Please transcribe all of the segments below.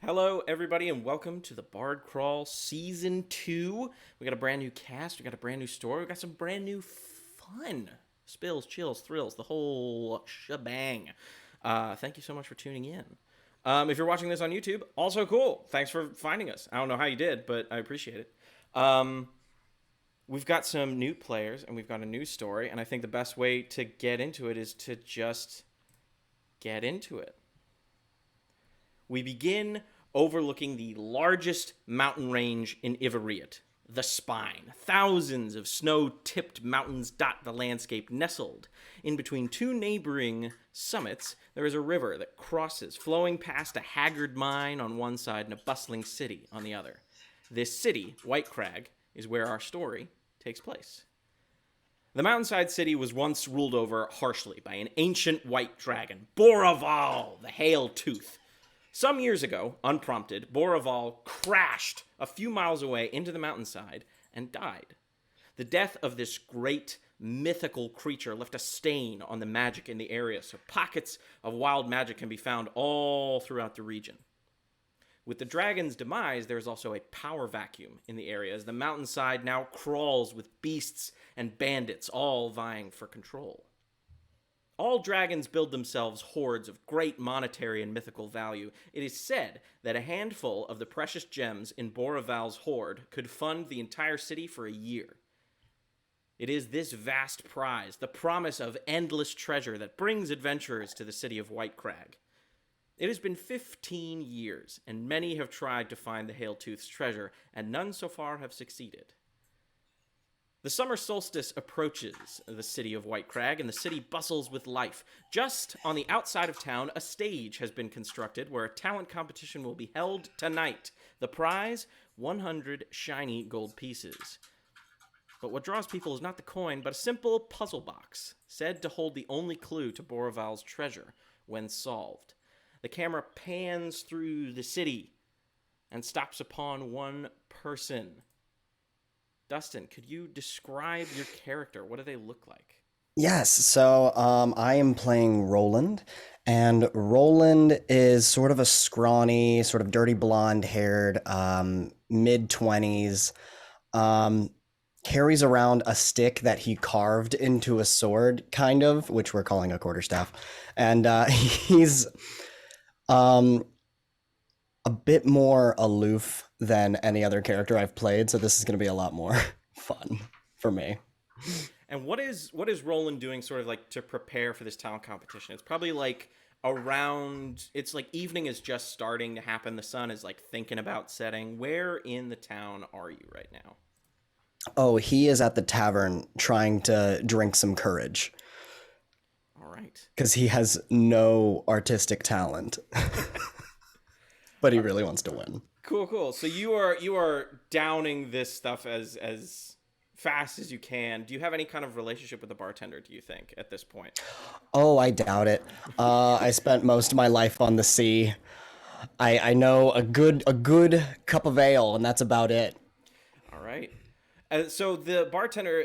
Hello, everybody, and welcome to the Bard Crawl Season 2. We got a brand new cast, we got a brand new story, we got some brand new fun. Spills, chills, thrills, the whole shebang. Thank you so much for tuning in. If you're watching this on YouTube, also cool. Thanks for finding us. I don't know how you did, but I appreciate it. We've got some new players, and we've got a new story, and I think the best way to get into it is to just get into it. We begin overlooking the largest mountain range in Ivoriat, the Spine. Thousands of snow-tipped mountains dot the landscape. Nestled in between two neighboring summits, there is a river that crosses, flowing past a haggard mine on one side and a bustling city on the other. This city, Whitecragg, is where our story takes place. The mountainside city was once ruled over harshly by an ancient white dragon, Bora-Val, the Hail-Tooth. Some years ago, unprompted, Bora-Val crashed a few miles away into the mountainside and died. The death of this great mythical creature left a stain on the magic in the area, so pockets of wild magic can be found all throughout the region. With the dragon's demise, there is also a power vacuum in the area, as the mountainside now crawls with beasts and bandits, all vying for control. All dragons build themselves hoards of great monetary and mythical value. It is said that a handful of the precious gems in Bora-Val's hoard could fund the entire city for a year. It is this vast prize, the promise of endless treasure, that brings adventurers to the city of Whitecragg. It has been 15 years, and many have tried to find the Hail-Tooth's treasure, and none so far have succeeded. The summer solstice approaches the city of Whitecragg, and the city bustles with life. Just on the outside of town, a stage has been constructed where a talent competition will be held tonight. The prize, 100 shiny gold pieces. But what draws people is not the coin, but a simple puzzle box, said to hold the only clue to Bora-Val's treasure when solved. The camera pans through the city and stops upon one person. Dustin, could you describe your character? What do they look like? Yes, so I am playing Roland, and Roland is sort of a scrawny, sort of dirty blonde haired, mid 20s, carries around a stick that he carved into a sword, kind of, which we're calling a quarterstaff. And he's um, a bit more aloof than any other character I've played, so this is going to be a lot more fun for me. And what is Roland doing sort of like to prepare for this talent competition? It's probably like around, it's like evening is just starting to happen. The sun is like thinking about setting. Where in the town are you right now? Oh, he is at the tavern trying to drink some courage All right. because he has no artistic talent, but he really wants to win. Cool, cool. So you are downing this stuff as fast as you can. Do you have any kind of relationship with the bartender, do you think, at this point? Oh, I doubt it. I spent most of my life on the sea. I know a good cup of ale, and that's about it. All right. So the bartender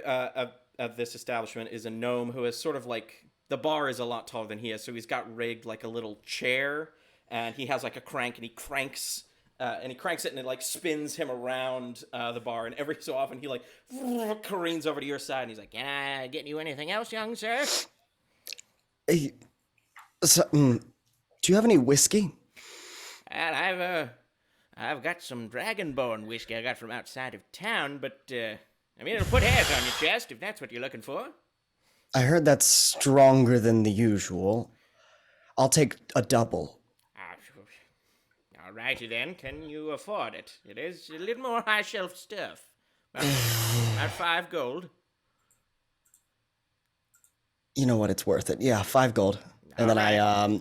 of this establishment is a gnome who is sort of like, the bar is a lot taller than he is, so he's got rigged like a little chair, and he has like a crank, and he cranks it, and it like spins him around the bar, and every so often he like careens over to your side, and he's like, "Can I get you anything else, young sir?" Hey, so, do you have any whiskey? And I've got some dragonborn whiskey I got from outside of town, but I mean, it'll put hairs on your chest if that's what you're looking for. I heard that's stronger than the usual. I'll take a double. Ah, all righty then. Can you afford it? It is a little more high shelf stuff. About 5 gold. You know what? It's worth it. Yeah, 5 gold. And All then right.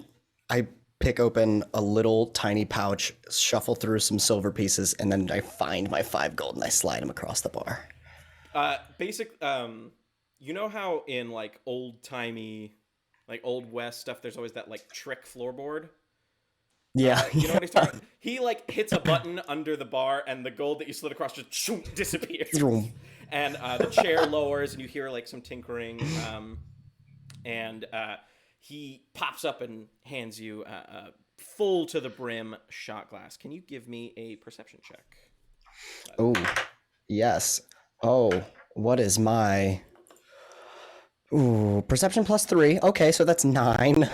I pick open a little tiny pouch, shuffle through some silver pieces, and then I find my 5 gold and I slide them across the bar. Basic. You know how in like old timey, like old west stuff, there's always that like trick floorboard. Yeah, You know what he's talking about? He like hits a button under the bar, and the gold that you slid across just disappears. And the chair lowers, and you hear like some tinkering. And he pops up and hands you full to the brim shot glass. Can you give me a perception check? Oh, yes. Oh, what is my... Ooh, perception +3. Okay, so that's 9.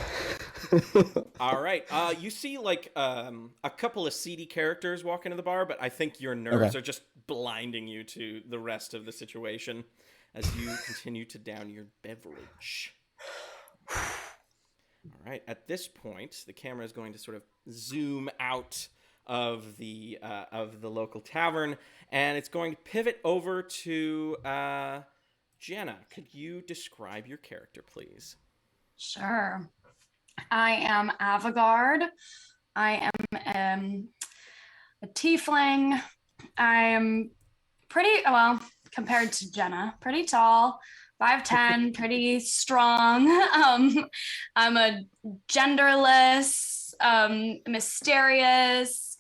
All right. You see like a couple of seedy characters walk into the bar, but I think your nerves Okay. are just blinding you to the rest of the situation as you continue to down your beverage. All right. At this point, the camera is going to sort of zoom out of the local tavern, and it's going to pivot over to Jenna. Could you describe your character, please? Sure. I am Avigard. I am a tiefling. I am pretty, well, compared to Jenna, pretty tall, 5'10", pretty strong. I'm a genderless, mysterious,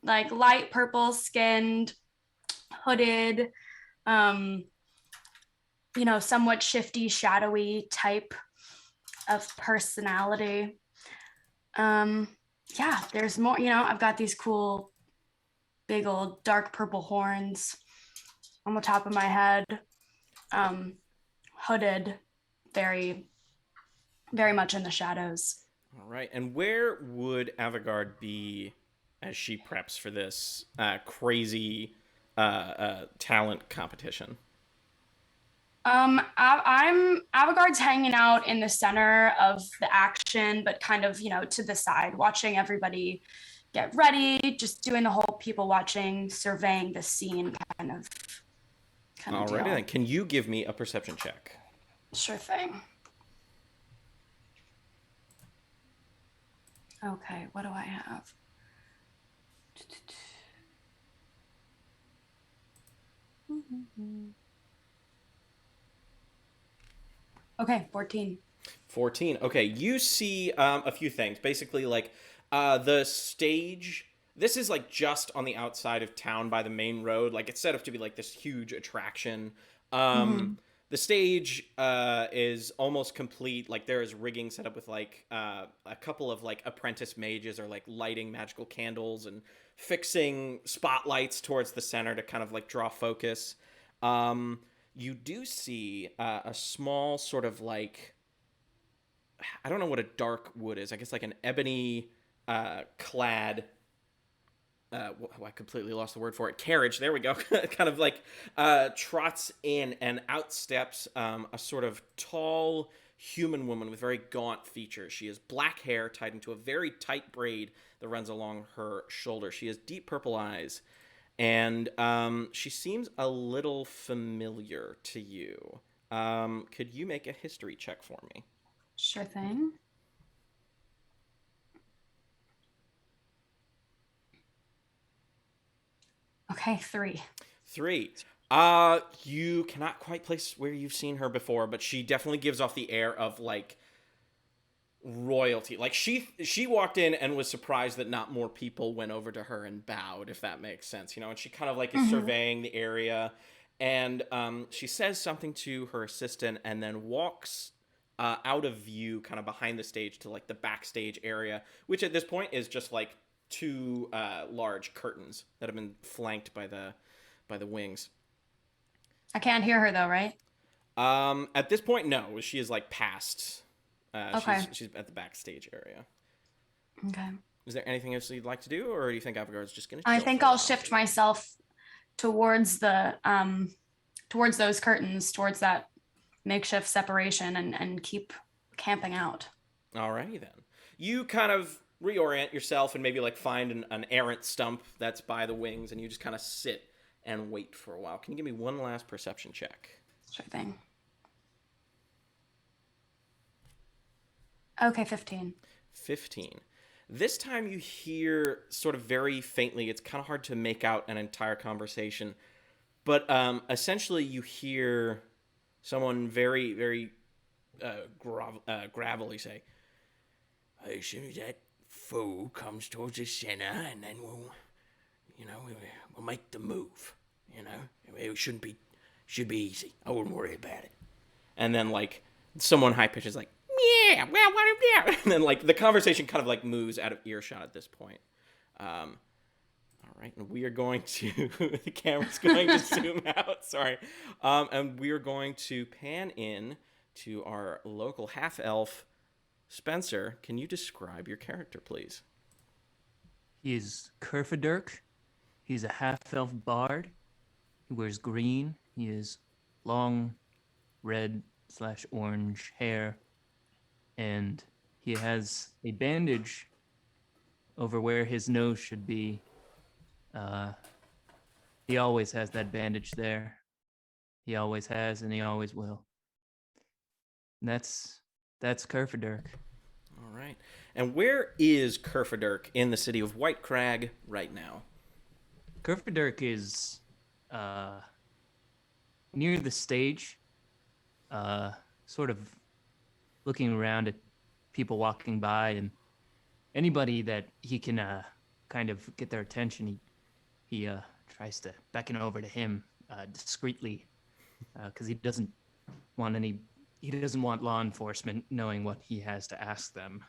like light purple skinned, hooded, somewhat shifty, shadowy type of personality. Yeah, there's more, I've got these cool big old dark purple horns on the top of my head, hooded, very, very much in the shadows. All right. And where would Avigard be as she preps for this crazy talent competition? I'm Avigard's hanging out in the center of the action, but kind of, to the side, watching everybody get ready, just doing the whole people watching, surveying the scene kind of Alrighty deal. then. Can you give me a perception check? Sure thing. Okay, what do I have? Okay, 14. 14. Okay, you see a few things. Basically, like the stage. This is like just on the outside of town by the main road. Like it's set up to be like this huge attraction. The stage is almost complete. Like there is rigging set up with like a couple of like apprentice mages are like lighting magical candles and fixing spotlights towards the center to kind of like draw focus. You do see a small sort of like, I don't know what a dark wood is. I guess like an ebony clad. I completely lost the word for it. Carriage. There we go. Kind of like trots in and out steps a sort of tall human woman with very gaunt features. She has black hair tied into a very tight braid that runs along her shoulder. She has deep purple eyes, and she seems a little familiar to you. Could you make a history check for me? Sure thing. Okay, 3. 3. You cannot quite place where you've seen her before, but she definitely gives off the air of like royalty. Like she walked in and was surprised that not more people went over to her and bowed, if that makes sense, and she kind of like is surveying the area, and she says something to her assistant and then walks out of view kind of behind the stage to like the backstage area, which at this point is just like 2 large curtains that have been flanked by the wings. I can't hear her though, right? At this point, no. She is like past. Okay. She's at the backstage area. Okay. Is there anything else you'd like to do, or do you think Avigard's just gonna? I think I'll shift myself towards the towards those curtains, towards that makeshift separation, and keep camping out. Alrighty then. You kind of reorient yourself and maybe like find an errant stump that's by the wings, and you just kind of sit and wait for a while. Can you give me one last perception check? Sure thing. Okay, 15. 15. This time you hear sort of very faintly, it's kind of hard to make out an entire conversation, but essentially you hear someone very, very gravelly say, as soon as that foe comes towards the center, and then we'll make the move, It should be easy. I wouldn't worry about it. And then, like, someone high-pitched is like, meow. yeah, well, what if yeah? And then like the conversation kind of like moves out of earshot at this point. All right, and we are going to the camera's going to zoom out. Sorry, and we are going to pan in to our local half elf, Spencer. Can you describe your character, please? He is Kerfaderk. He's a half-elf bard. He wears green. He has long red/orange hair. And he has a bandage over where his nose should be. He always has that bandage there. He always has, and he always will. And that's Kerfaderk. All right. And where is Kerfaderk in the city of Whitecragg right now? Kerfaderk is near the stage, sort of looking around at people walking by, and anybody that he can kind of get their attention, he tries to beckon over to him discreetly, because he doesn't want law enforcement knowing what he has to ask them.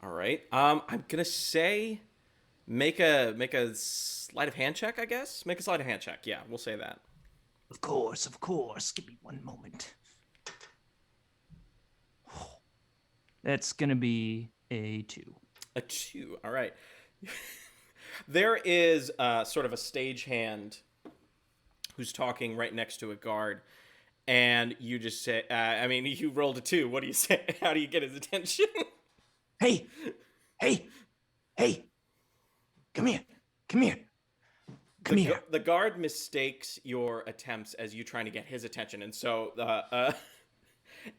All right. I'm gonna say, make a sleight of hand check. I guess make a sleight of hand check. Yeah, we'll say that. Of course. Give me one moment. That's gonna be a 2. A 2. All right. There is sort of a stagehand who's talking right next to a guard, and you just say, you rolled a 2. What do you say? How do you get his attention? Hey, come here. The guard mistakes your attempts as you trying to get his attention, and so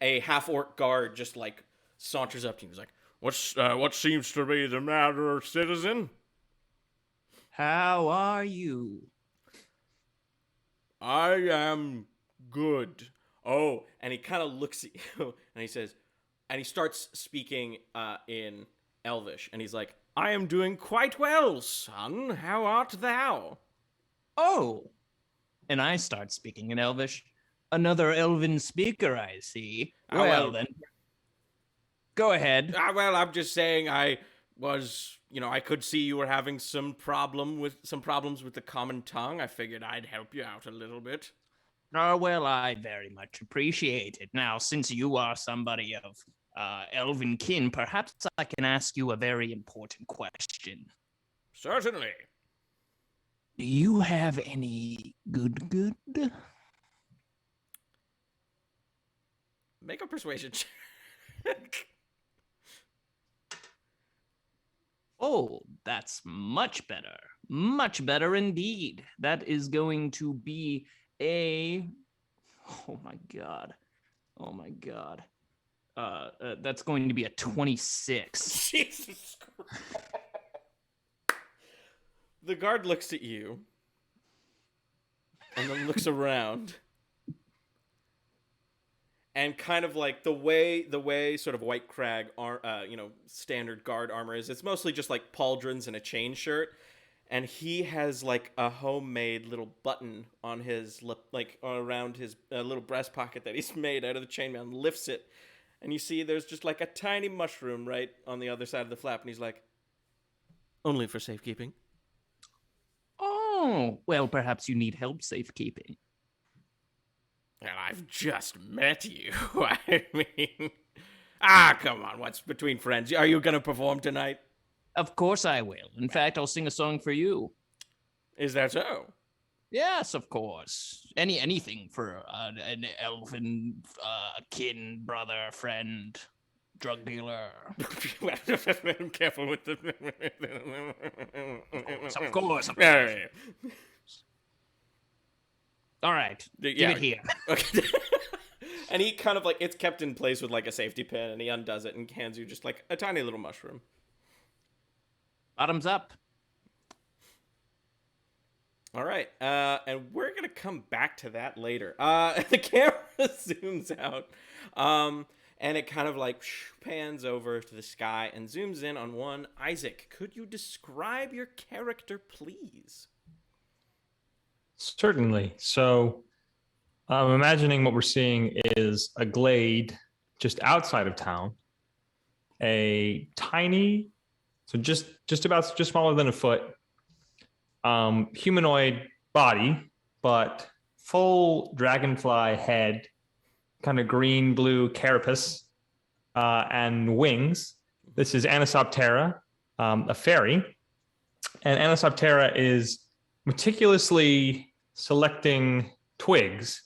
a half-orc guard just like saunters up to you. He's like, "What seems to be the matter, citizen?" How are you? I am good. Oh, and he kind of looks at you, and he says, and he starts speaking in Elvish, and he's like, "I am doing quite well, son. How art thou?" Oh, and I start speaking in Elvish. Another elven speaker, I see. Well, then, go ahead. Well, I'm just saying I could see you were having some problems with the common tongue. I figured I'd help you out a little bit. Oh, well, I very much appreciate it. Now, since you are somebody of elven kin, perhaps I can ask you a very important question. Certainly. Do you have any good? Make a persuasion check. Oh, that's much better. Much better indeed. That is going to be a... Oh my god. That's going to be a 26. Jesus Christ. The guard looks at you and then looks around. And kind of like the way sort of Whitecragg standard guard armor is, it's mostly just like pauldrons and a chain shirt, and he has like a homemade little button on his lip, like around his little breast pocket that he's made out of the chainmail, and lifts it, and you see there's just like a tiny mushroom right on the other side of the flap, and he's like, "Only for safekeeping." Oh, well, perhaps you need help safekeeping. And I've just met you. I mean, come on. What's between friends? Are you going to perform tonight? Of course I will. In fact, I'll sing a song for you. Is that so? Yes, of course. Anything for an elven kin, brother, friend, drug dealer. I'm careful with the... Of course. All right, give it here. Okay. And he kind of like, it's kept in place with like a safety pin, and he undoes it and hands you just like a tiny little mushroom. Bottoms up. All right, and we're gonna come back to that later. The camera zooms out, and it kind of like pans over to the sky and zooms in on one Isaac. Could you describe your character, please? Certainly. So I'm imagining what we're seeing is a glade just outside of town, a tiny, so just smaller than a foot, humanoid body, but full dragonfly head, kind of green blue carapace, and wings. This is Anisoptera, a fairy, and Anisoptera is meticulously selecting twigs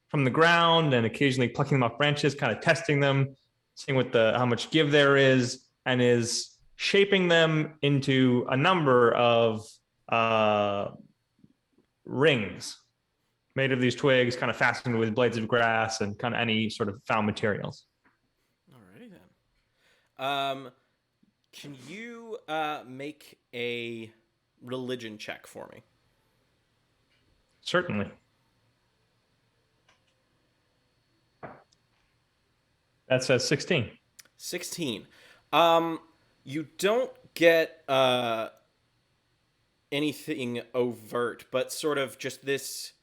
from the ground and occasionally plucking them off branches, kind of testing them, seeing how much give there is, and is shaping them into a number of rings made of these twigs, kind of fastened with blades of grass and kind of any sort of found materials. Alrighty then. Can you make a religion check for me? Certainly. That says 16. 16. You don't get anything overt, but sort of just this.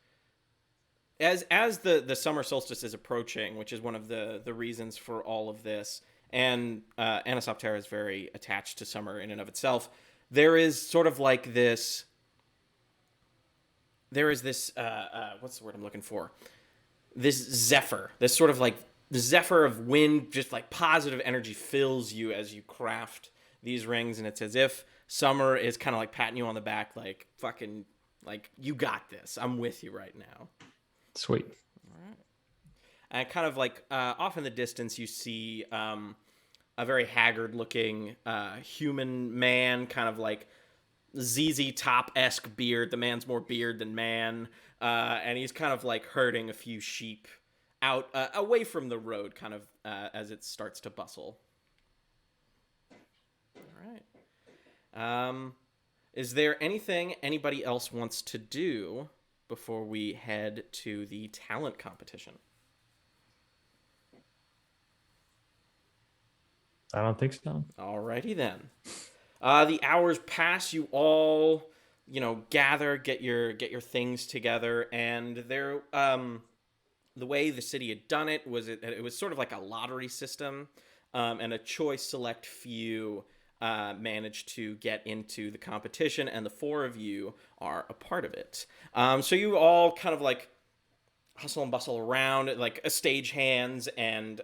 As the summer solstice is approaching, which is one of the reasons for all of this, and Anisoptera is very attached to summer in and of itself, there is sort of like this. There is this. What's the word I'm looking for? This zephyr. This sort of like the zephyr of wind, just like positive energy fills you as you craft these rings, and it's as if summer is kind of like patting you on the back, like fucking, like you got this. I'm with you right now. Sweet. All right. And kind of like off in the distance, you see a very haggard-looking human man, kind of like ZZ Top-esque beard. The man's more beard than man, and he's kind of like herding a few sheep out away from the road, kind of as it starts to bustle. All right. Is there anything anybody else wants to do before we head to the talent competition? I don't think so. Alrighty then. The hours pass. You all, gather, get your things together, and there. The way the city had done it was sort of like a lottery system, and a choice select few managed to get into the competition, and the four of you are a part of it. So you all kind of like hustle and bustle around, like stagehands and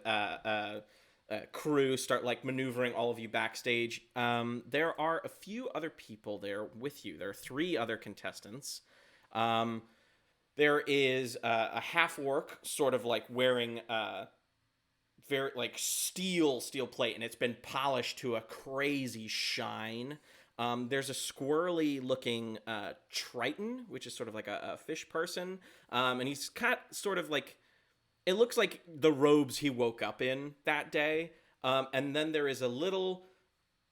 crew start like maneuvering all of you backstage. There are a few other people there with you. There are 3 other contestants. There is a half-orc sort of like wearing very like steel plate, and it's been polished to a crazy shine. There's a squirrely looking Triton, which is sort of like a fish person, and he's got sort of like, it looks like the robes he woke up in that day. And then there is a little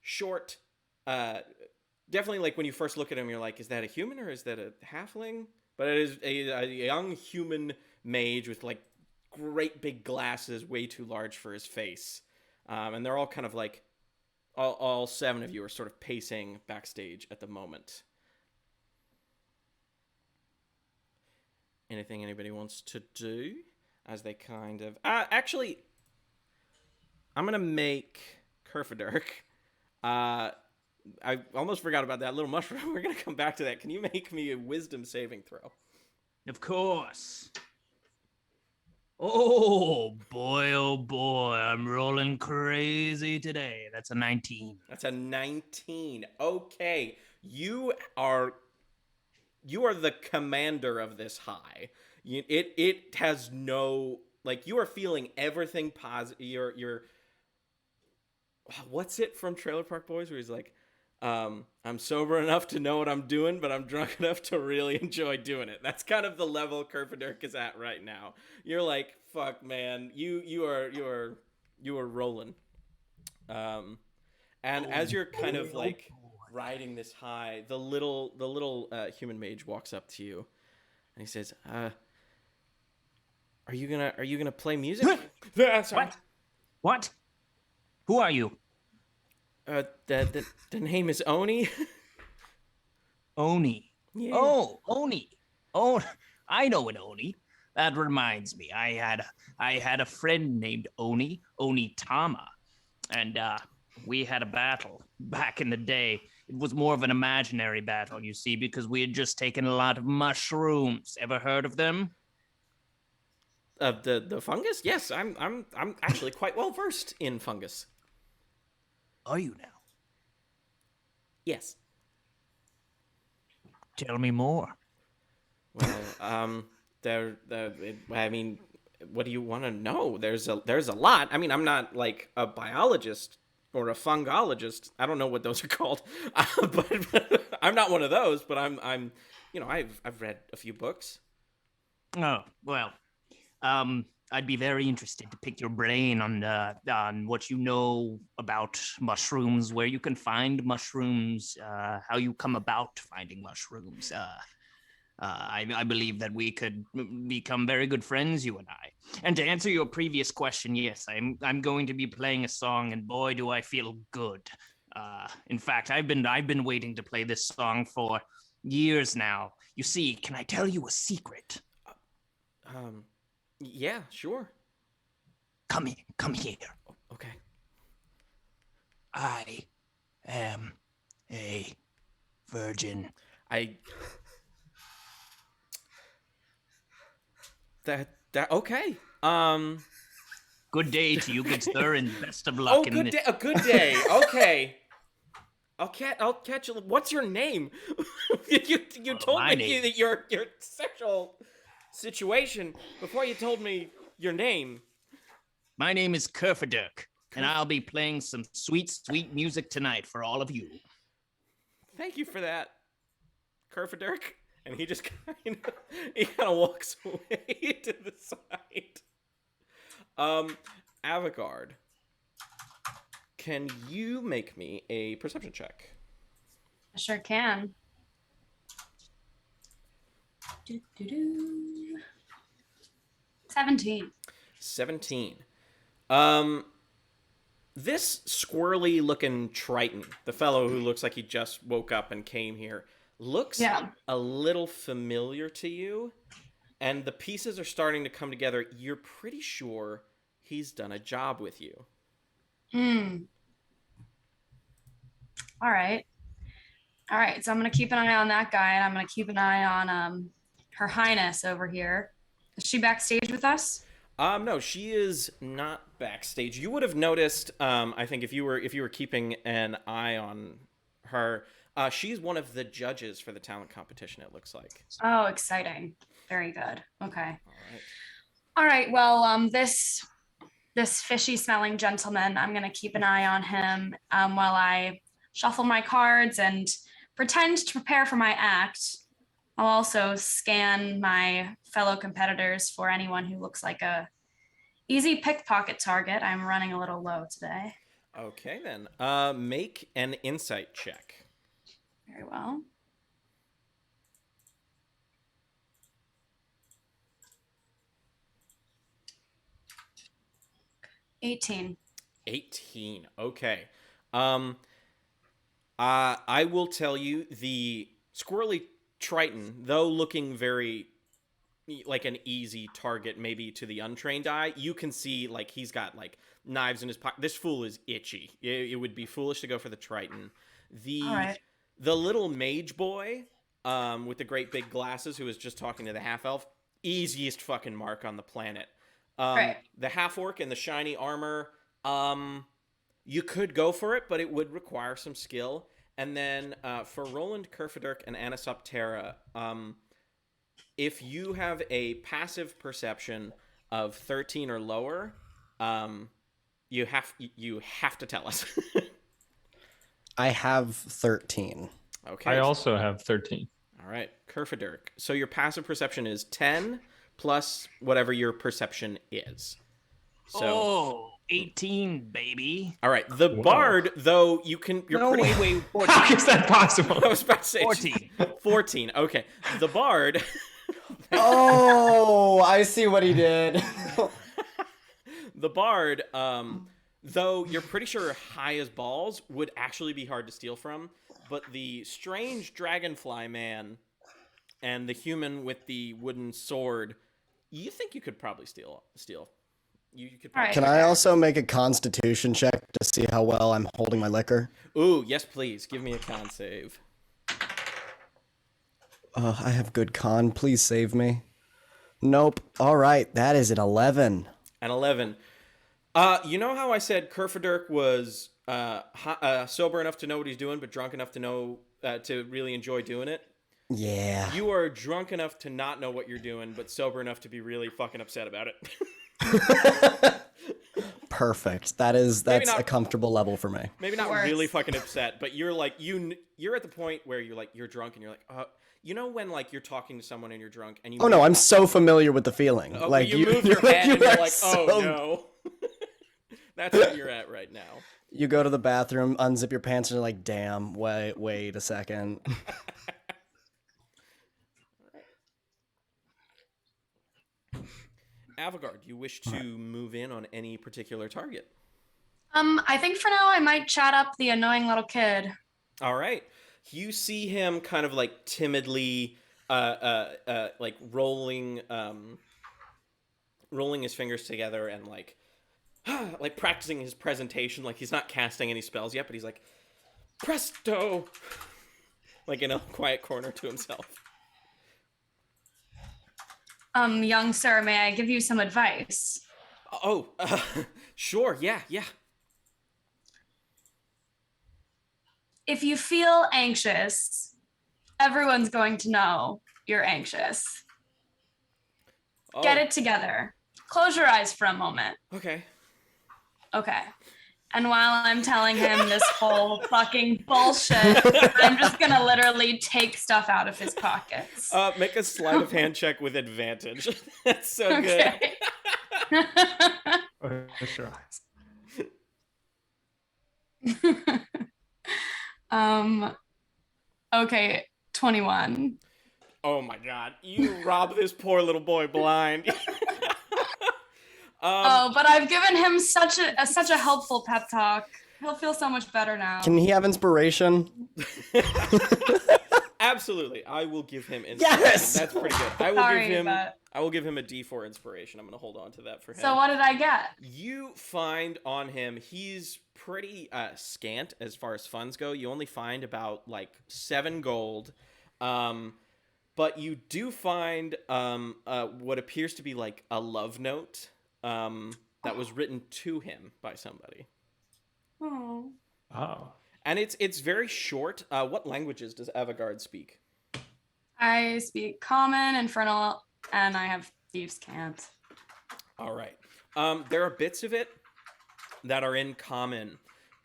short, definitely like when you first look at him, you're like, is that a human or is that a halfling? But it is a young human mage with like great big glasses, way too large for his face. And they're all kind of like, all 7 of you are sort of pacing backstage at the moment. Anything anybody wants to do as they kind of... actually, I'm going to make Kerfaderk. I almost forgot about that little mushroom. We're going to come back to that. Can you make me a wisdom saving throw? Of course. Oh boy, I'm rolling crazy today. That's a 19. That's a 19. Okay. You are the commander of this high. It has no, like, you are feeling everything positive. You're what's it from Trailer Park Boys where he's like, I'm sober enough to know what I'm doing, but I'm drunk enough to really enjoy doing it. That's kind of the level Kerfaderk is at right now. You're like, fuck, man, you are rolling. And as you're kind of like riding this high, the little human mage walks up to you, and he says, "Are you gonna play music?" What? Who are you? The name is Oni. Oni. Yeah. Oh, Oni. Oh, I know an Oni. that reminds me. I had a friend named Oni Tama, and we had a battle back in the day. It was more of an imaginary battle, you see, because we had just taken a lot of mushrooms. Ever heard of them? The fungus? Yes, I'm actually quite well versed in fungus. Are you now? Yes. Tell me more. Well, I mean, what do you want to know? There's a lot. I mean, I'm not like a biologist or a fungologist. I don't know what those are called, but I'm not one of those. But I'm, I've read a few books. Oh, well, I'd be very interested to pick your brain on what you know about mushrooms, where you can find mushrooms, how you come about finding mushrooms. I believe that we could become very good friends, you and I. And to answer your previous question, yes, I'm going to be playing a song, and boy, do I feel good. In fact, I've been waiting to play this song for years now. You see, can I tell you a secret? Yeah, sure. Come here. Okay. I am a virgin. Okay. Good day to you, good sir, and best of luck. A good day. Okay. I'll catch you. What's your name? you told me that your sexual situation before you told me your name. My name is Kerfaderk, and I'll be playing some sweet, sweet music tonight for all of you. Thank you for that, Kerfaderk. And he just kind of walks away to the side. Avigard, can you make me a perception check? I sure can. 17. 17. This squirrely looking Triton, the fellow who looks like he just woke up and came here, looks a little familiar to you, and the pieces are starting to come together. You're pretty sure he's done a job with you. All right, so I'm gonna keep an eye on that guy, and I'm gonna keep an eye on Her Highness over here. Is she backstage with us? No, she is not backstage. You would have noticed, I think if you were keeping an eye on her, she's one of the judges for the talent competition, it looks like. Oh, exciting. Very good. Okay. All right. Well, this fishy smelling gentleman, I'm going to keep an eye on him while I shuffle my cards and pretend to prepare for my act. I'll also scan my fellow competitors for anyone who looks like a easy pickpocket target. I'm running a little low today. Okay, then. Make an insight check. Very well. $18. 18. Okay. I will tell you, the squirrely Triton, though looking very like an easy target maybe to the untrained eye, you can see like he's got like knives in his pocket. This fool is itchy. It would be foolish to go for the Triton. The little mage boy with the great big glasses who was just talking to the half elf, easiest fucking mark on the planet. The half orc in the shiny armor, you could go for it, but it would require some skill. And then for Roland, Kerfaderk, and Anisoptera, if you have a passive perception of 13 or lower, you have to tell us. I have 13. Okay. I also have 13. All right, Kerfaderk. So your passive perception is 10 plus whatever your perception is. So 18, baby. all right, the bard, though, you're wait, 14. How is that possible? I was about to say 14. 14. Okay, the bard. Oh, I see what he did. The bard, though you're pretty sure high as balls, would actually be hard to steal from. But the strange dragonfly man and the human with the wooden sword You think you could probably steal? You could. All right. Can I also make a Constitution check to see how well I'm holding my liquor? Ooh, yes, please. Give me a con save. I have good con. Please save me. Nope. All right, that is an 11. An 11. You know how I said Kerfaderk was sober enough to know what he's doing, but drunk enough to know to really enjoy doing it? Yeah. You are drunk enough to not know what you're doing, but sober enough to be really fucking upset about it. Perfect. That's not- a comfortable level for me. Maybe not Works. really fucking upset, but you're like you're at the point where you're drunk and you're like, you know when like you're talking to someone and you're drunk and you Oh no, I'm so familiar with the feeling. oh, like you move your head and you you're are like, oh so- no. That's where you're at right now. You go to the bathroom, unzip your pants, and you're like, damn, wait a second. Avigard, do you wish to move in on any particular target? I think for now I might chat up the annoying little kid. All right. You see him kind of like timidly like rolling his fingers together and like like practicing his presentation, like he's not casting any spells yet, but he's like presto, like in a quiet corner to himself. Young sir, may I give you some advice? Oh, sure, yeah. If you feel anxious, everyone's going to know you're anxious. Oh, Get it together. Close your eyes for a moment. Okay. Okay. And while I'm telling him this whole fucking bullshit, I'm just gonna literally take stuff out of his pockets. Make a sleight of hand check with advantage. That's so good. Okay. Close your eyes. Okay, 21. Oh my god, you robbed this poor little boy blind. But I've given him such a helpful pep talk. He'll feel so much better now. Can he have inspiration? Absolutely, I will give him inspiration. Yes! That's pretty good. I will give him a D4 inspiration. I'm gonna hold on to that for him. So what did I get? You find on him, he's pretty scant as far as funds go. You only find about like 7 gold. But you do find what appears to be like a love note that was written to him by somebody. Oh. Oh. And it's very short. What languages does Avigard speak? I speak Common, Infernal, and I have Thieves' Cant. All right. There are bits of it that are in Common,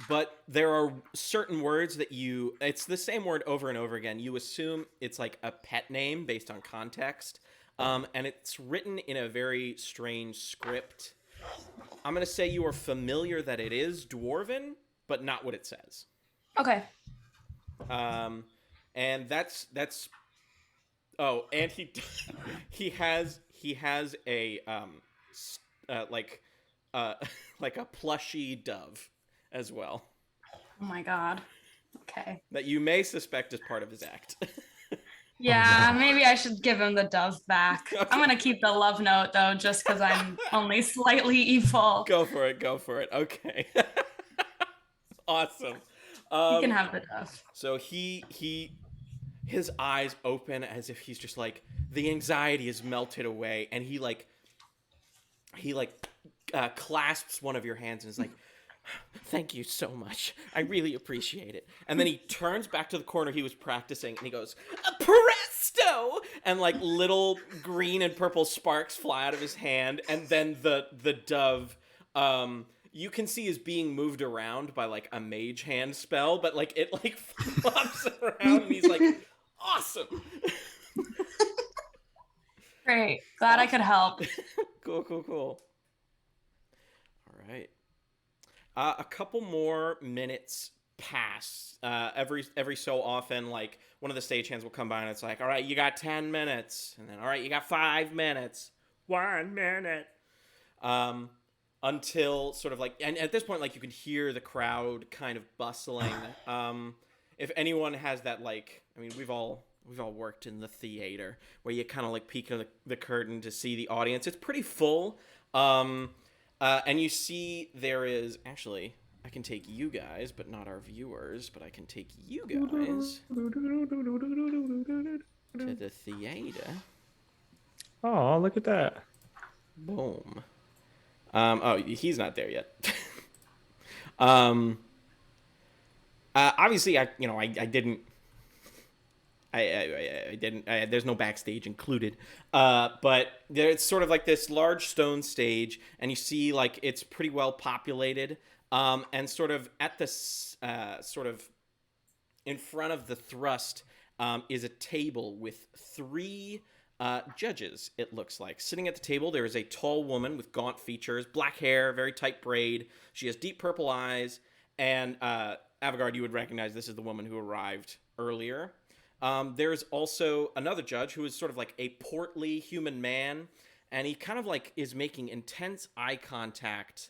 but there are certain words that it's the same word over and over again. You assume it's like a pet name based on context. And it's written in a very strange script. I'm going to say you are familiar that it is Dwarven, but not what it says. Okay. And that's oh, and he has a like a plushy dove as well Oh my god. Okay. that you may suspect is part of his act. Yeah, maybe I should give him the dove back. I'm gonna keep the love note though, just because I'm only slightly evil. Go for it. Okay. Awesome. You can have the dove. So his eyes open as if he's just like the anxiety is melted away, and he clasps one of your hands and is like, "Thank you so much. I really appreciate it." And then he turns back to the corner he was practicing, and he goes, "Presto!" And like little green and purple sparks fly out of his hand, and then the dove, you can see is being moved around by like a mage hand spell, but like it like flops around, and he's like, "Awesome." Great. Glad I could help. Cool. All right. A couple more minutes pass. Every so often, like one of the stagehands will come by and it's like, "All right, you got 10 minutes," and then, "All right, you got 5 minutes, 1 minute," until sort of like, and at this point, like you can hear the crowd kind of bustling. If anyone has that, like, I mean, we've all We've all worked in the theater where you kind of like peek the curtain to see the audience. It's pretty full. And you see there is actually, I can take you guys, but not our viewers, but I can take you guys to the theater. Oh, look at that. Boom. Oh, he's not there yet. Obviously, I didn't. I didn't. There's no backstage included. But there's sort of like this large stone stage, and you see like it's pretty well populated. And sort of at this, sort of in front of the thrust, is a table with 3 judges, it looks like. Sitting at the table, there is a tall woman with gaunt features, black hair, very tight braid. She has deep purple eyes, and Avigard, you would recognize this is the woman who arrived earlier. There's also another judge who is sort of like a portly human man, and he kind of like is making intense eye contact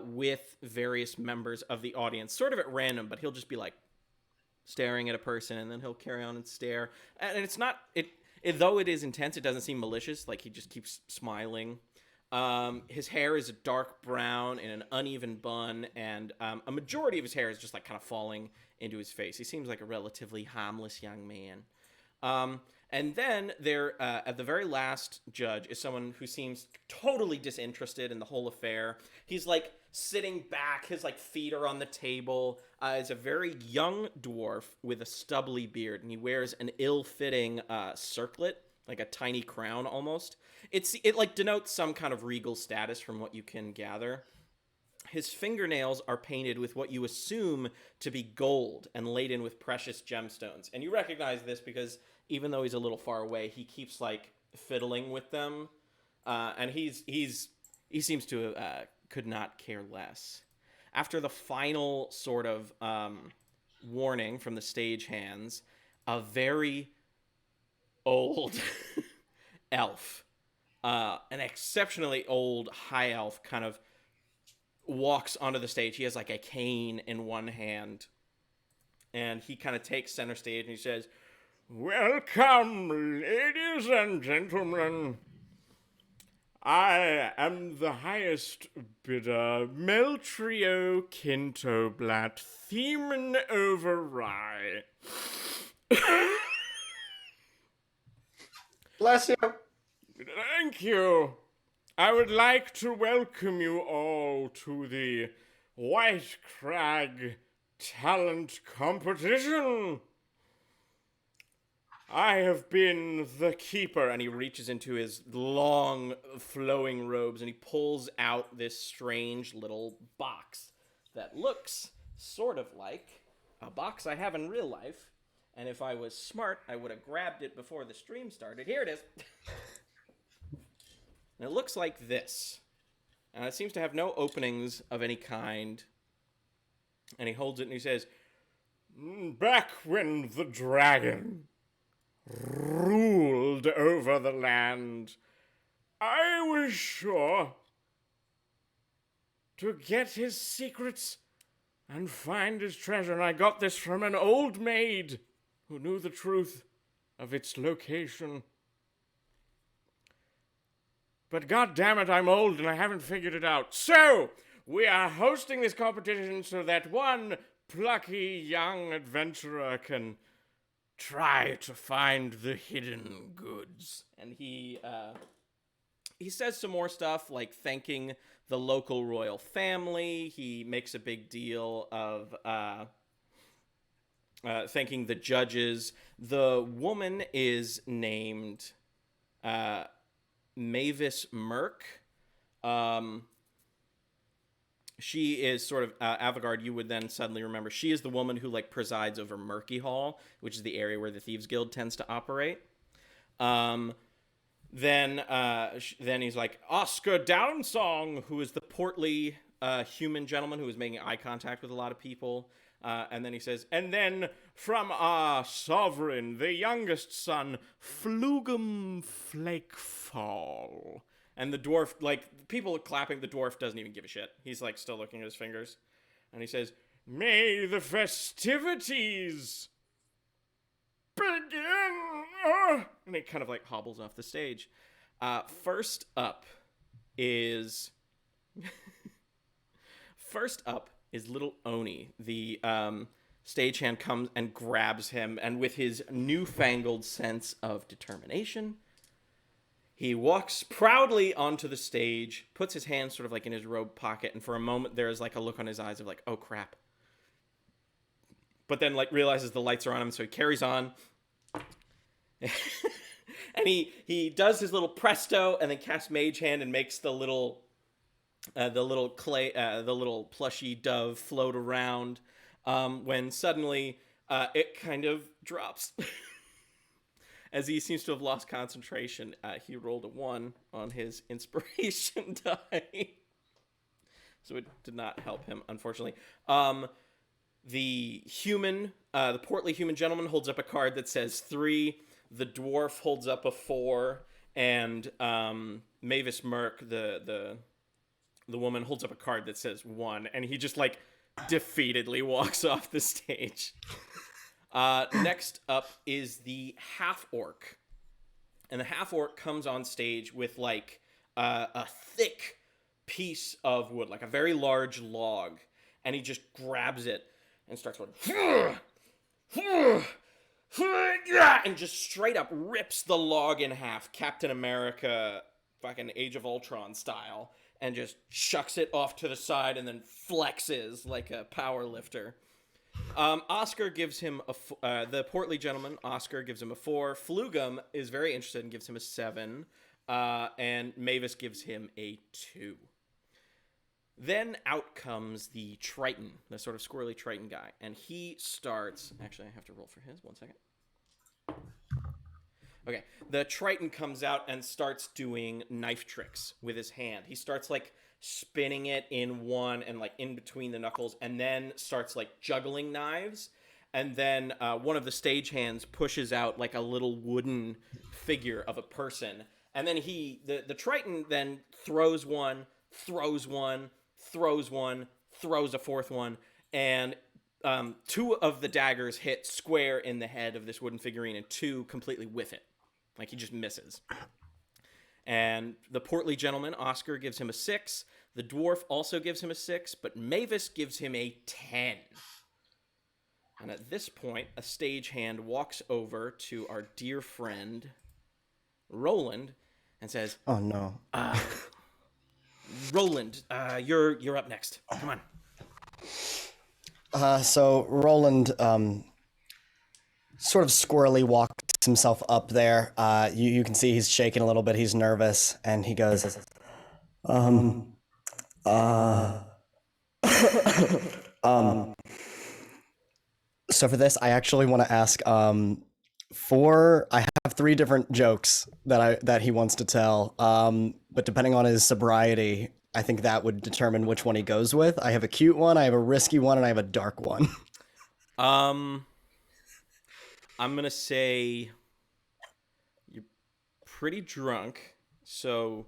with various members of the audience, sort of at random, but he'll just be like staring at a person, and then he'll carry on and stare. And it's not... Though it is intense, it doesn't seem malicious. Like, he just keeps smiling. His hair is a dark brown in an uneven bun, and a majority of his hair is just, like, kind of falling into his face. He seems like a relatively harmless young man. And then there, at the very last judge, is someone who seems totally disinterested in the whole affair. He's, like, sitting back. His, like, feet are on the table. Is a very young dwarf with a stubbly beard, and he wears an ill-fitting circlet, like a tiny crown almost. It like denotes some kind of regal status from what you can gather. His fingernails are painted with what you assume to be gold and laden with precious gemstones. And you recognize this because even though he's a little far away, he keeps like fiddling with them, and he seems to could not care less. After the final sort of warning from the stagehands, a very old elf, an exceptionally old high elf, kind of walks onto the stage. He has like a cane in one hand, and he kind of takes center stage, and he says, "Welcome, ladies and gentlemen. I am the highest bidder, Meltrio Quintoblat, Themen over Rye." Bless you. Thank you. I would like to welcome you all to the Whitecragg Talent Competition. I have been the keeper, and he reaches into his long, flowing robes, and he pulls out this strange little box that looks sort of like a box I have in real life, and if I was smart, I would have grabbed it before the stream started. Here it is. And it looks like this, and it seems to have no openings of any kind, and he holds it, and he says, "Back when the dragon ruled over the land, I was sure to get his secrets and find his treasure. And I got this from an old maid who knew the truth of its location. But god damn it, I'm old and I haven't figured it out. So, we are hosting this competition so that one plucky young adventurer can try to find the hidden goods." And he says some more stuff, like thanking the local royal family. He makes a big deal of thanking the judges. The woman is named Mavis Merk. She is sort of, Avigard, you would then suddenly remember, she is the woman who, like, presides over Murky Hall, which is the area where the Thieves Guild tends to operate. Then he's like, Oscar Downsong, who is the portly human gentleman who is making eye contact with a lot of people. And then he says, and then from our sovereign, the youngest son, Flugum Flakefall. And the dwarf, like, people are clapping, the dwarf doesn't even give a shit. He's, like, still looking at his fingers. And he says, "May the festivities begin!" and it kind of like hobbles off the stage. First up is little Oni. The stagehand comes and grabs him, and with his newfangled sense of determination, he walks proudly onto the stage, puts his hand sort of like in his robe pocket, and for a moment there is like a look on his eyes of like, oh crap. But then like realizes the lights are on him, so he carries on. And he does his little presto and then casts Mage Hand and makes the little plushy dove float around, when suddenly it kind of drops. As he seems to have lost concentration, he rolled a 1 on his inspiration die. So it did not help him, unfortunately. The portly human gentleman holds up a card that says 3. The dwarf holds up a 4. And Mavis Merc, the woman, holds up a card that says 1. And he just, like, defeatedly walks off the stage. Next up is the half-orc. And the half-orc comes on stage with, like, a thick piece of wood, like a very large log. And he just grabs it and starts going, and just straight up rips the log in half, Captain America, fucking Age of Ultron style, and just chucks it off to the side and then flexes like a power lifter. Oscar gives him the portly gentleman, Oscar, gives him a 4. Flugum is very interested and gives him a 7. And Mavis gives him a 2. Then out comes the Triton, the sort of squirrely Triton guy. And he starts... Actually, I have to roll for his. 1 second. Okay. The Triton comes out and starts doing knife tricks with his hand. He starts, like, spinning it in one and, like, in between the knuckles, and then starts, like, juggling knives. And then one of the stagehands pushes out, like, a little wooden figure of a person. And then the Triton then throws one, throws a fourth one, and 2 of the daggers hit square in the head of this wooden figurine, and 2 completely whiff it. Like, he just misses. And the portly gentleman, Oscar, gives him a 6. The dwarf also gives him a 6, but Mavis gives him a 10. And at this point, a stagehand walks over to our dear friend, Roland, and says, Oh, no. Roland, you're up next. Come on. So Roland sort of squirrely walks himself up there. You can see he's shaking a little bit. He's nervous, and he goes, So for this, I actually want to ask, I have 3 different jokes that he wants to tell, but depending on his sobriety, I think that would determine which one he goes with. I have a cute one, I have a risky one, and I have a dark one. I'm gonna say you're pretty drunk, so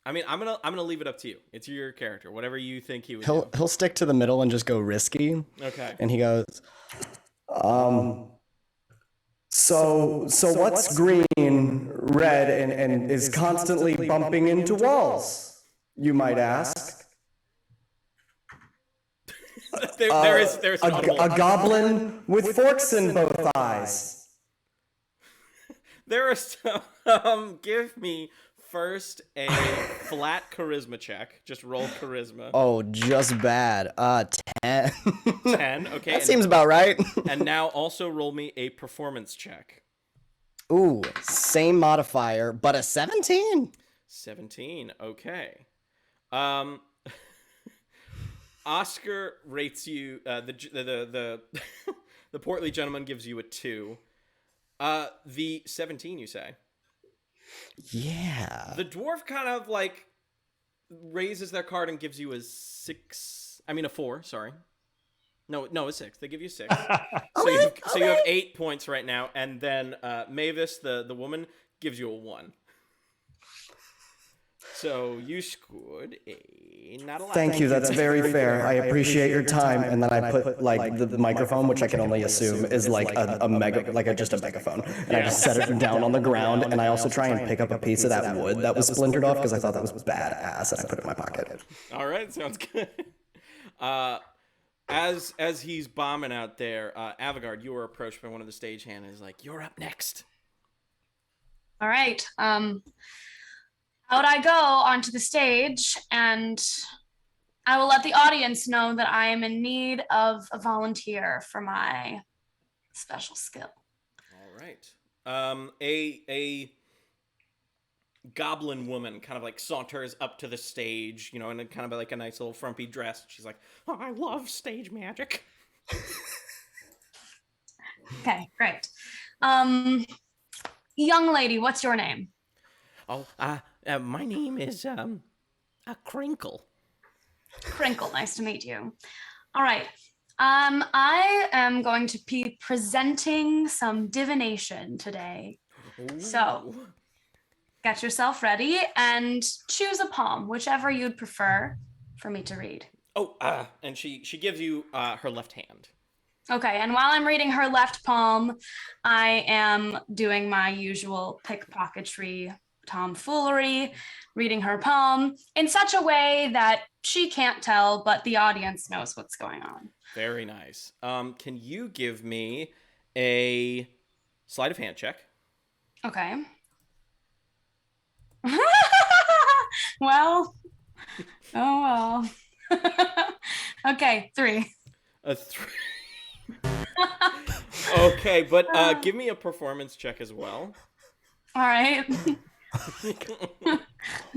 I mean, I'm gonna leave it up to you. It's your character, whatever you think he would do. He'll stick to the middle and just go risky. Okay. And he goes, So what's green, red, and is constantly bumping into walls, you might ask? There's a goblin with forks in both eyes. There are some. Give me first a flat charisma check. Just roll charisma. Oh, just bad. 10. 10. Okay. That seems about right. And now also roll me a performance check. Ooh, same modifier, but a 17. 17. Okay. Oscar rates you. The the portly gentleman gives you a 2. The 17, you say? Yeah. The dwarf kind of like raises their card and gives you a 6. I mean a 4. Sorry. No, a 6. They give you 6. So you have 8 points right now, and then Mavis, the woman, gives you a 1. So you scored a not a lot. Thank you. That's very fair. I appreciate your time. And then I put like the microphone, which I can only assume is like a mega, like just a megaphone. And I just set it down on the ground. And I also try and pick up a piece of that wood that was splintered off because I thought that was badass, and I put it in my pocket. All right, sounds good. As he's bombing out there, Avigard, you were approached by one of the stagehands and is like, "You're up next." All right. Out I go onto the stage, and I will let the audience know that I am in need of a volunteer for my special skill. All right. A goblin woman kind of like saunters up to the stage, you know, in a kind of like a nice little frumpy dress. She's like, "Oh, I love stage magic." Okay, great. Young lady, what's your name? Oh, my name is Crinkle. Crinkle, nice to meet you. All right. I am going to be presenting some divination today. Ooh. So, get yourself ready and choose a palm, whichever you'd prefer for me to read. Oh, and she gives you her left hand. Okay, and while I'm reading her left palm, I am doing my usual pickpocketry tomfoolery, reading her palm in such a way that she can't tell, but the audience knows what's going on. Very nice. Can you give me a sleight of hand check? Okay. Well, oh well. Okay, 3. A 3. Okay, but give me a performance check as well. All right.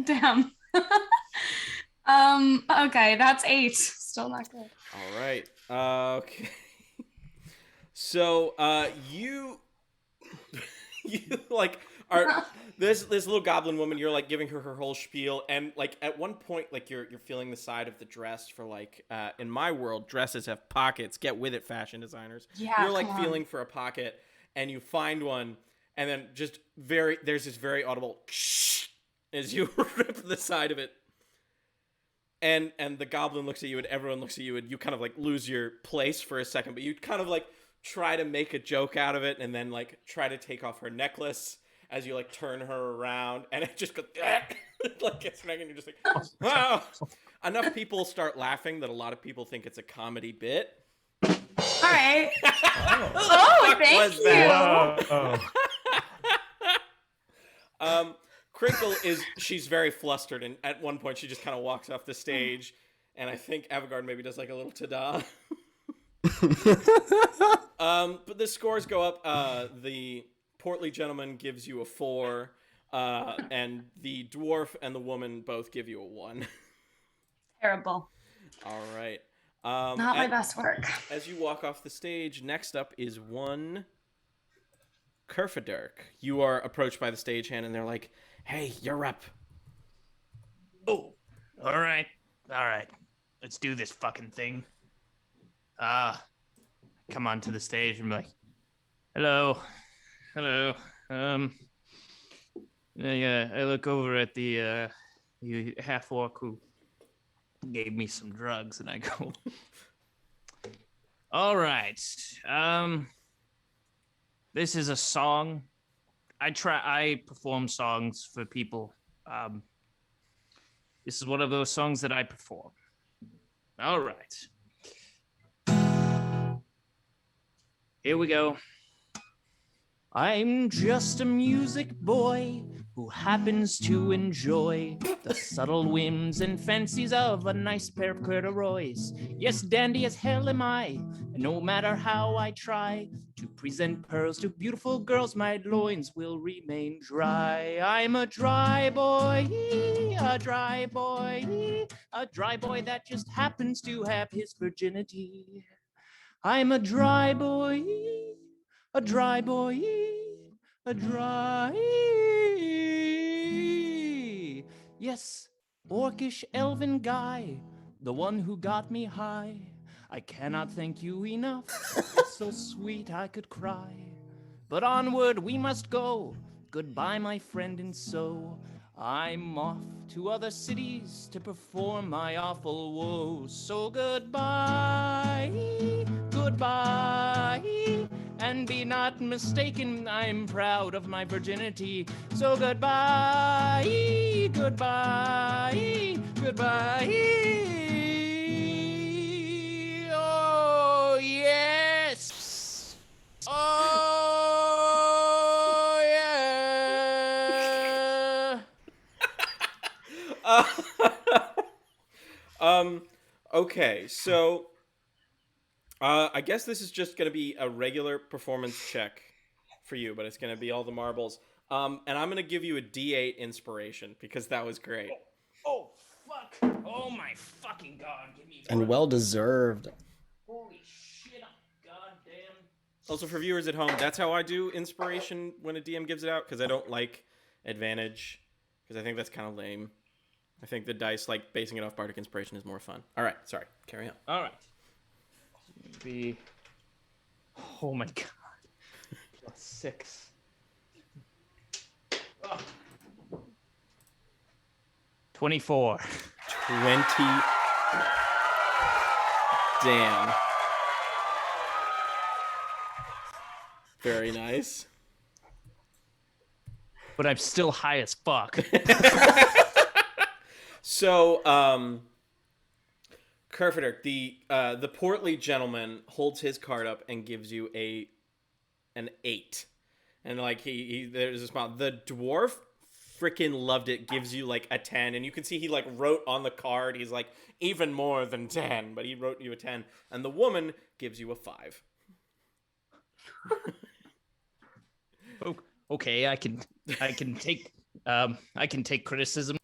Damn. Okay, that's 8. Still not good. All right. Okay. So, you like are this little goblin woman. You're like giving her whole spiel, and like at one point, like you're feeling the side of the dress for like in my world, dresses have pockets. Get with it, fashion designers. Yeah, you're like come on. feeling for a pocket, and you find one, and then just there's this very audible as you rip the side of it. And the goblin looks at you, and everyone looks at you, and you kind of like lose your place for a second, but you kind of like try to make a joke out of it, and then like try to take off her necklace as you like turn her around, and it just goes like gets snag, and you're just like, wow. Enough people start laughing that a lot of people think it's a comedy bit. All right. Oh, thank you. Crinkle she's very flustered, and at one point she just kind of walks off the stage, and I think Avigard maybe does like a little ta-da. But the scores go up. The portly gentleman gives you a 4, and the dwarf and the woman both give you a 1. Terrible. All right. Not my best work. As you walk off the stage, next up is one Kerfaderk. You are approached by the stagehand, and they're like, "Hey, you're up." Oh, all right. Let's do this fucking thing. Come onto the stage and be like, hello. I look over at the half orc who gave me some drugs, and I go, all right. This is a song. I perform songs for people. This is one of those songs that I perform. All right. Here we go. I'm just a music boy who happens to enjoy the subtle whims and fancies of a nice pair of corduroys. Yes, dandy as hell am I, and no matter how I try to present pearls to beautiful girls, my loins will remain dry. I'm a dry boy, a dry boy, a dry boy that just happens to have his virginity. I'm a dry boy, a dry boy, a dry. Yes, orcish elven guy, the one who got me high. I cannot thank you enough. It's so sweet I could cry. But onward we must go. Goodbye, my friend, and so I'm off to other cities to perform my awful woes. So goodbye, goodbye, and be not mistaken, I'm proud of my virginity. So goodbye, goodbye, goodbye. Oh, yes. Oh, yeah. Okay, so I guess this is just going to be a regular performance check for you, but it's going to be all the marbles. And I'm going to give you a D8 inspiration because that was great. Oh, fuck. Oh, my fucking God. Give me And well deserved. Holy shit, I'm goddamn. Also, for viewers at home, that's how I do inspiration when a DM gives it out, because I don't like advantage, because I think that's kind of lame. I think the dice, like, basing it off Bardic Inspiration is more fun. All right, sorry. Carry on. All right. Be. Oh my God. +6. Oh. 24. 20. Damn. Very nice. But I'm still high as fuck. So, Kerfaderk, the portly gentleman holds his card up and gives you an 8, and like he there's a smile. The dwarf freaking loved it. Gives you like a 10, and you can see he like wrote on the card. He's like even more than 10, but he wrote you a 10. And the woman gives you a 5. Okay, I can take criticism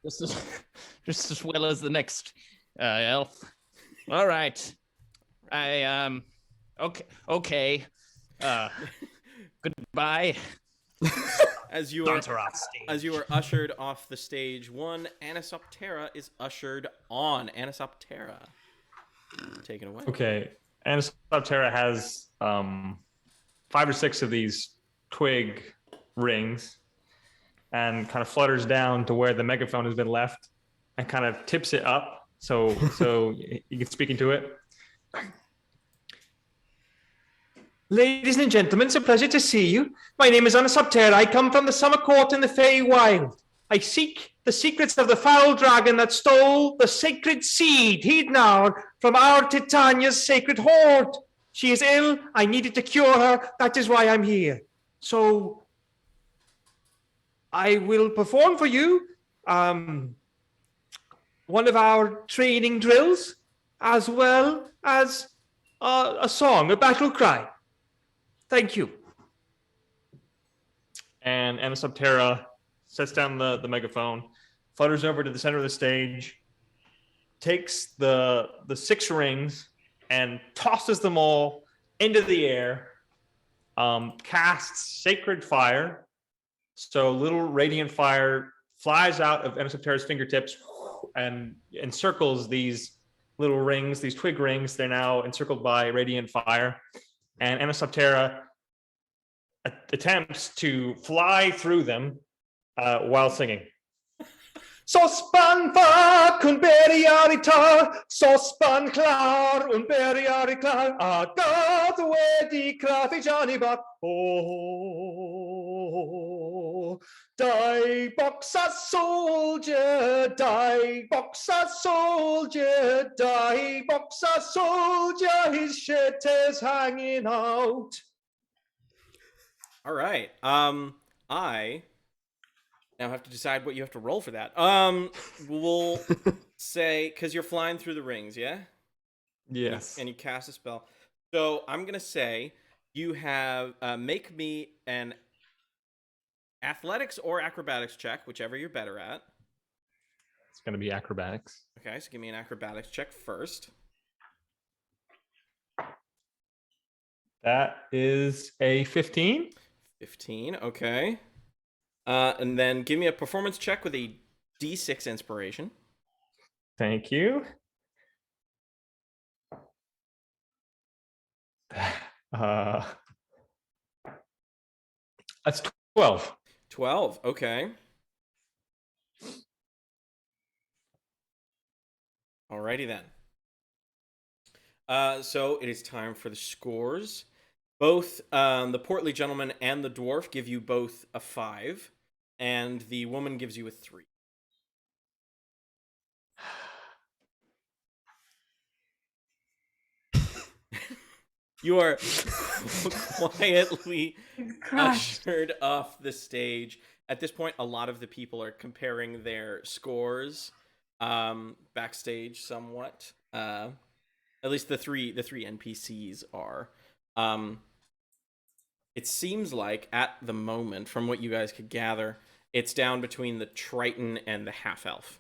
just as well as the next elf. All right, okay. Goodbye. As you are ushered off the stage, one Anisoptera is ushered on. Anisoptera, take it away. Okay, Anisoptera has 5 or 6 of these twig rings, and kind of flutters down to where the megaphone has been left, and kind of tips it up so you can speak into it. Ladies and gentlemen, it's a pleasure to see you. My name is Anisoptera. I come from the summer court in the Feywild. I seek the secrets of the foul dragon that stole the sacred seed, heed now, from our Titania's sacred hoard. She is ill. I needed to cure her. That is why I'm here. So I will perform for you one of our training drills, as well as a song, a battle cry. Thank you. And Anisoptera sets down the megaphone, flutters over to the center of the stage, takes the 6 rings and tosses them all into the air, casts sacred fire. So little radiant fire flies out of Anisoptera's fingertips and encircles these little rings, these twig rings. They're now encircled by radiant fire. And Anisoptera attempts to fly through them while singing. Sospan fak un beriaritar, sospan klar un beriariklar, agad wedi craffu Johnny Buck. Oh, die boxer soldier, die boxer soldier, die boxer soldier, his shirt is hanging out. All right. I now have to decide what you have to roll for that. We'll say, because you're flying through the rings, yeah? Yes. And you cast a spell. So I'm going to say you have make me an athletics or acrobatics check, whichever you're better at. It's going to be acrobatics. Okay, so give me an acrobatics check first. That is a 15. 15, okay. And then give me a performance check with a D6 inspiration. Thank you. That's 12. 12. Okay. Alrighty then. So it is time for the scores. Both the portly gentleman and the dwarf give you both a 5, and the woman gives you a 3. You are quietly ushered off the stage. At this point, a lot of the people are comparing their scores backstage somewhat. At least the three NPCs are. It seems like at the moment, from what you guys could gather, it's down between the Triton and the half elf.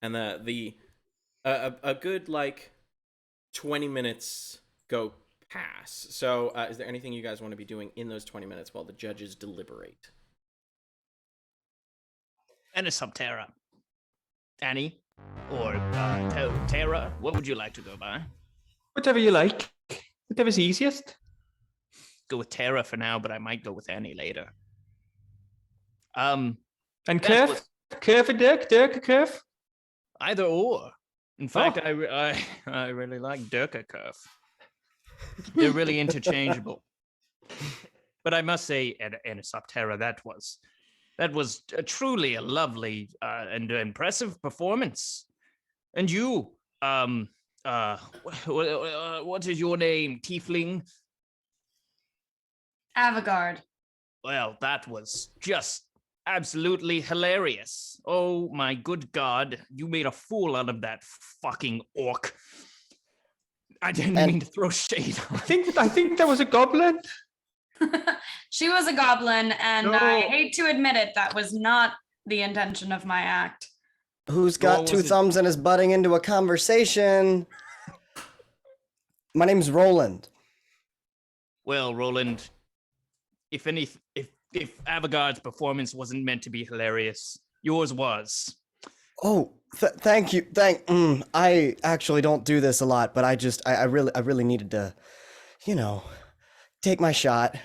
And a good 20 minutes go pass. So is there anything you guys want to be doing in those 20 minutes while the judges deliberate? Anisoptera. Annie? Or Tara? What would you like to go by? Whatever you like. Whatever's easiest. Go with Tara for now, but I might go with Annie later. And Kerf? Kerfaderk? Kerf? Either or. In fact, I really like Durka-Kerf. They're really interchangeable. But I must say, Anisoptera, that was truly a lovely and impressive performance. And you, what is your name, Tiefling? Avigard. Well, that was just absolutely hilarious. Oh my good God, you made a fool out of that fucking orc. I didn't mean to throw shade on. I think that was a goblin. She was a goblin, and I hate to admit it, that was not the intention of my act. Who's got two thumbs and is butting into a conversation? My name's Roland. Well, Roland, if Avigard's performance wasn't meant to be hilarious, yours was. Oh, thank you. I actually don't do this a lot, but I really needed to, take my shot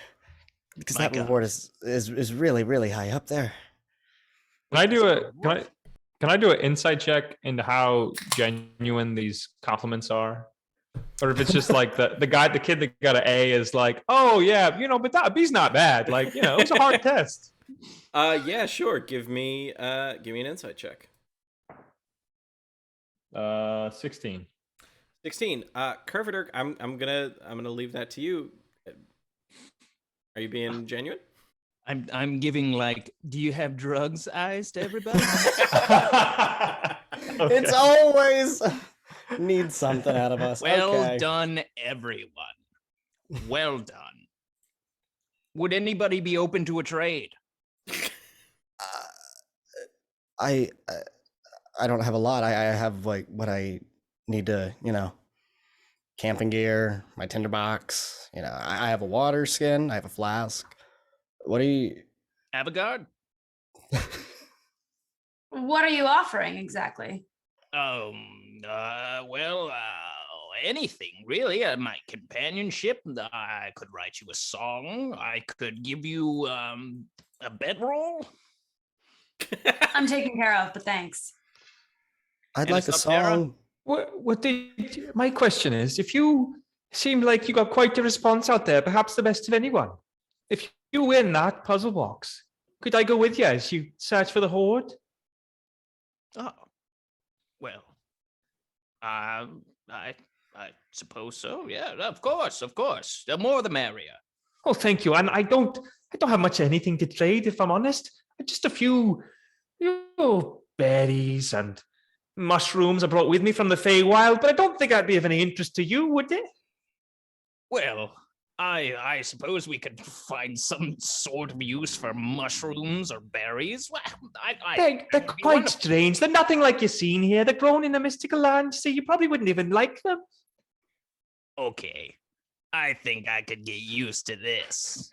because that reward is really, really high up there. Can I do an insight check into how genuine these compliments are? Or if it's just like the kid that got an A is like, oh yeah, but that B's not bad. It was a hard test. Yeah, sure. Give me an insight check. 16. 16. Kerfaderk, I'm gonna leave that to you. Are you being genuine? I'm giving do you have drugs eyes to everybody? Okay. It's always need something out of us. Well done, everyone. Well done. Would anybody be open to a trade? I don't have a lot. I have what I need to, camping gear, my tinderbox. I have a water skin. I have a flask. What do you? Avigard? What are you offering exactly? Anything really. My companionship. I could write you a song. I could give you a bedroll. I'm taken care of, but thanks. I'd like a song. My question is, if you seem like you got quite a response out there, perhaps the best of anyone. If you win that puzzle box, could I go with you as you search for the hoard? Oh, well, I suppose so. Yeah, of course. The more the merrier. Oh, thank you. And I don't have much of anything to trade, if I'm honest. Just a few, berries and mushrooms I brought with me from the Feywild, but I don't think that'd be of any interest to you, would it? Well, I suppose we could find some sort of use for mushrooms or berries. Well, they're quite strange. They're nothing like you've seen here. They're grown in a mystical land, so you probably wouldn't even like them. Okay, I think I could get used to this.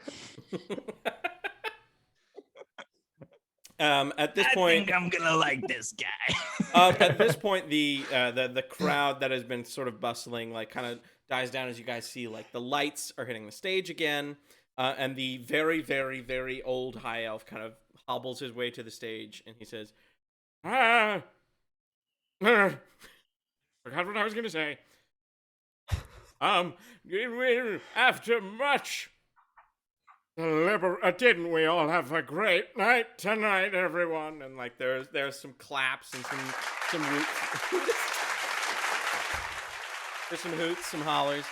At this point, I think I'm gonna like this guy. At this point, the crowd that has been sort of bustling kind of dies down as you guys see the lights are hitting the stage again. And the very, very, very old high elf kind of hobbles his way to the stage, and he says, forgot what I was going to say. After much didn't we all have a great night tonight, everyone? And like there's some claps and some hoots. There's some hoots, some hollers.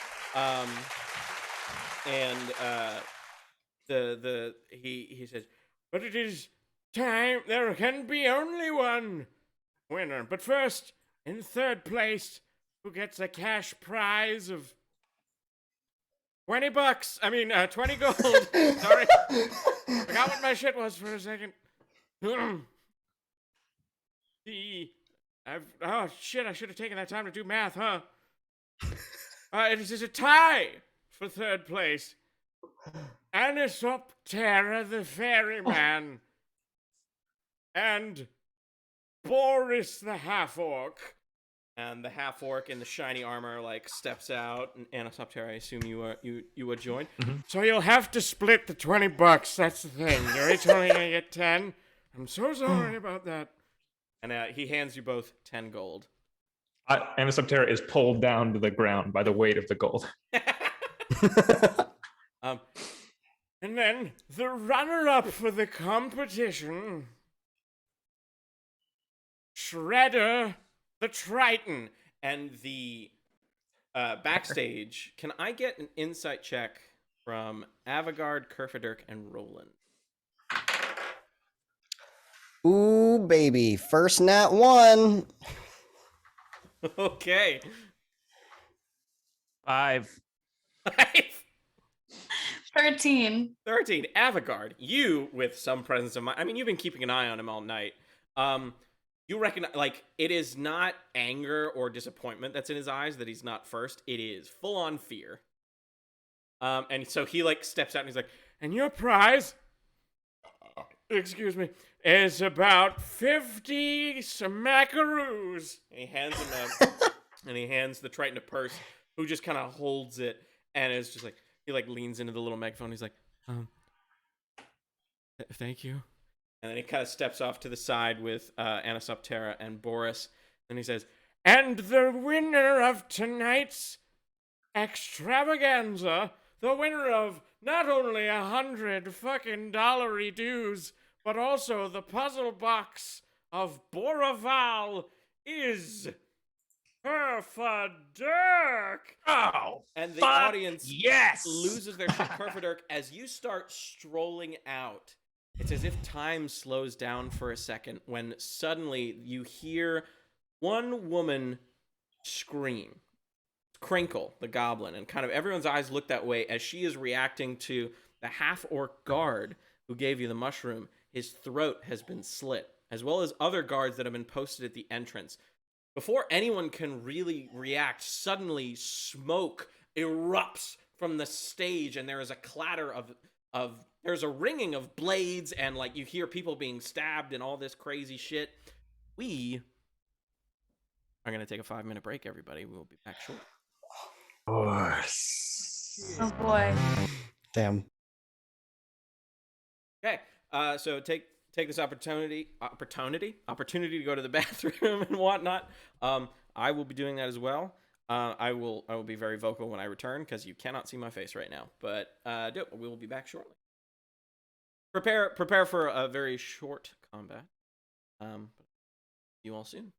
He says, but it is time. There can be only one winner. But first, in third place, who gets a cash prize of $20? 20 gold. Sorry. Forgot what my shit was for a second. Oh shit, I should have taken that time to do math, huh? It is a tie for third place. Anisoptera the Ferryman and Boris the Half-Orc. And the half-orc in the shiny armor like steps out, and Anisoptera, I assume you would join. Mm-hmm. So you'll have to split the $20. That's the thing. You're each only gonna get 10. I'm so sorry about that. And he hands you both 10 gold. Anisoptera is pulled down to the ground by the weight of the gold. And then the runner-up for the competition, Shredder the Triton. And the backstage, can I get an insight check from Avigard, Kerfaderk, and Roland? Ooh, baby. First nat 1. Okay. 5. 13. Avigard, you with some presence of mind. You've been keeping an eye on him all night. You recognize, like, it is not anger or disappointment that's in his eyes that he's not first. It is full-on fear. And so he, like, steps out and he's like, and your prize, excuse me, is about 50 smackaroos. And he hands him and he hands the Triton a purse, who just kind of holds it, and is just like, he, like, leans into the little megaphone. He's like, thank you. And then he kind of steps off to the side with Anisoptera and Boris. And he says, and the winner of tonight's extravaganza, the winner of not only 100 fucking dollary dues, but also the Puzzlebox of Bora-Val is Kerfaderk. Oh, and the audience yes! loses their shit. Kerfaderk, as you start strolling out, it's as if time slows down for a second when suddenly you hear one woman scream. Crinkle, the goblin, and kind of everyone's eyes look that way as she is reacting to the half-orc guard who gave you the mushroom. His throat has been slit, as well as other guards that have been posted at the entrance. Before anyone can really react, suddenly smoke erupts from the stage, and there is a clatter of there's a ringing of blades, and like you hear people being stabbed and all this crazy shit. We are going to take a 5-minute break, everybody. We will be back shortly. Oh boy. Damn. Okay, so take this opportunity to go to the bathroom and whatnot. I will be doing that as well. I will be very vocal when I return because you cannot see my face right now. But we will be back shortly. Prepare for a very short combat. See you all soon.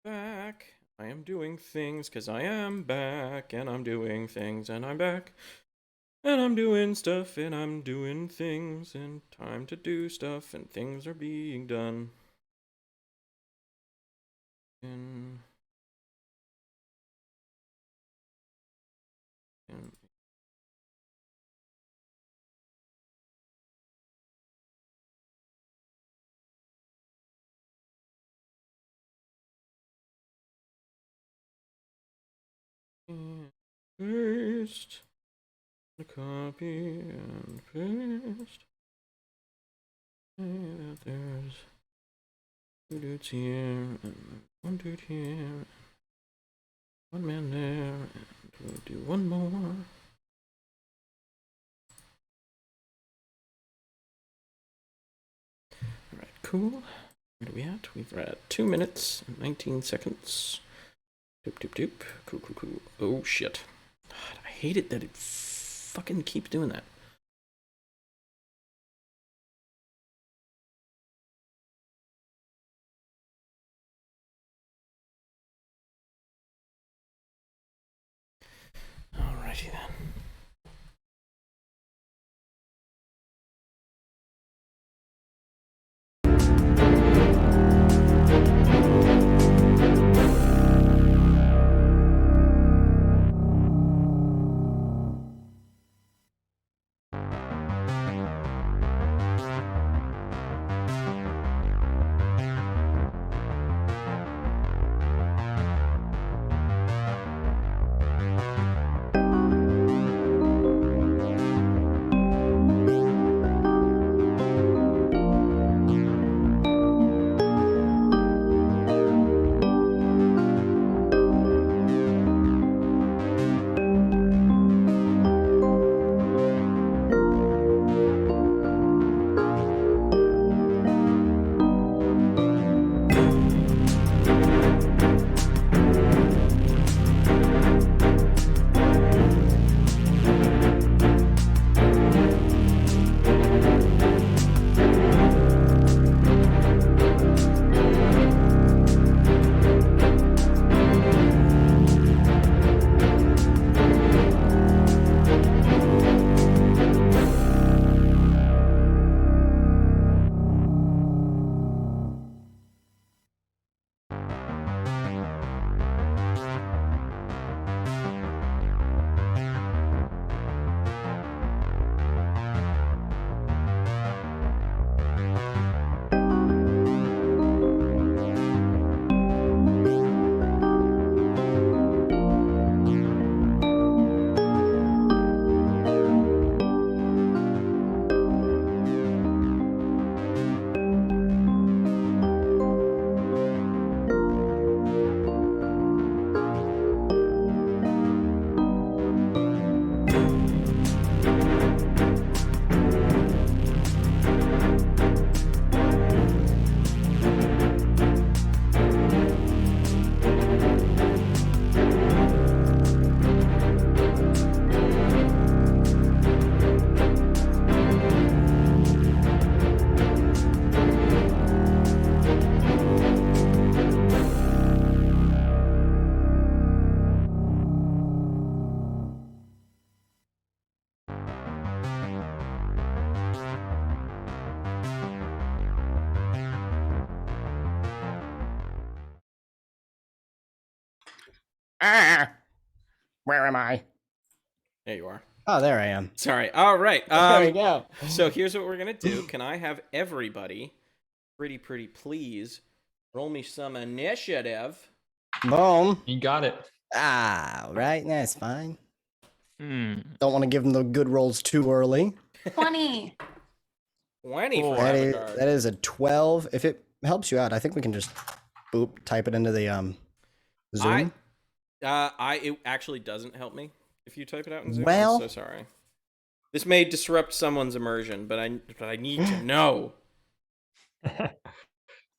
Back. I am doing things because I am back, and I'm doing things, and I'm back. And I'm doing stuff, and I'm doing things, and time to do stuff, and things are being done. And paste the copy and paste. And there's two dudes here and one dude here, one man there, and we'll do one more. Alright, cool. Where are we at? We're at 2 minutes and 19 seconds. Doop doop doop. Cool, cool, cool. Oh shit. God, I hate it that it fucking keeps doing that. Alrighty then. Where am I? There you are. Oh, there I am. Sorry. All right. There we go. So here's what we're gonna do. Can I have everybody, pretty please, roll me some initiative? Boom. You got it. Ah, right. That's fine. Hmm. Don't want to give them the good rolls too early. 20. 20 for That Avigard. is a 12. If it helps you out, I think we can just type it into the Zoom. It actually doesn't help me if you type it out in Zoom. Well- I'm so sorry. This may disrupt someone's immersion, but I need to know.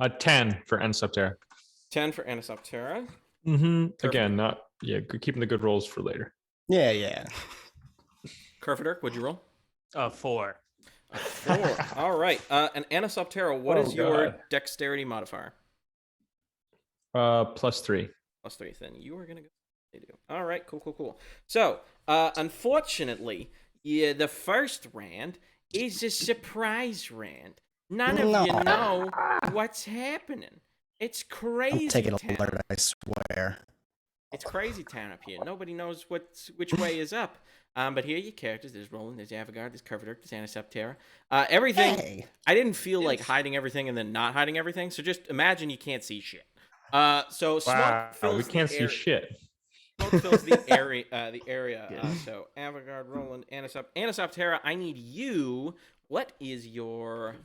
A 10 for Anisoptera. 10 for Anisoptera. Mm-hmm. Again, keeping the good rolls for later. Yeah. Kerfaderk, what'd you roll? 4. A 4. All right. And Anisoptera, what is your God. dexterity modifier? +3. +3. Then you are gonna go. They do. All right. Cool. So, unfortunately, yeah, the first round is a surprise round. None of you know what's happening. It's crazy. Take it town. alert, I swear. It's crazy town up here. Nobody knows which way is up. But here are your characters. There's Roland, there's Avigard, there's Kerfaderk, there's Anisoptera. Everything. Hey. I didn't feel like hiding everything and then not hiding everything. So just imagine you can't see shit. So smoke fills we can't see shit. Smoke fills the area. So Avigard, Roland, Anisoptera. I need you. What is your?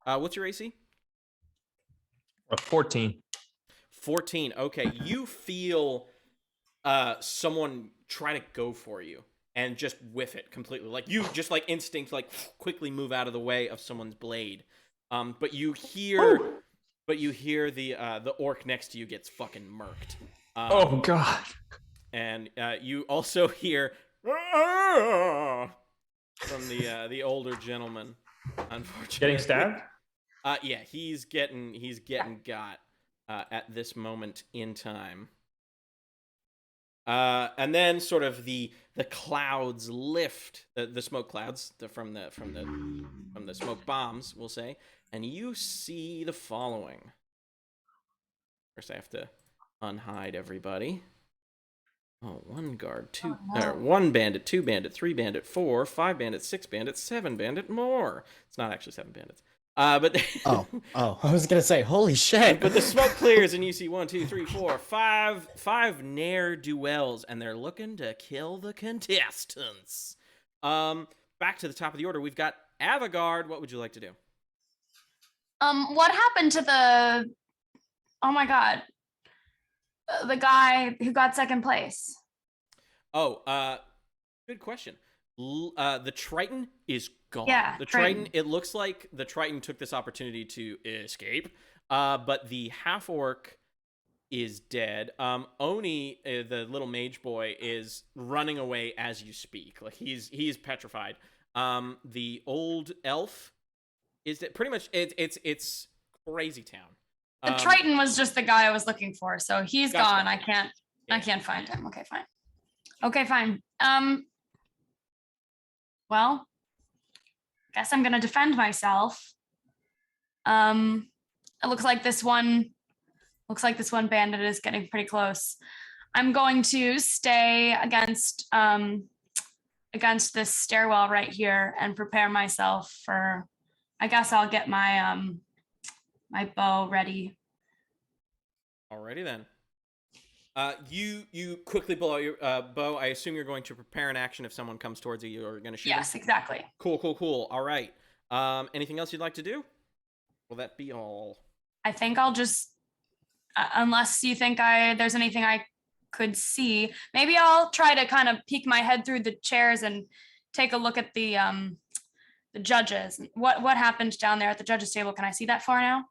What's your AC? 14. 14. Okay, you feel someone try to go for you and just whiff it completely. Like you just like instinct, like quickly move out of the way of someone's blade. But you hear the orc next to you gets fucking murked. Oh god. And you also hear from the older gentleman. Unfortunately, Getting stabbed? Yeah, he's getting got at this moment in time. And then sort of the clouds lift, the smoke clouds from the smoke bombs, we'll say, and you see the following. First, I have to unhide everybody. Oh, 1 guard, 2, 1 bandit, 2 bandit, 3 bandit, 4, 5 bandit, 6 bandit, 7 bandit, more. It's not actually 7 bandits. But oh, I was gonna say, holy shit! But the smoke clears, and you see 1, 2, 3, 4, 5 ne'er-do-wells, and they're looking to kill the contestants. Back to the top of the order, we've got Avigard. What would you like to do? What happened to the? Oh my god, the guy who got second place. Oh, good question. The Triton is gone. Yeah, the Triton. It looks like the Triton took this opportunity to escape. But the half orc is dead. Oni, the little mage boy, is running away as you speak. Like he's petrified. The old elf is that pretty much it's crazy town. The Triton was just the guy I was looking for, so he's gone. I can't find him. Okay, fine. Well, guess I'm gonna defend myself. It looks like this one bandit is getting pretty close. I'm going to stay against this stairwell right here and prepare myself for. I guess I'll get my my bow ready. Alrighty then. You quickly pull out your bow. I assume you're going to prepare an action if someone comes towards you. You're going to shoot. Yes, them? exactly. Cool. All right. Anything else you'd like to do? Will that be all? I think I'll just, unless you think there's anything I could see, maybe I'll try to kind of peek my head through the chairs and take a look at the judges. What happened down there at the judges table? Can I see that far now?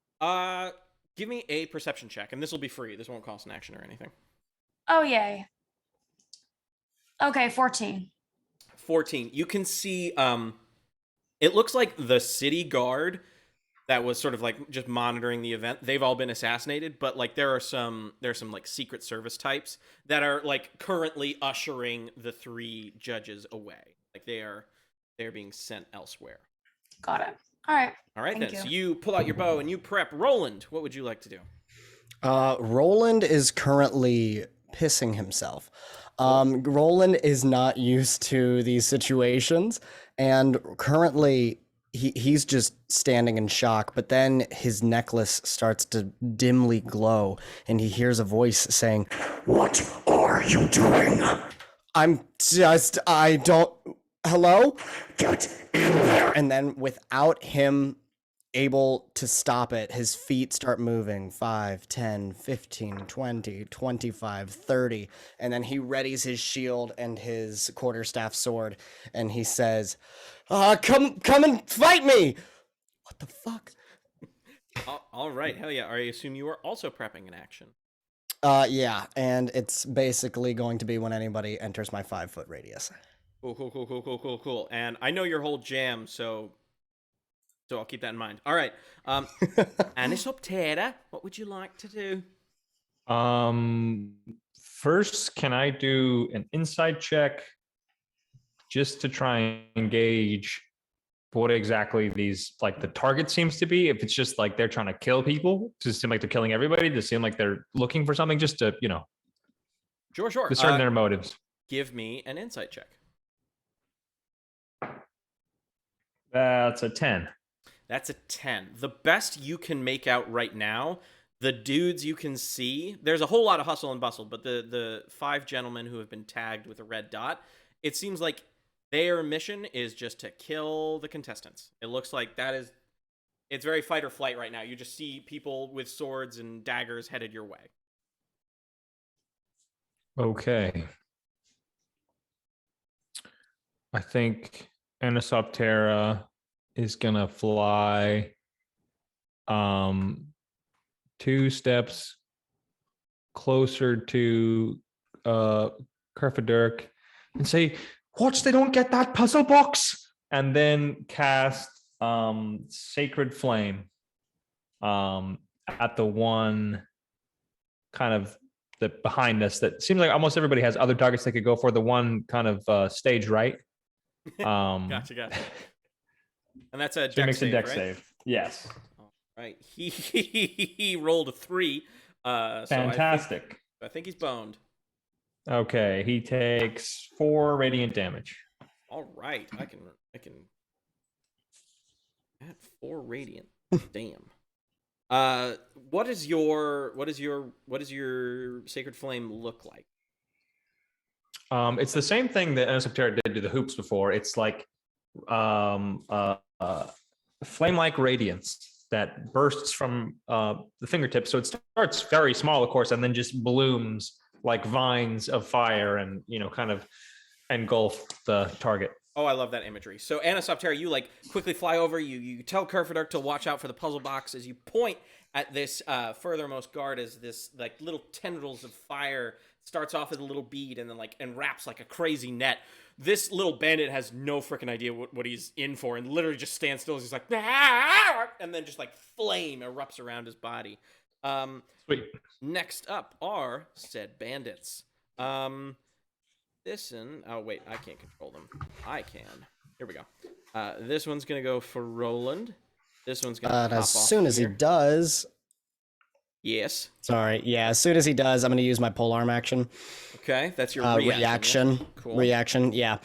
Give me a perception check, and this will be free. This won't cost an action or anything. Oh, yay. Okay, 14. 14. You can see, it looks like the city guard that was sort of like just monitoring the event. They've all been assassinated, but like there's some like Secret Service types that are like currently ushering the 3 judges away. Like they're being sent elsewhere. Got it. All right. All right, Thank then. you. So you pull out your bow and you prep. Roland, what would you like to do? Roland is currently pissing himself. Roland is not used to these situations, and currently he's just standing in shock, but then his necklace starts to dimly glow, and he hears a voice saying, "What are you doing?" Hello? Get in there. And then without him able to stop it, his feet start moving 5, 10, 15, 20, 25, 30. And then he readies his shield and his quarterstaff sword. And he says, come and fight me. What the fuck? All right. Hell yeah. I assume you are also prepping an action. Yeah. And it's basically going to be when anybody enters my 5-foot radius. Cool. And I know your whole jam, so So I'll keep that in mind. All right. Anisoptera, what would you like to do? First, can I do an insight check just to try and gauge what exactly these, like, the target seems to be? If it's just like they're trying to kill people, does it seem like they're killing everybody? Does it seem like they're looking for something, just to, Sure. discern their motives? Give me an insight check. That's a 10. That's a 10. The best you can make out right now, the dudes you can see, there's a whole lot of hustle and bustle, but the 5 gentlemen who have been tagged with a red dot, it seems like their mission is just to kill the contestants. It looks like it's very fight or flight right now. You just see people with swords and daggers headed your way. Okay. I think Anisoptera is gonna fly 2 steps closer to Kerfaderk and say, "Watch they don't get that puzzle box," and then cast Sacred Flame at the one kind of behind us. That seems like almost everybody has other targets they could go for. The one kind of stage right. Gotcha. And that's a So he makes a dex right? save. Yes. All right. He rolled a 3. Fantastic. So I think he's boned. Okay, he takes 4 radiant damage. All right. I can add 4 radiant. Damn. What does your Sacred Flame look like? It's the same thing that Anisoptera did to the hoops before. It's like flame-like radiance that bursts from the fingertips. So it starts very small, of course, and then just blooms like vines of fire and, kind of engulf the target. Oh, I love that imagery. So Anisoptera, you like quickly fly over. You tell Kerfaderk to watch out for the puzzle box as you point at this furthermost guard as this like little tendrils of fire starts off as a little bead and then and wraps like a crazy net. This little bandit has no freaking idea what he's in for and literally just stands still. He's like, and then just like flame erupts around his body. Sweet. Next up are said bandits. Oh wait, I can't control them. I can. Here we go. This one's gonna go for Roland. This one's gonna pop as off soon as he here. does. Yes. Sorry, yeah. As soon as he does, I'm gonna use my polearm action. Okay, that's your reaction. Yeah? Cool. Reaction, yeah.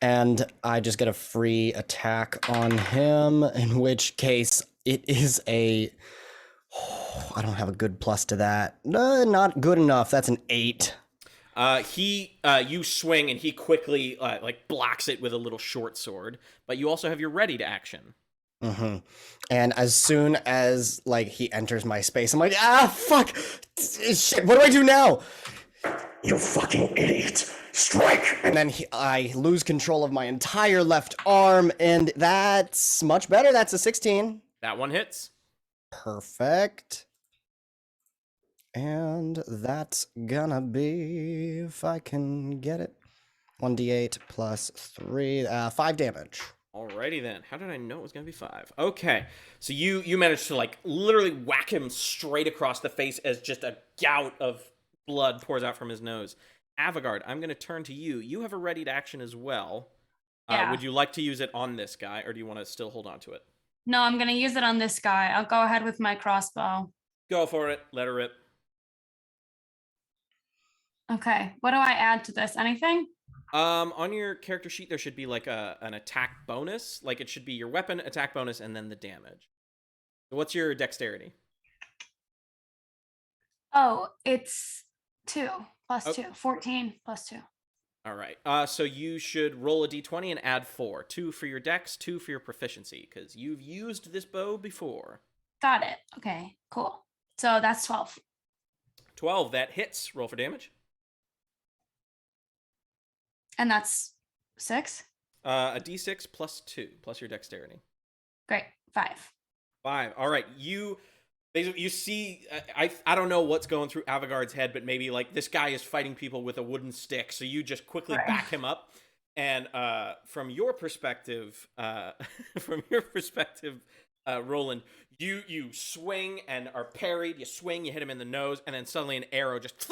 And I just get a free attack on him. In which case, it is a. I don't have a good plus to that. No, not good enough. That's an 8. You swing and he quickly blocks it with a little short sword, but you also have your ready to action. Mm-hmm. And as soon as he enters my space, I'm like, fuck, shit, what do I do now? You fucking idiot, strike! And then I lose control of my entire left arm, and that's much better. That's a 16. That one hits. Perfect. And that's gonna be, if I can get it, 1d8 plus 3, 5 damage. Alrighty then. How did I know it was gonna be 5? Okay, so you managed to literally whack him straight across the face as just a gout of blood pours out from his nose. Avigard, I'm gonna turn to you. You have a ready to action as well. Yeah. Would you like to use it on this guy, or do you want to still hold on to it? No, I'm gonna use it on this guy. I'll go ahead with my crossbow. Go for it. Let her rip. Okay, what do I add to this? Anything? On your character sheet, there should be an attack bonus. It should be your weapon, attack bonus, and then the damage. So what's your dexterity? Oh, it's 2 plus Oh. 2. 14 plus 2. All right. So you should roll a d20 and add 4. 2 for your dex, 2 for your proficiency, because you've used this bow before. Got it. Okay, cool. So that's 12. 12, that hits. Roll for damage. And that's 6? A d6 plus 2, plus your dexterity. Great. 5. 5. All right. You see, I don't know what's going through Avigard's head, but maybe this guy is fighting people with a wooden stick. So you just quickly Right. back him up. And from your perspective, Roland, you swing and are parried. You swing, you hit him in the nose, and then suddenly an arrow just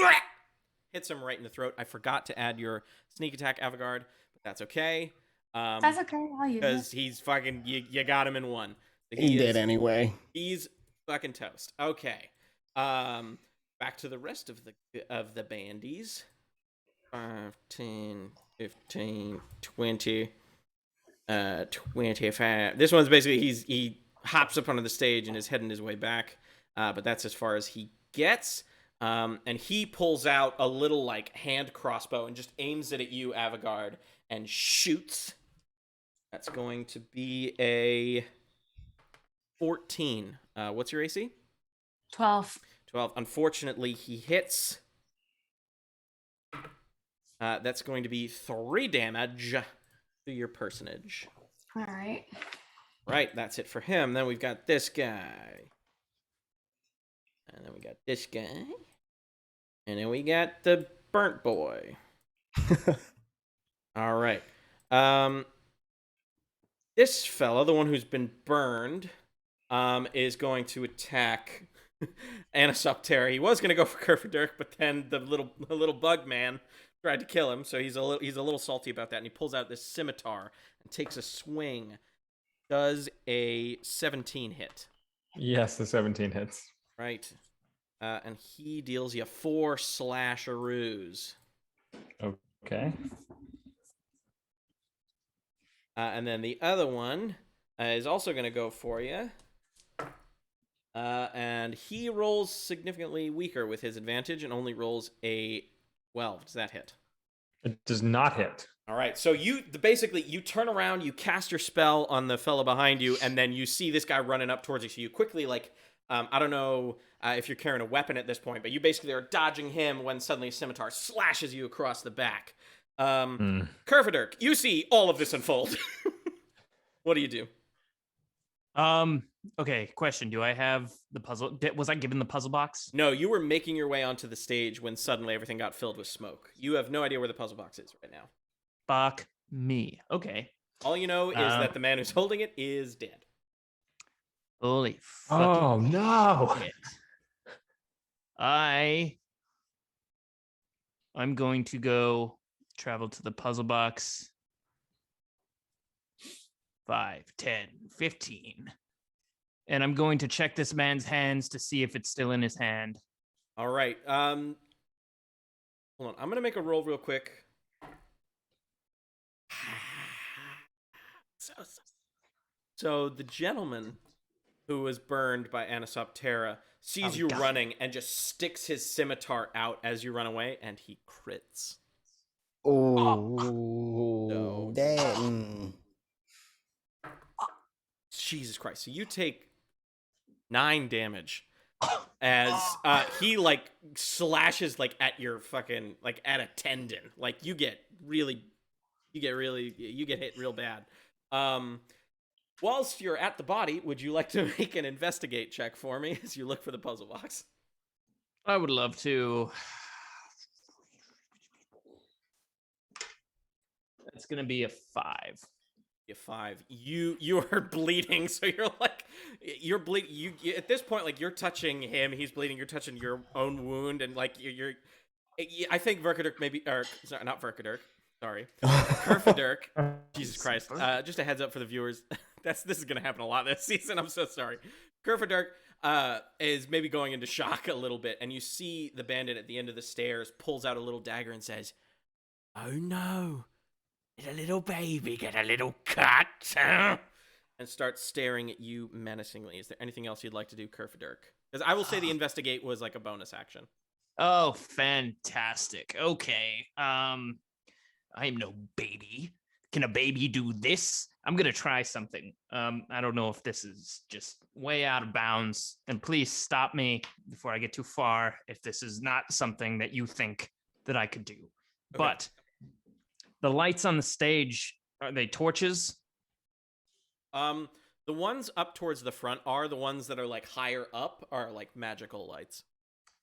hits him right in the throat. I forgot to add your sneak attack, Avigard, but that's okay. That's okay. I'll use Because it. he's fucking, you got him in one. So He did anyway. He's fucking toast. Okay. Back to the rest of the bandies. 5, 10, 15, 20, 25. This one's basically he hops up onto the stage and is heading his way back, but that's as far as he gets. And he pulls out a little like hand crossbow and just aims it at you, Avigard, and shoots. That's going to be a 14. What's your AC? 12. 12. Unfortunately, he hits. That's going to be 3 damage to your personage. All right. Right, that's it for him. Then we've got this guy. And then we got this guy. And then we got the burnt boy. All right. This fella, the one who's been burned, is going to attack Anisoptera. He was going to go for Kerfaderk, but then the little bug man tried to kill him, so he's a little salty about that, and he pulls out this scimitar and takes a swing. Does a 17 hit? Yes, the 17 hits. Right. And he deals you 4 slasheroos. Okay. And then the other one is also going to go for you. And he rolls significantly weaker with his advantage and only rolls a 12. Does that hit? It does not hit. All right. So you turn around, you cast your spell on the fella behind you, and then you see this guy running up towards you. So you quickly, like, I don't know if you're carrying a weapon at this point, but you basically are dodging him when suddenly a scimitar slashes you across the back. Kerfaderk, you see all of this unfold. What do you do? Okay, question. Do I have the puzzle? Was I given the puzzle box? No, you were making your way onto the stage when suddenly everything got filled with smoke. You have no idea where the puzzle box is right now. Fuck me. Okay. All you know is that the man who's holding it is dead. Holy fucking Oh, no. shit. I'm going to go travel to the puzzle box. 5, 10, 15. And I'm going to check this man's hands to see if it's still in his hand. All right. Hold on. I'm going to make a roll real quick. So the gentleman who was burned by Anisoptera sees you running and just sticks his scimitar out as you run away, and he crits. Oh, No. damn. Jesus Christ. So you take 9 damage as he like slashes like at your fucking like at a tendon. Like you get hit real bad. Whilst you're at the body, would you like to make an investigate check for me as you look for the puzzle box? I would love to. That's going to be a 5. A 5. You are bleeding, so you're bleeding. You at this point, like you're touching him, he's bleeding. You're touching your own wound, and like you're. I think Verkaderk maybe, or sorry, not Verkaderk. Sorry, Kerfaderk. Jesus Christ! Just a heads up for the viewers. This is gonna happen a lot this season. I'm so sorry. Kerfaderk is maybe going into shock a little bit, and you see the bandit at the end of the stairs pulls out a little dagger and says, "Oh no. Did a little baby get a little cut?" And starts staring at you menacingly. Is there anything else you'd like to do, Kerfaderk? Because I will say the investigate was like a bonus action. Oh, fantastic. Okay. I'm no baby. Can a baby do this? I'm going to try something. I don't know if this is just way out of bounds. And please stop me before I get too far if this is not something that you think that I could do. Okay. But the lights on the stage, are they torches? The ones up towards the front are the ones that are like higher up are like magical lights.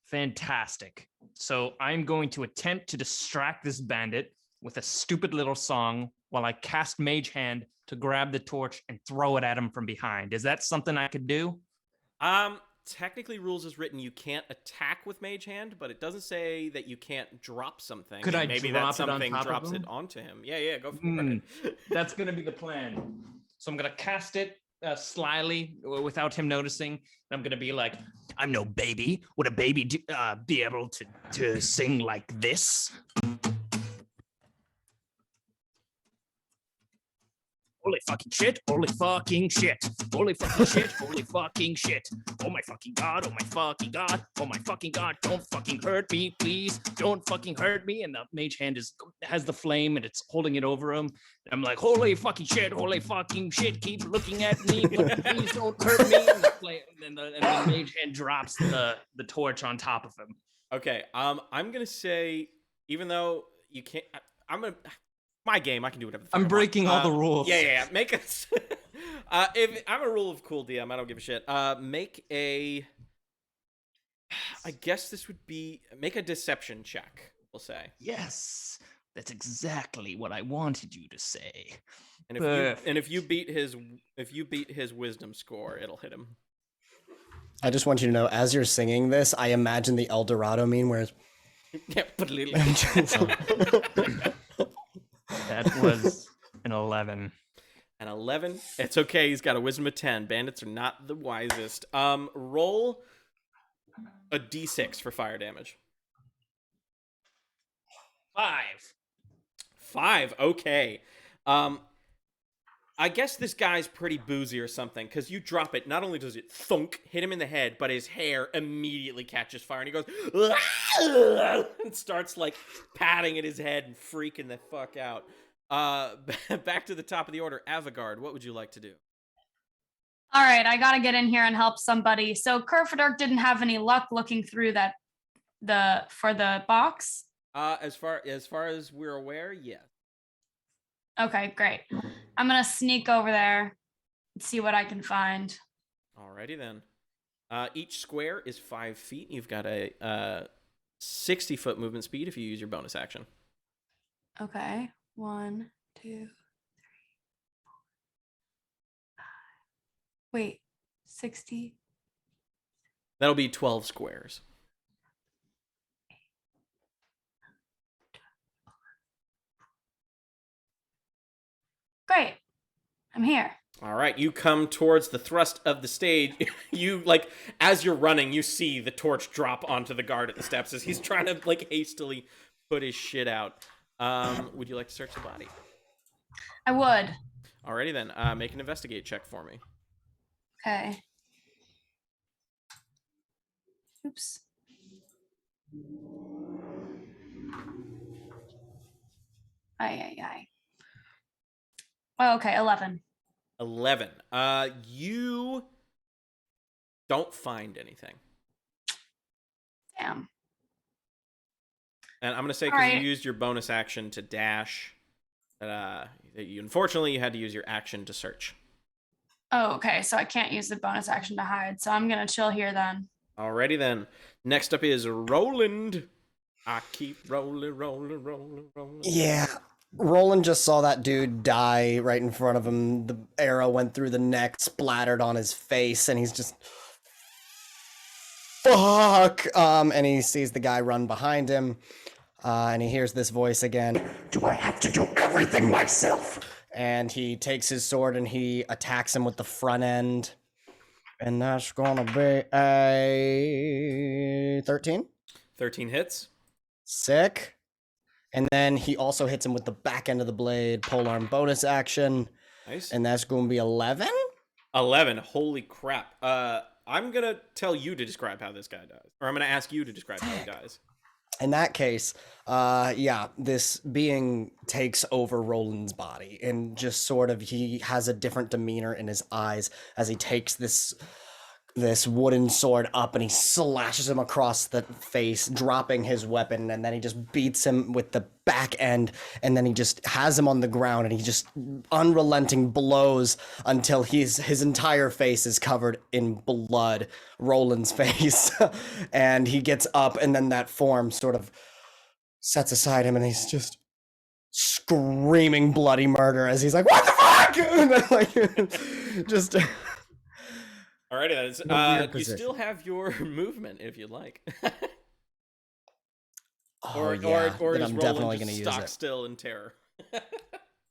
Fantastic. So I'm going to attempt to distract this bandit with a stupid little song while I cast Mage Hand to grab the torch and throw it at him from behind. Is that something I could do? Technically, rules is written you can't attack with Mage Hand, but it doesn't say that you can't drop something. Could I maybe drop that it on something top of drops him? it onto him. Yeah, go for it. That's gonna be the plan. So I'm gonna cast it slyly without him noticing. I'm gonna be like, "I'm no baby. Would a baby be able to sing like this?" Holy fucking shit, holy fucking shit, holy fucking shit, holy fucking shit. Oh my fucking god, oh my fucking god, oh my fucking god, don't fucking hurt me, please. Don't fucking hurt me. And the mage hand has the flame and it's holding it over him. And I'm like, holy fucking shit, keep looking at me, but please don't hurt me. And the mage hand drops the torch on top of him. Okay, I'm gonna say, even though you can't, my game, I can do whatever the fuck I'm breaking all the rules. Yeah. Make us. If I'm a rule of cool DM, I don't give a shit. Make a. I guess this would be make a deception check. We'll say. Yes, that's exactly what I wanted you to say. And if you beat his wisdom score, it'll hit him. I just want you to know, as you're singing this, I imagine the El Dorado meme where it's... Yeah, but That was an 11. An 11? It's okay. He's got a wisdom of 10. Bandits are not the wisest. Roll a d6 for fire damage. 5. Okay. I guess this guy's pretty boozy or something, because you drop it. Not only does it thunk, hit him in the head, but his hair immediately catches fire, and he goes, and starts, like, patting at his head and freaking the fuck out. Back to the top of the order. Avigard, what would you like to do? All right, I gotta get in here and help somebody. So Kerfaderk didn't have any luck looking through for the box. As far as we're aware, yes. Okay, great. I'm gonna sneak over there and see what I can find. Alrighty then. Each square is 5 feet. You've got a 60-foot movement speed if you use your bonus action. Okay. 1, 2, 3, 4, 5. Wait, 60. That'll be 12 squares. Great. I'm here. All right, you come towards the thrust of the stage. You, like, as you're running, you see the torch drop onto the guard at the steps as he's trying to, like, hastily put his shit out. Would you like to search the body? I would. Alrighty then, make an investigate check for me. Okay. Oops. Aye. Oh, okay, 11. 11. You don't find anything. Damn. And I'm gonna say because you used your bonus action to dash, that unfortunately you had to use your action to search. Oh, okay. So I can't use the bonus action to hide. So I'm gonna chill here then. Alrighty then. Next up is Roland. I keep rolling. Yeah. Roland just saw that dude die right in front of him. The arrow went through the neck, splattered on his face, and he's just... Fuck! And he sees the guy run behind him, and he hears this voice again. Do I have to do everything myself? And he takes his sword and he attacks him with the front end. And that's gonna be a 13. 13 hits. Sick. And then he also hits him with the back end of the blade, polearm bonus action. Nice. And that's going to be 11? 11. Holy crap. I'm going to tell you to describe how this guy dies. Or I'm going to ask you to describe how he dies. In that case, this being takes over Roland's body. And just sort of, he has a different demeanor in his eyes as he takes this wooden sword up and he slashes him across the face, dropping his weapon, and then he just beats him with the back end, and then he just has him on the ground and he just unrelenting blows until his entire face is covered in blood, Roland's face. And he gets up, and then that form sort of sets aside him and he's just, screaming bloody murder as he's like, "What the fuck?" And then, like, just. Alrighty, then. In a weird You position. still have your movement if you'd like. Oh, yeah, or then is I'm Roland definitely just going to use stock it. still in terror?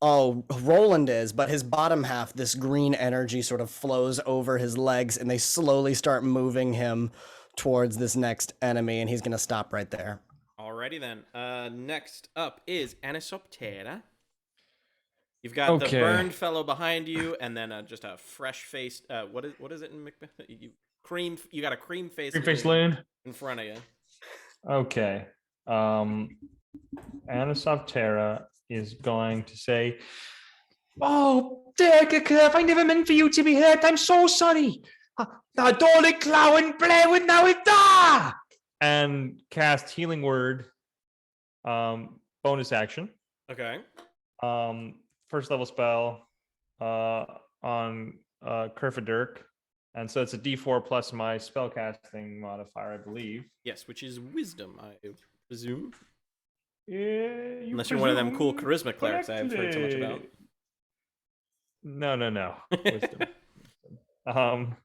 Oh, Roland is, but his bottom half, this green energy sort of flows over his legs, and they slowly start moving him towards this next enemy, and he's going to stop right there. Alrighty then. Next up is Anisoptera. You've got the burned fellow behind you, and then just a fresh-faced. What is it in Macbeth? You got a cream-faced loon in front of you. Okay. Anisoptera is going to say, "Oh, dear Kerf, I never meant for you to be hurt. I'm so sorry. The Dolly Clown play with now it da!" And cast Healing Word, bonus action. Okay. First level spell on Kerfaderk. And so it's a D4 plus my spellcasting modifier, I believe. Yes, which is wisdom, I presume. Yeah, Unless you're one of them cool charisma clerics I've heard so much about. No. Wisdom.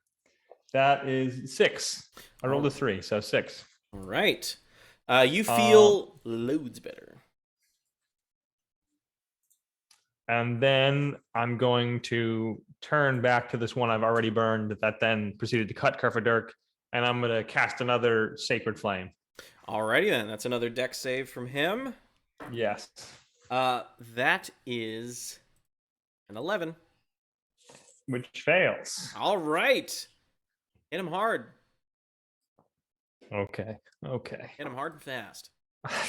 That is 6. I rolled a 3, so 6. All right. You feel loads better. And then I'm going to turn back to this one I've already burned that then proceeded to cut Kerfaderk, and I'm going to cast another Sacred Flame. Alrighty then. That's another dex save from him. Yes. That is an 11. Which fails. All right. Hit him hard. Okay. Hit him hard and fast.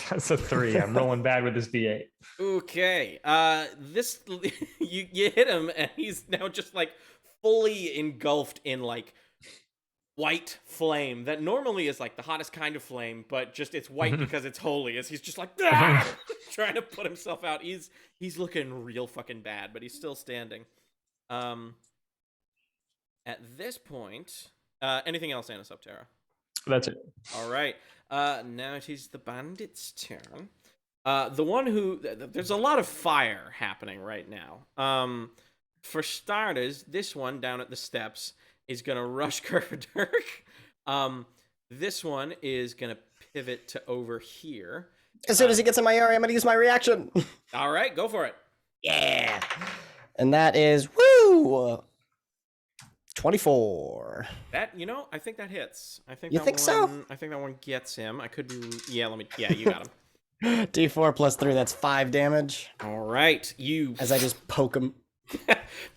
That's a 3. I'm rolling bad with this D8. Okay. This you hit him and he's now just like fully engulfed in like white flame that normally is like the hottest kind of flame, but just it's white because it's holy. As he's just like trying to put himself out. He's looking real fucking bad, but he's still standing. At this point, anything else, Anisoptera? That's it. All right. Now it is the bandit's turn. The one who... There's a lot of fire happening right now. For starters, this one down at the steps is going to rush Kerfaderk. This one is going to pivot to over here. As soon as he gets in my area, I'm going to use my reaction. All right, go for it. Yeah. And that is, woo! 24. That, I think that hits. I think You that think so? I think that one gets him. I could be... Yeah, you got him. D4 plus 3, that's 5 damage. All right, As I just poke him.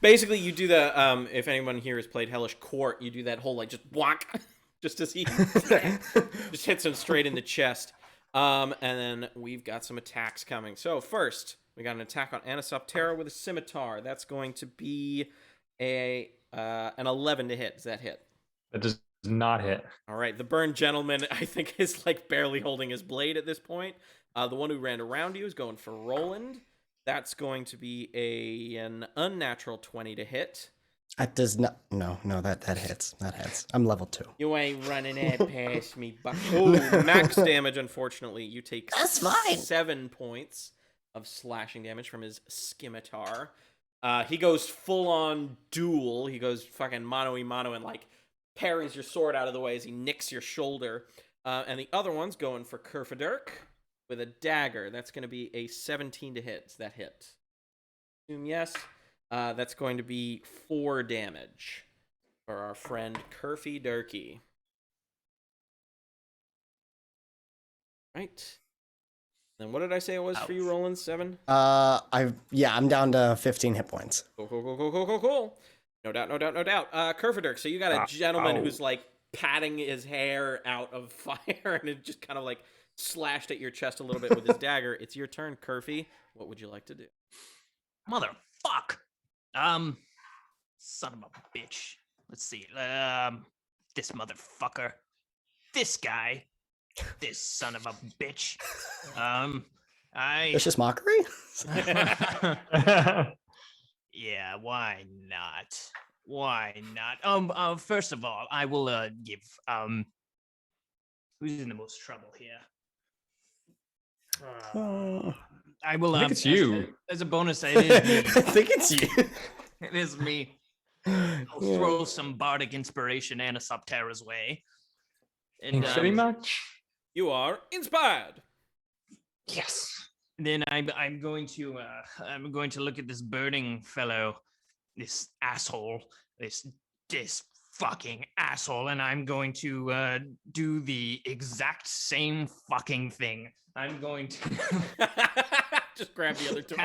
Basically, you do the, if anyone here has played Hellish Court, you do that whole, like, just whack, just as he just hits him straight in the chest. And then we've got some attacks coming. So first, we got an attack on Anisoptera with a scimitar. That's going to be an 11 to hit. Does that hit? That does not hit. All right, the burned gentleman, I think, is, like, barely holding his blade at this point. The one who ran around you is going for Roland. That's going to be an unnatural 20 to hit. That does not... No, that hits. That hits. I'm level 2. You ain't running it past me, buck. Oh, max damage, unfortunately. You take That's fine. 7 points of slashing damage from his scimitar. He goes full-on duel. He goes fucking mano-y-mano and, like, parries your sword out of the way as he nicks your shoulder. And the other one's going for Kerfaderk with a dagger. That's going to be a 17 to hit. Does that hit? Yes. That's going to be 4 damage for our friend Kerfaderk. Right. Then what did I say it was for you, Roland? 7? I'm down to 15 hit points. Cool. No doubt. Kerfaderk, so you got a gentleman who's like patting his hair out of fire and it just kind of like slashed at your chest a little bit with his dagger. It's your turn, Kerfy. What would you like to do? Motherfuck. Son of a bitch. Let's see. This motherfucker. This guy. This son of a bitch. Vicious mockery? Yeah, why not? First of all, I will give who's in the most trouble here? I will. I think it's you. As a bonus, it is me. I think it's you. It is me. I'll throw some bardic inspiration Anisoptera's way. And Pretty much. You are inspired. Yes. then I'm going to look at this burning fellow, this asshole, this fucking asshole, and I'm going to do the exact same fucking thing. I'm going to Just grab the other torch.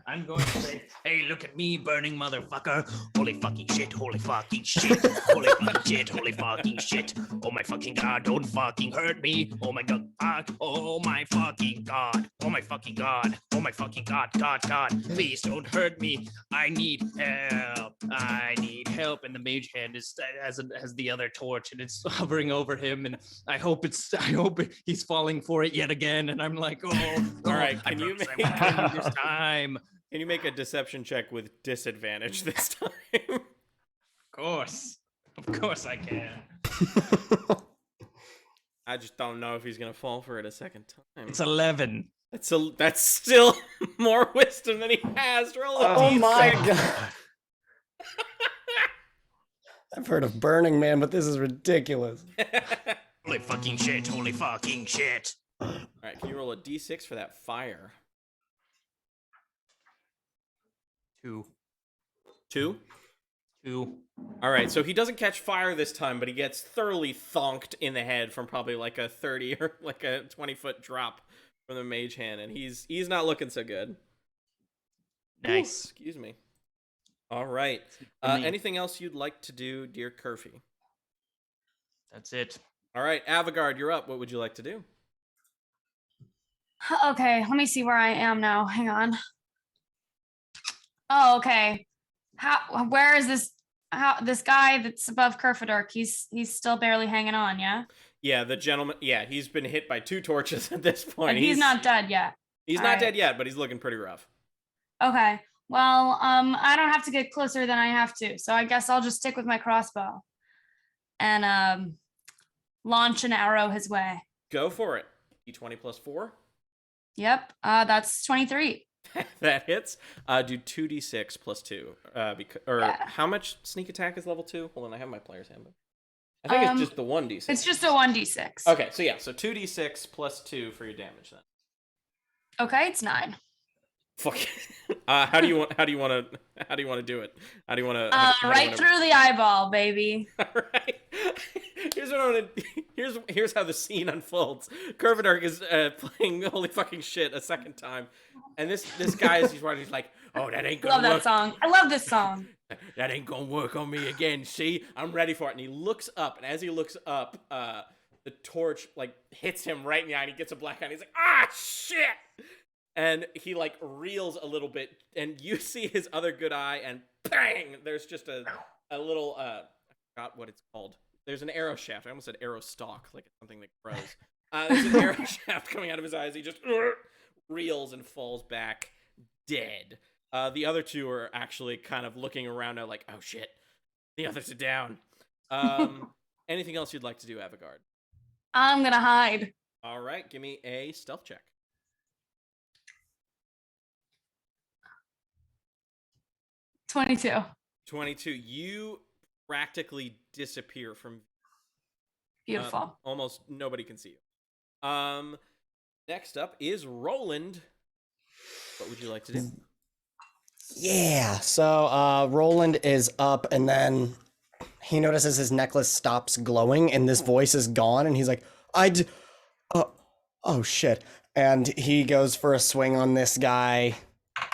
I'm going to say, hey, look at me, burning motherfucker. Holy fucking shit, holy fucking shit. Holy fucking shit, holy fucking shit. Oh my fucking god, don't fucking hurt me. Oh my god, fuck. Oh my fucking god. Oh my fucking god. Oh my fucking god, god. Please don't hurt me. I need help. I need help. And the mage hand has the other torch and it's hovering over him. And I hope he's falling for it yet again. And I'm like, all right, can you this time? Can you make a deception check with disadvantage this time? Of course I can. I just don't know if he's gonna fall for it a second time. It's 11. That's still more wisdom than he has. Roll a Oh D6. my god. I've heard of Burning Man, but this is ridiculous. Holy fucking shit, holy fucking shit. All right, can you roll a D6 for that fire? 2. 2? 2. All right, so he doesn't catch fire this time, but he gets thoroughly thonked in the head from probably like a 30 or like a 20-foot drop from the mage hand, and he's not looking so good. Nice. Ooh, excuse me. All right. Anything else you'd like to do, dear Kerfy? That's it. All right, Avigard, you're up. What would you like to do? Okay, let me see where I am now. Hang on. Oh, okay. Where is this guy that's above Kerfaderk? He's still barely hanging on, yeah? Yeah, the gentleman. Yeah, he's been hit by 2 torches at this point. And he's not dead yet. He's All not right. dead yet, but he's looking pretty rough. Okay. Well, I don't have to get closer than I have to, so I guess I'll just stick with my crossbow and launch an arrow his way. Go for it. D20 plus 4. Yep. That's 23. That hits. Do 2d6 plus 2. How much sneak attack is level 2? Hold on, I have my player's handbook. I think it's just the 1d6. It's just a 1d6. Okay, so yeah, so 2d6 plus 2 for your damage then. Okay, it's 9. Fuck. How do you want to do it? How do you want to? Right through the eyeball, baby. All right. Here's how the scene unfolds. Kerfaderk is playing holy fucking shit a second time, and this guy as he's running, he's like, "Oh, that ain't gonna Love that work. song. I love this song. That ain't gonna work on me again. See, I'm ready for it." And he looks up, and as he looks up, the torch like hits him right in the eye, and he gets a black eye. And he's like, "Ah, shit!" And he like reels a little bit, and you see his other good eye, and bang! There's just a little I forgot what it's called. There's an arrow shaft. I almost said arrow stalk, like it's something that grows. There's an arrow shaft coming out of his eyes. He just reels and falls back dead. The other 2 are actually kind of looking around now, like, oh shit, the others are down. Anything else you'd like to do, Avigard? I'm gonna hide. All right, give me a stealth check. 22. 22. You practically disappear from. Beautiful. Almost nobody can see you. Next up is Roland. What would you like to do? Yeah, so Roland is up, and then he notices his necklace stops glowing, and this voice is gone, and he's like, oh shit. And he goes for a swing on this guy,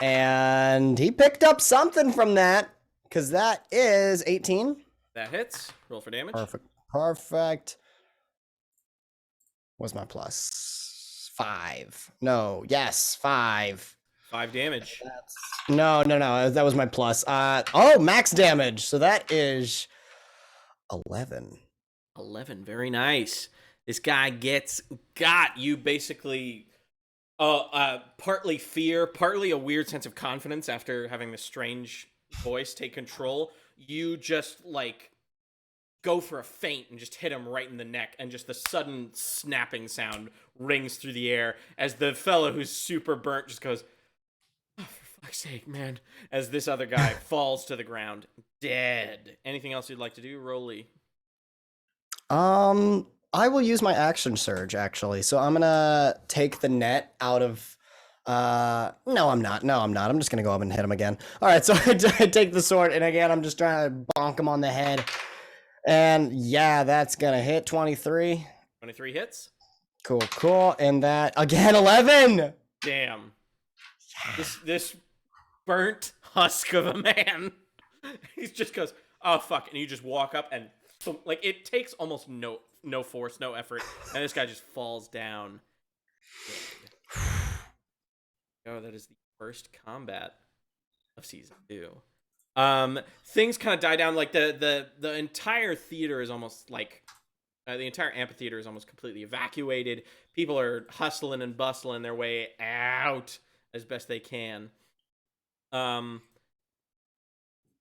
and he picked up something from that, because that is 18. That hits. Roll for damage. Perfect. What's my plus? 5. No, yes, 5. 5 damage. No, that was my plus. Max damage. So that is 11. 11. Very nice. This guy got you basically partly fear, partly a weird sense of confidence after having this strange voice take control. You just like go for a feint and just hit him right in the neck, and just the sudden snapping sound rings through the air as the fellow who's super burnt just goes, "Oh, for fuck's sake, man," as this other guy falls to the ground, dead. Anything else you'd like to do, Rolly? I will use my action surge, actually. So I'm gonna take the net out of... No, I'm not. I'm just gonna go up and hit him again. All right, so I take the sword, and again, I'm just trying to bonk him on the head. And yeah, that's gonna hit 23. 23 hits. Cool. And that, again, 11! Damn. This burnt husk of a man, he just goes, "Oh, fuck," and you just walk up and, like, it takes almost no force, no effort, and this guy just falls down. Oh, that is the first combat of season 2. Things kind of die down. Like the entire theater is almost like the entire amphitheater is almost completely evacuated. People are hustling and bustling their way out as best they can.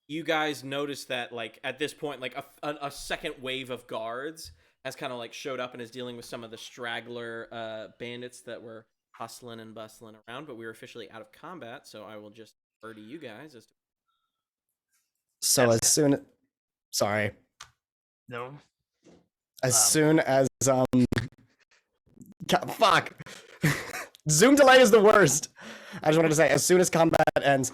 You guys notice that, like, at this point, like a second wave of guards has kind of like showed up and is dealing with some of the straggler bandits that were hustling and bustling around, but we were officially out of combat, so I will just refer to you guys as to... So as soon... Sorry. No. As soon as, fuck! Zoom delay is the worst! I just wanted to say, as soon as combat ends,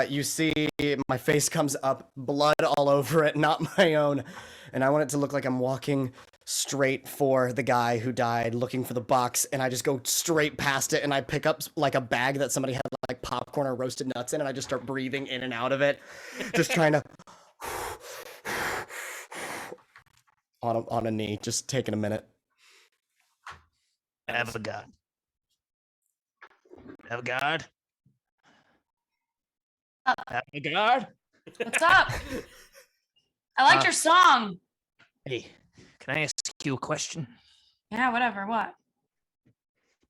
you see my face comes up, blood all over it, not my own, and I want it to look like I'm walking straight for the guy who died, looking for the box, and I just go straight past it, and I pick up like a bag that somebody had like popcorn or roasted nuts in, and I just start breathing in and out of it, just trying to on a knee, just taking a minute. Avigard. Avigard. What's up? I liked your song. Hey, can I ask you a question? Yeah, whatever. What?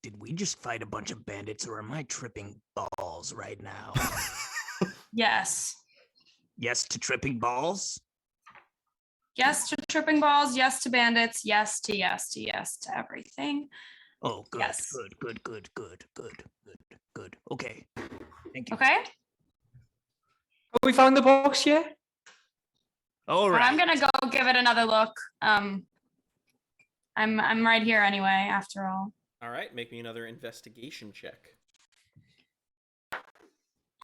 Did we just fight a bunch of bandits, or am I tripping balls right now? Yes. Yes to tripping balls? Yes to tripping balls. Yes to bandits. Yes to everything. Oh, good, Yes. good. Okay. Thank you. Okay. Have we found the box yet? All But right. I'm gonna go give it another look. I'm right here anyway. After all. All right, make me another investigation check.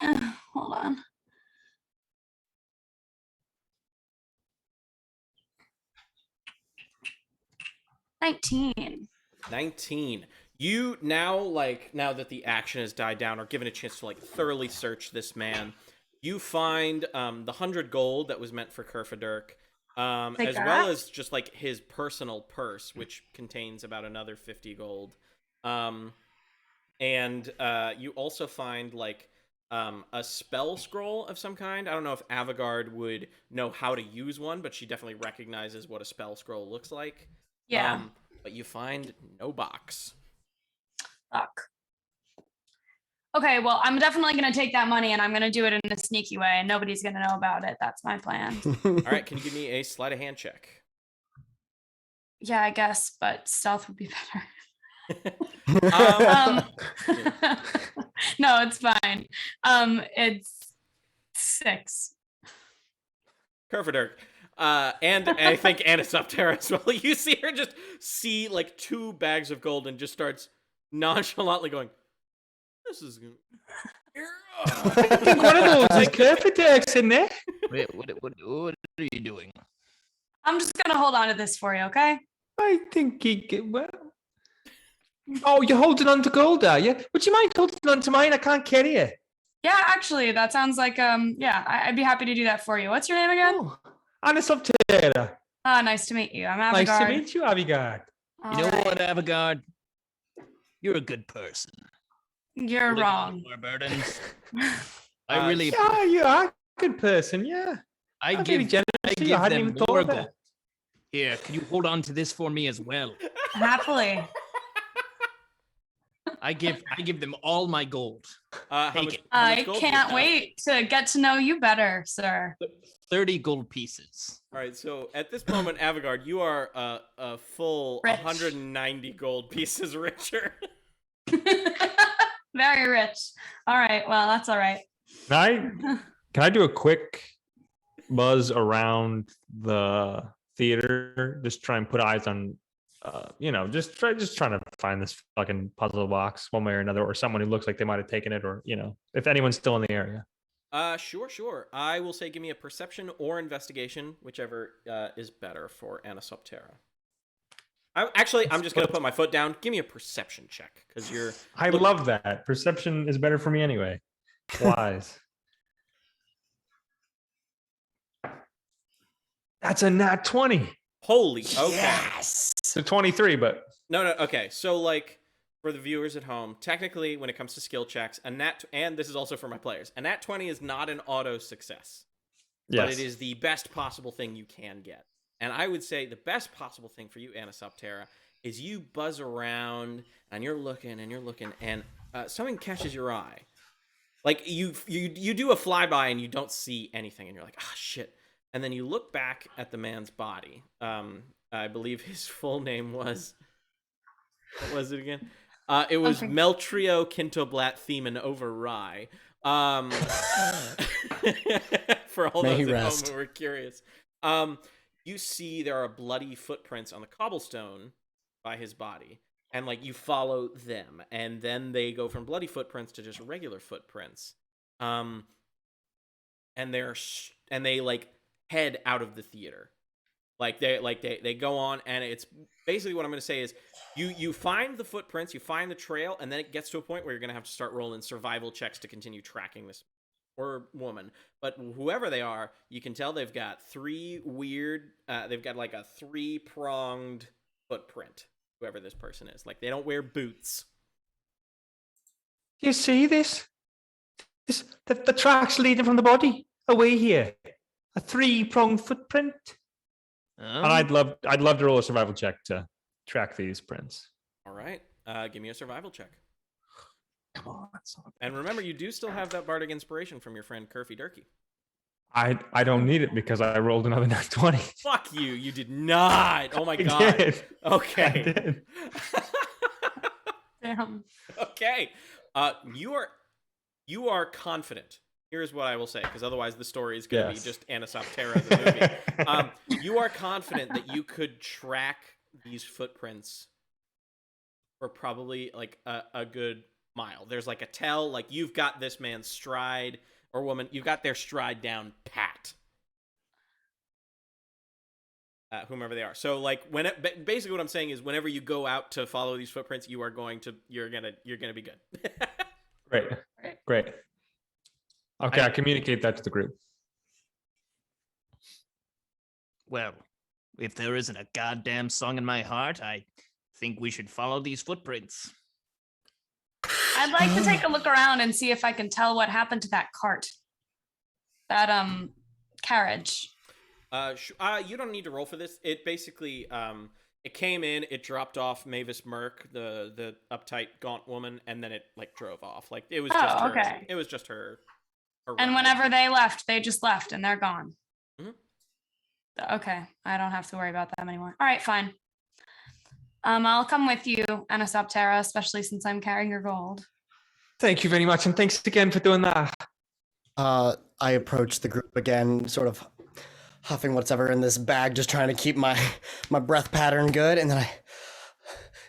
Hold on. $19. 19. You now that the action has died down, are given a chance to like thoroughly search this man. You find the 100 gold that was meant for Kerfaderk, as well as just like his personal purse, which contains about another 50 gold. And you also find like a spell scroll of some kind. I don't know if Avigard would know how to use one, but she definitely recognizes what a spell scroll looks like. Yeah. But you find no box. Fuck. Okay, well, I'm definitely gonna take that money and I'm gonna do it in a sneaky way, and nobody's gonna know about it. That's my plan. All right, can you give me a sleight of hand check? Yeah, I guess, but stealth would be better. No, it's fine. It's 6. Kerfaderk. And I think Anisoptera as well. You see her just see like 2 bags of gold and just starts nonchalantly going, "This is good." I think one of those is Kerfaderk's in there. Wait, what are you doing? I'm just gonna hold on to this for you, okay? I think he could, well. Oh, you're holding on to gold, are you? Would you mind holding on to mine? I can't carry it. Yeah, actually, that sounds like yeah, I'd be happy to do that for you. What's your name again? Oh, Anisoptera. Nice to meet you. I'm Avigard. Nice to meet you, Avigard. You know what, Avigard? You're a good person. You're Holding on wrong. to our burdens. I really, Yeah, you are a good person, yeah. I I'm give, really generous I to you. give I hadn't them even thought more of gold. that. Here, can you hold on to this for me as well? Happily. I give them all my gold. How Take much, it. how I much gold do you can't have? wait to get to know you better, sir. 30 gold pieces. All right, so at this moment, Avigard, you are a full Rich. 190 gold pieces richer. Very rich. All right. Well, that's all right. Can I do a quick buzz around the theater? Just try and put eyes on, just trying to find this fucking puzzle box one way or another, or someone who looks like they might have taken it, or if anyone's still in the area. Sure. I will say give me a perception or investigation, whichever is better for Anisoptera. I'm just going to put my foot down. Give me a perception check, because you're... I love that. Perception is better for me anyway. Wise. That's a nat 20. Holy, okay. Yes. So 23, but... No, okay. So, like, for the viewers at home, technically, when it comes to skill checks, and this is also for my players, a nat 20 is not an auto success. Yes. But it is the best possible thing you can get. And I would say the best possible thing for you, Anisoptera, is you buzz around and you're looking and something catches your eye. Like you do a flyby and you don't see anything and you're like, ah, shit. And then you look back at the man's body. I believe his full name was, what was it again? It was Meltrio Quintoblat Themen over Rye. For all those at home who were curious. You see there are bloody footprints on the cobblestone by his body, and like you follow them, and then they go from bloody footprints to just regular footprints, and they like head out of the theater, they go on, and it's basically what I'm going to say is you find the footprints, you find the trail, and then it gets to a point where you're going to have to start rolling survival checks to continue tracking this or woman, but whoever they are, you can tell they've got they've got like a 3-pronged footprint, whoever this person is. Like, they don't wear boots. You see this? The tracks leading from the body away here. A 3-pronged footprint. And I'd love to roll a survival check to track these prints. All right. Give me a survival check. Come on. And remember, you do still have that bardic inspiration from your friend Kerfaderk. I don't need it because I rolled another nat 20. Fuck you! You did not. Oh my I god. did. Okay. I did. Damn. Okay. You are confident. Here's what I will say, because otherwise the story is going to be just Anisoptera the movie. You are confident that you could track these footprints for probably like a good mile. There's like a tell, like you've got this man's stride or woman, you've got their stride down pat. Whomever they are. So like basically what I'm saying is whenever you go out to follow these footprints, you're gonna be good. Great. Okay, I communicate that to the group. Well, if there isn't a goddamn song in my heart, I think we should follow these footprints. I'd like to take a look around and see if I can tell what happened to that cart. That carriage. You don't need to roll for this. It basically it came in, it dropped off Mavis Merck, the uptight gaunt woman, and then it like drove off. Like it was just her. Okay. It was just her And ride. whenever they left, they just left and they're gone. Mhm. Okay, I don't have to worry about them anymore. All right, fine. I'll come with you, Anisoptera, especially since I'm carrying your gold. Thank you very much, and thanks again for doing that. I approach the group again, sort of huffing whatever in this bag, just trying to keep my breath pattern good. And then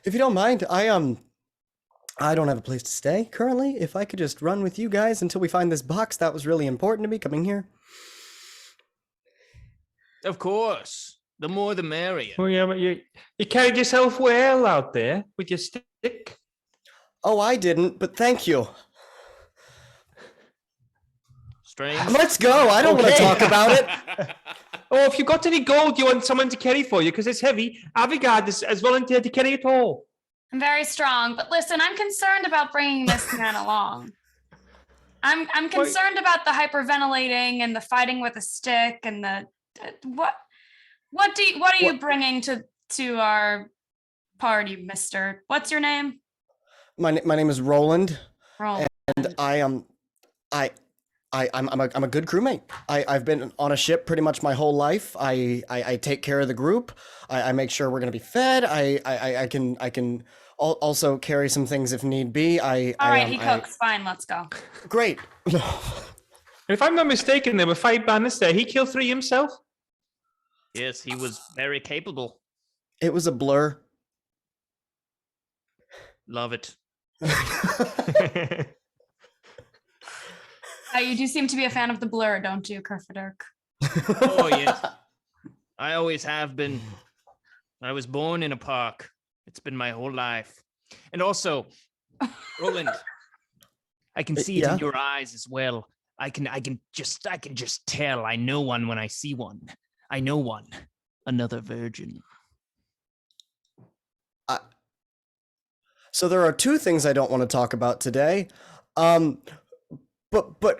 if you don't mind, I don't have a place to stay currently. If I could just run with you guys until we find this box, that was really important to me coming here. Of course. The more the merrier. Oh yeah, but you carried yourself well out there with your stick. Oh, I didn't, but thank you. Strange. Let's go. I don't want to talk about it. Oh, if you got any gold you want someone to carry for you because it's heavy, Avigard has volunteered to carry it all. I'm very strong, but listen, I'm concerned about bringing this man along. I'm concerned about the hyperventilating and the fighting with a stick and the what are you bringing to our party, mister? What's your name? My name is Roland, Roll. and I'm a good crewmate. I've been on a ship pretty much my whole life. I take care of the group. I make sure we're gonna be fed. I can also carry some things if need be. All right, he cooks. Fine, let's go. Great. If I'm not mistaken, there were 5 bandits there. He killed 3 himself? Yes, he was very capable. It was a blur. Love it. You do seem to be a fan of the blur, don't you, Kerfaderk? Oh, yes. I always have been. I was born in a park. It's been my whole life. And also, Roland, I can see it in your eyes as well. I can just tell. I know one when I see one. I know one. Another virgin. So there are 2 things I don't want to talk about today. But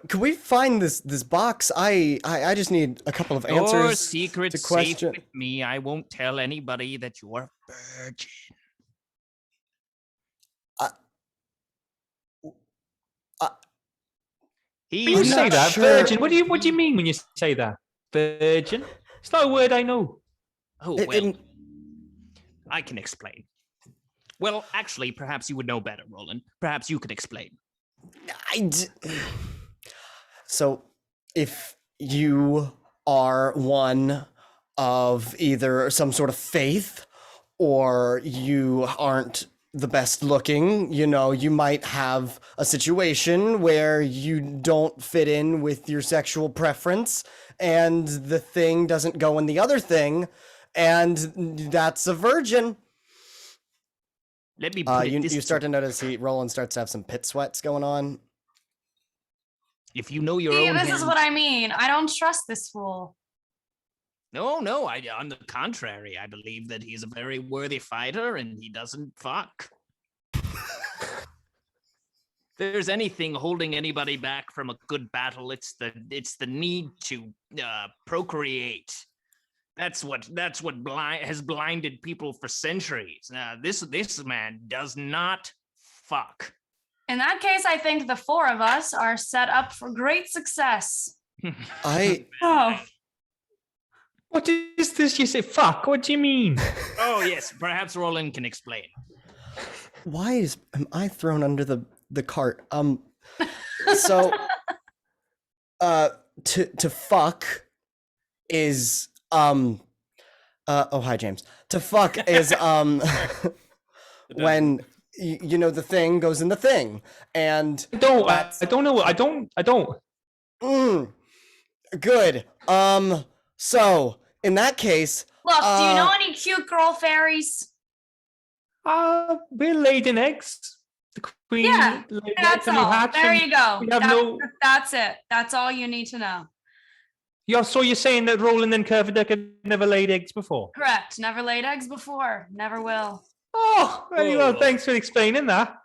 can we find this box? I just need a couple of answers. Your secret's to question. safe with me. I won't tell anybody that you're a virgin. You say that, sure. Virgin. What do you mean when you say that? Virgin? It's not a word I know. Oh, well, I can explain. Well, actually, perhaps you would know better, Roland. Perhaps you could explain. So, if you are one of either some sort of faith or you aren't the best looking, you might have a situation where you don't fit in with your sexual preference and the thing doesn't go in the other thing, and that's a virgin. Let me put you start to notice Roland starts to have some pit sweats going on. If you know your own this is what I mean. I don't trust this fool. No, on the contrary, I believe that he's a very worthy fighter and he doesn't fuck. If there's anything holding anybody back from a good battle, it's the need to procreate. That's what has blinded people for centuries. This man does not fuck. In that case, I think the 4 of us are set up for great success. Oh. What is this? You say fuck? What do you mean? Oh, yes. Perhaps Roland can explain. Why am I thrown under the cart? So, to fuck is, oh, hi, James. To fuck is, when, the thing goes in the thing. And I don't know. Good. So, in that case... Look, do you know any cute girl fairies? We're laid in eggs. The queen. Yeah, that's all. There you go. That's it. That's all you need to know. So you're saying that Roland and Kerfaderk had never laid eggs before? Correct. Never laid eggs before. Never will. Oh, very well. Thanks for explaining that.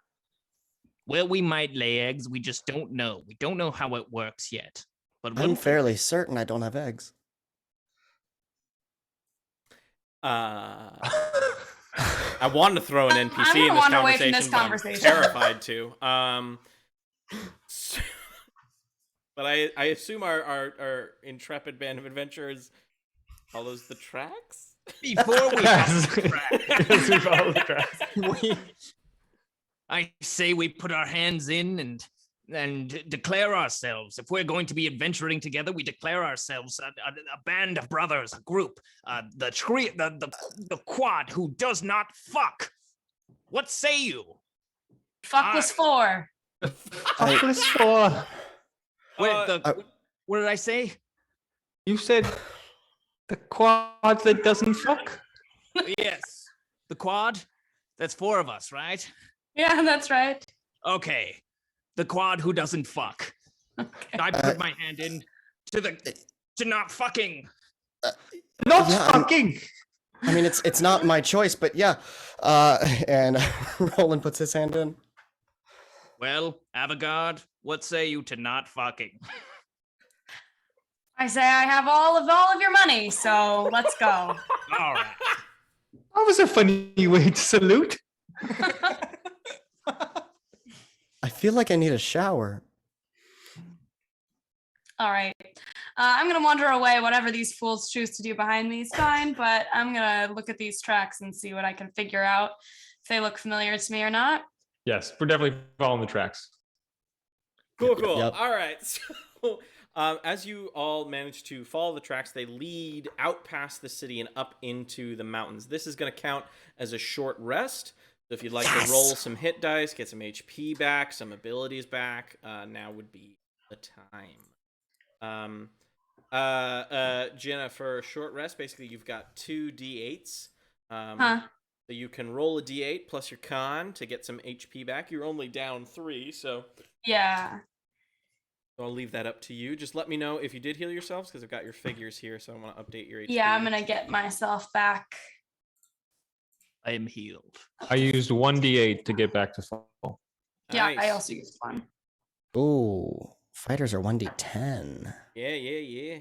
Well, we might lay eggs. We just don't know. We don't know how it works yet. But I'm fairly certain I don't have eggs. I wanted to throw an NPC in this conversation. But I'm terrified to. But I assume our intrepid band of adventurers follows the tracks? Before we follow the tracks. I say we put our hands in and declare ourselves. If we're going to be adventuring together, we declare ourselves a band of brothers, a group, the quad who does not fuck. What say you? Fuckless 4. Fuckless 4. What did I say? You said the quad that doesn't fuck? Yes. The quad? That's 4 of us, right? Yeah, that's right. Okay. The quad who doesn't fuck. Okay. I put my hand in to not fucking. Fucking. I mean, it's not my choice, but yeah. And Roland puts his hand in. Well, Avigard, what say you to not fucking? I say I have all of your money, so let's go. All right. That was a funny way to salute. feel like I need a shower. All right. I'm going to wander away. Whatever these fools choose to do behind me is fine, but I'm going to look at these tracks and see what I can figure out, if they look familiar to me or not. Yes, we're definitely following the tracks. Cool. Yep. All right. So, as you all manage to follow the tracks, they lead out past the city and up into the mountains. This is going to count as a short rest. So if you'd like to roll some hit dice, get some HP back, some abilities back, now would be the time. Jenna, for a short rest, basically you've got 2 d8s. So you can roll a d8 plus your con to get some HP back. You're only down 3, so Yeah. I'll leave that up to you. Just let me know if you did heal yourselves, because I've got your figures here, so I want to update your HP. Yeah, I'm going to get myself back. I am healed. I used 1d8 to get back to full. Yeah, I Nice. also used one. Ooh, fighters are 1d10. Yeah.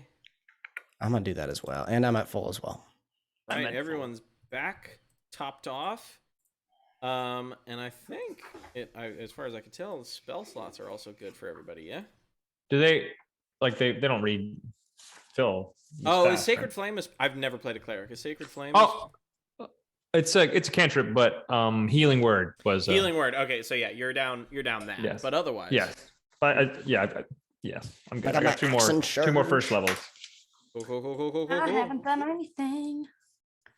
I'm gonna do that as well, and I'm at full as well. Right, at full. everyone's back, topped off. And I think as far as I can tell, the spell slots are also good for everybody. Yeah. Do they they don't read fill? Oh, stats, is Sacred right? Flame is? I've never played a cleric. Is Sacred Flame? Oh, it's a cantrip, but healing word was Healing word. Okay, so yeah, you're down that. Yes. But otherwise, Yes, yes, I'm good. I I got got my 2 more action 2 more surge. first levels. Cool. I haven't done anything.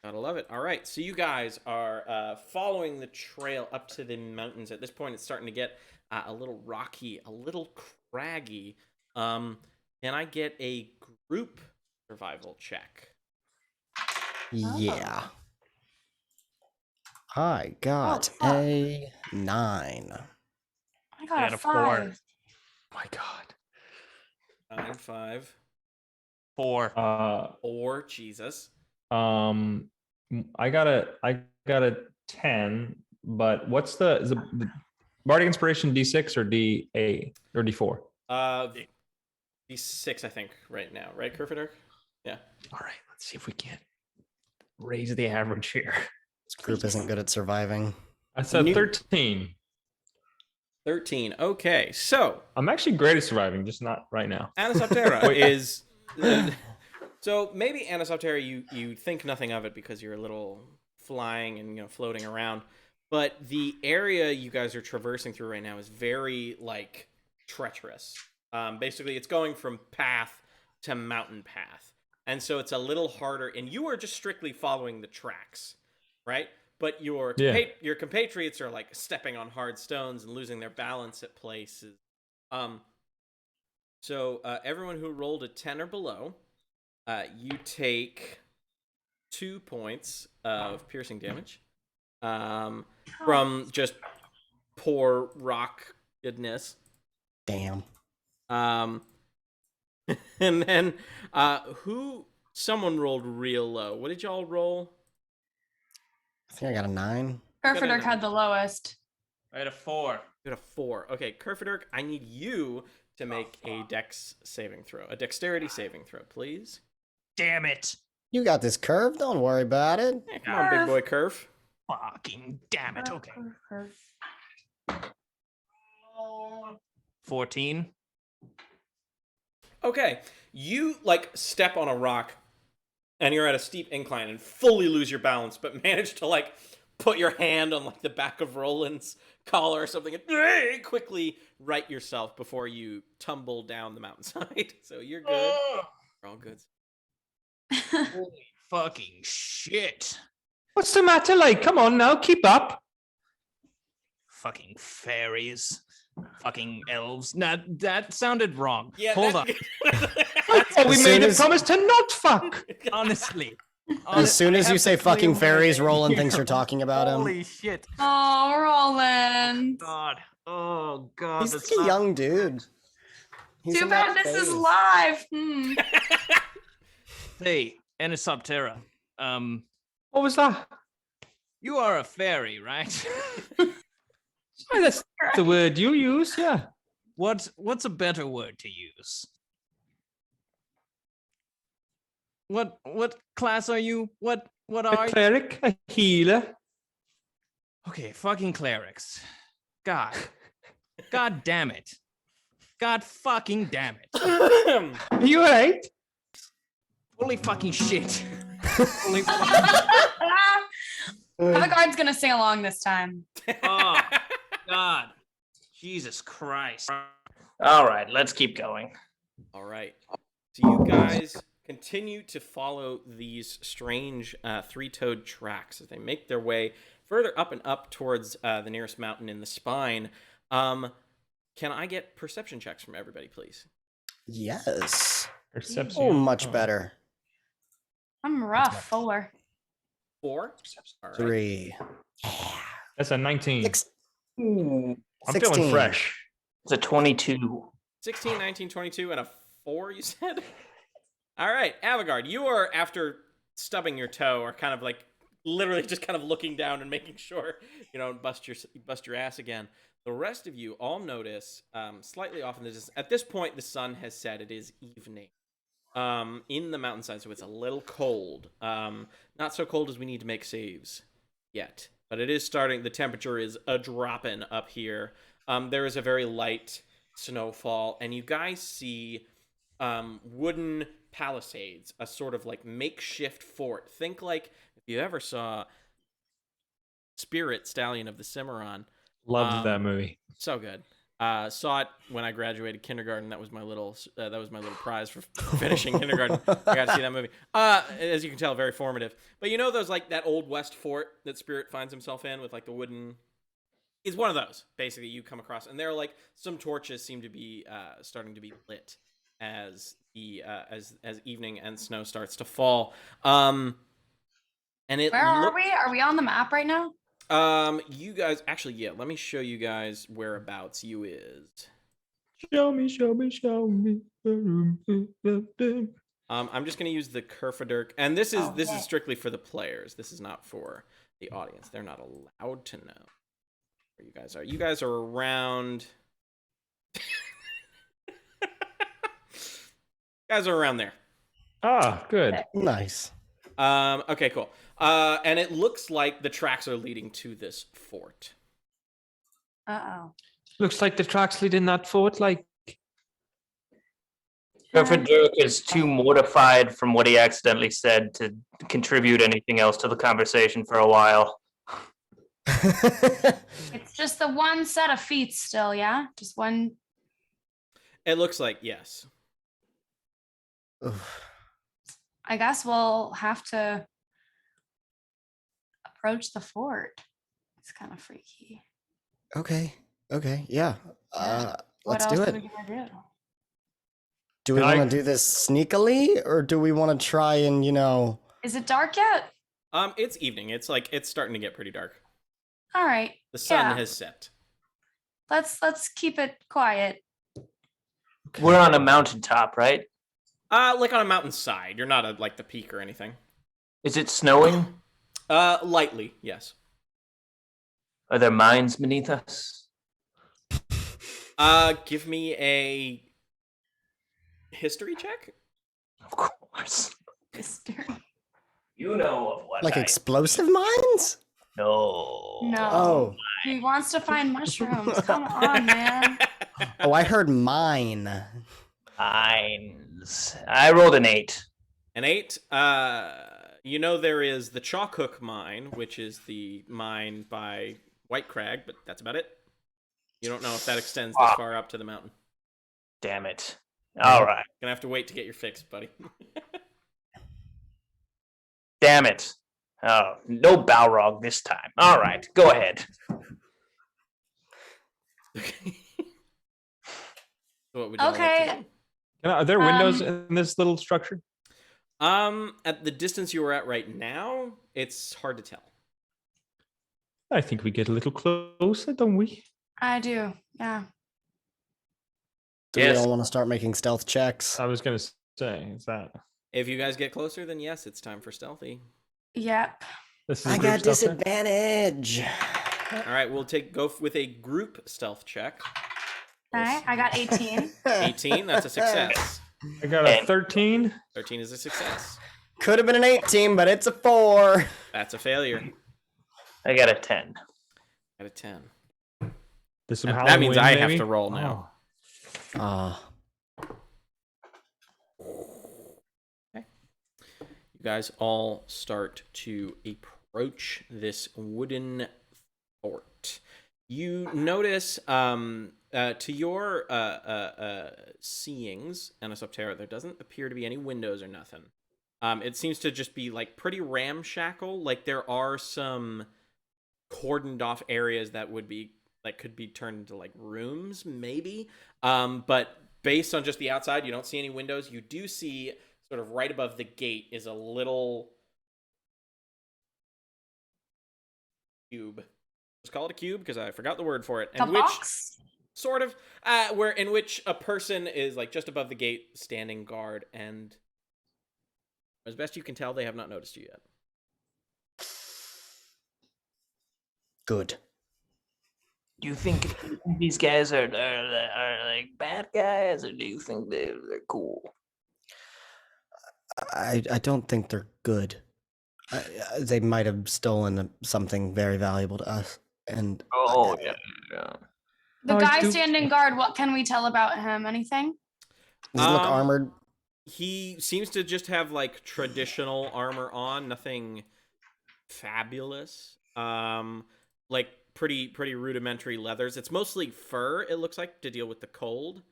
Gotta love it. All right, so you guys are following the trail up to the mountains. At this point, it's starting to get a little rocky, a little craggy. Can I get a group survival check? Yeah. I got fuck. a 9. I got a a 4. 5. My God. 9, 5, 4. 4. Jesus. I got a 10, but what's is the Bardic Inspiration D6 or D8 or D4? D6, I think, right now. Right, Kerfaderk? Yeah. All right, let's see if we can't raise the average here. This group isn't good at surviving. I said New- 13. 13. Okay, so I'm actually great at surviving, just not right now. Anisoptera is... So maybe Anisoptera, you think nothing of it because you're a little flying and floating around, but the area you guys are traversing through right now is very treacherous. Basically, it's going from path to mountain path, and so it's a little harder. And you are just strictly following the tracks, right? But your compatriots are stepping on hard stones and losing their balance at places. So everyone who rolled a 10 or below. You take 2 points of piercing damage from just poor rock goodness. Damn. And then someone rolled real low. What did y'all roll? I think I got a 9. Kerfaderk had the lowest. I had a 4. You got a 4. Okay, Kerfaderk, I need you to make a dexterity saving throw, please. Damn it. You got this curve. Don't worry about it. Hey, come on, big boy Curve. Fucking damn it. Okay. 14. Okay, you step on a rock and you're at a steep incline and fully lose your balance, but manage to put your hand on the back of Roland's collar or something and quickly right yourself before you tumble down the mountainside. So you're good. We're all good. Holy fucking shit. What's the matter? Come on now, keep up. Fucking fairies. Fucking elves. Nah, that sounded wrong. Yeah, Hold on. Oh, we As made soon a as- promise to not fuck. Honestly. As soon as I you have say to fucking clear my fairies, Roland name. thinks you're talking about him. Holy shit. Oh, Roland. God. Oh, God. He's that's like a not- young dude. He's Too in that bad this is phase. live. Hey, Anisoptera. What was that? You are a fairy, right? Oh, that's the word you use, yeah. What's a better word to use? What class are you? What A are you? cleric, a healer. Okay, fucking clerics. God. God damn it. God fucking damn it. Are you alright? Holy fucking shit. Holy Avigard's gonna sing along this time. Oh, God. Jesus Christ. All right, let's keep going. All right. So you guys continue to follow these strange three-toed tracks as they make their way further up and up towards the nearest mountain in the spine. Can I get perception checks from everybody, please? Yes. Perception. Oh, much better. I'm rough. 4. 4. All right. 3. That's a 19. Ooh, I'm 16. feeling fresh. it's a 22. 16, 19, 22, and a 4, you said? All right, Avigard, you are, after stubbing your toe, are kind of like literally just kind of looking down and making sure you don't bust your ass again. The rest of you all notice, slightly off in the distance, at this point the sun has set. It is evening in the mountainside, so it's a little cold. Not so cold as we need to make saves yet, but it is starting. The temperature is a dropping up here. There is a very light snowfall, and you guys see wooden palisades, a sort of like makeshift fort. Think like if you ever saw Spirit, Stallion of the Cimarron. Loved that movie. So good. Saw it when I graduated kindergarten. That was my little prize for finishing kindergarten. I got to see that movie. As you can tell, very formative. But you know those like that old West fort that Spirit finds himself in with like the wooden. It's one of those basically you come across, and there are like some torches seem to be starting to be lit as the as evening and snow starts to fall. And it Where are we? Are we on the map right now? You guys, actually, yeah, let me show you guys whereabouts you is. Show me, show me, show me. I'm just gonna use the Kerfaderk, and this is Okay. strictly for the players. This is not for the audience. They're not allowed to know where you guys are. You guys are around. Guys are around there. Ah, good. Nice. Okay, cool. And it looks like the tracks are leading to this fort. Uh-oh. Looks like the tracks lead in that fort, like. Kerfaderk is too mortified from what he accidentally said to contribute anything else to the conversation for a while. It's just the one set of feet still, yeah? Just one. It looks like yes. Oof. I guess we'll have to approach the fort. It's kind of freaky. Okay. Yeah. What Let's else do are we it. gonna do? Do we Can I- want to do this sneakily, or do we want to try and, Is it dark yet? It's evening. It's starting to get pretty dark. All right. The sun Yeah. has set. Let's keep it quiet. We're on a mountaintop, right? Like on a mountainside. You're not at like the peak or anything. Is it snowing? Lightly, yes. Are there mines beneath us? Give me a history check. Of course. Mystery. You know of what like I explosive mines? know. No. Oh. He wants to find mushrooms. Come on, man. Oh, I heard mine. Mines. I rolled an 8. An 8. You know there is the Chalk Hook mine, which is the mine by Whitecragg, but that's about it. You don't know if that extends this far up to the mountain. Damn it. All right. Gonna have to wait to get your fix, buddy. Damn it. Oh, no Balrog this time. All right, go ahead. Okay. So what would you all like to Okay. do? Are there windows in this little structure? At the distance you are at right now, it's hard to tell. I think we get a little closer, don't we? I do. Yeah. Do Yes. we all want to start making stealth checks? I was gonna say, is that If you guys get closer, then yes, it's time for stealthy. Yep. this is I group got stuff then? disadvantage. All right, we'll go with a group stealth check. All right. I got 18. 18, that's a success. I got a 13. 13 is a success. Could have been an 18, but it's a 4. That's a failure. I got a 10. Got a 10. There's some That means I Halloween, have maybe? to roll now. Okay. You guys all start to approach this wooden fort. You notice, to your seeings, Anisoptera, there doesn't appear to be any windows or nothing. It seems to just be like pretty ramshackle. Like there are some cordoned off areas that would be could be turned into like rooms, maybe. But based on just the outside, you don't see any windows. You do see sort of right above the gate is a little cube. Let's call it a cube because I forgot the word for it. A box? Sort of, in which a person is like just above the gate, standing guard, and as best you can tell, they have not noticed you yet. Good. Do you think these guys are like bad guys, or do you think they're cool? I don't think they're good. They might have stolen something very valuable to us. And Yeah. The guy standing guard, what can we tell about him? Anything? Does he look armored? He seems to just have like traditional armor on, nothing fabulous. Like pretty rudimentary leathers. It's mostly fur, it looks like, to deal with the cold.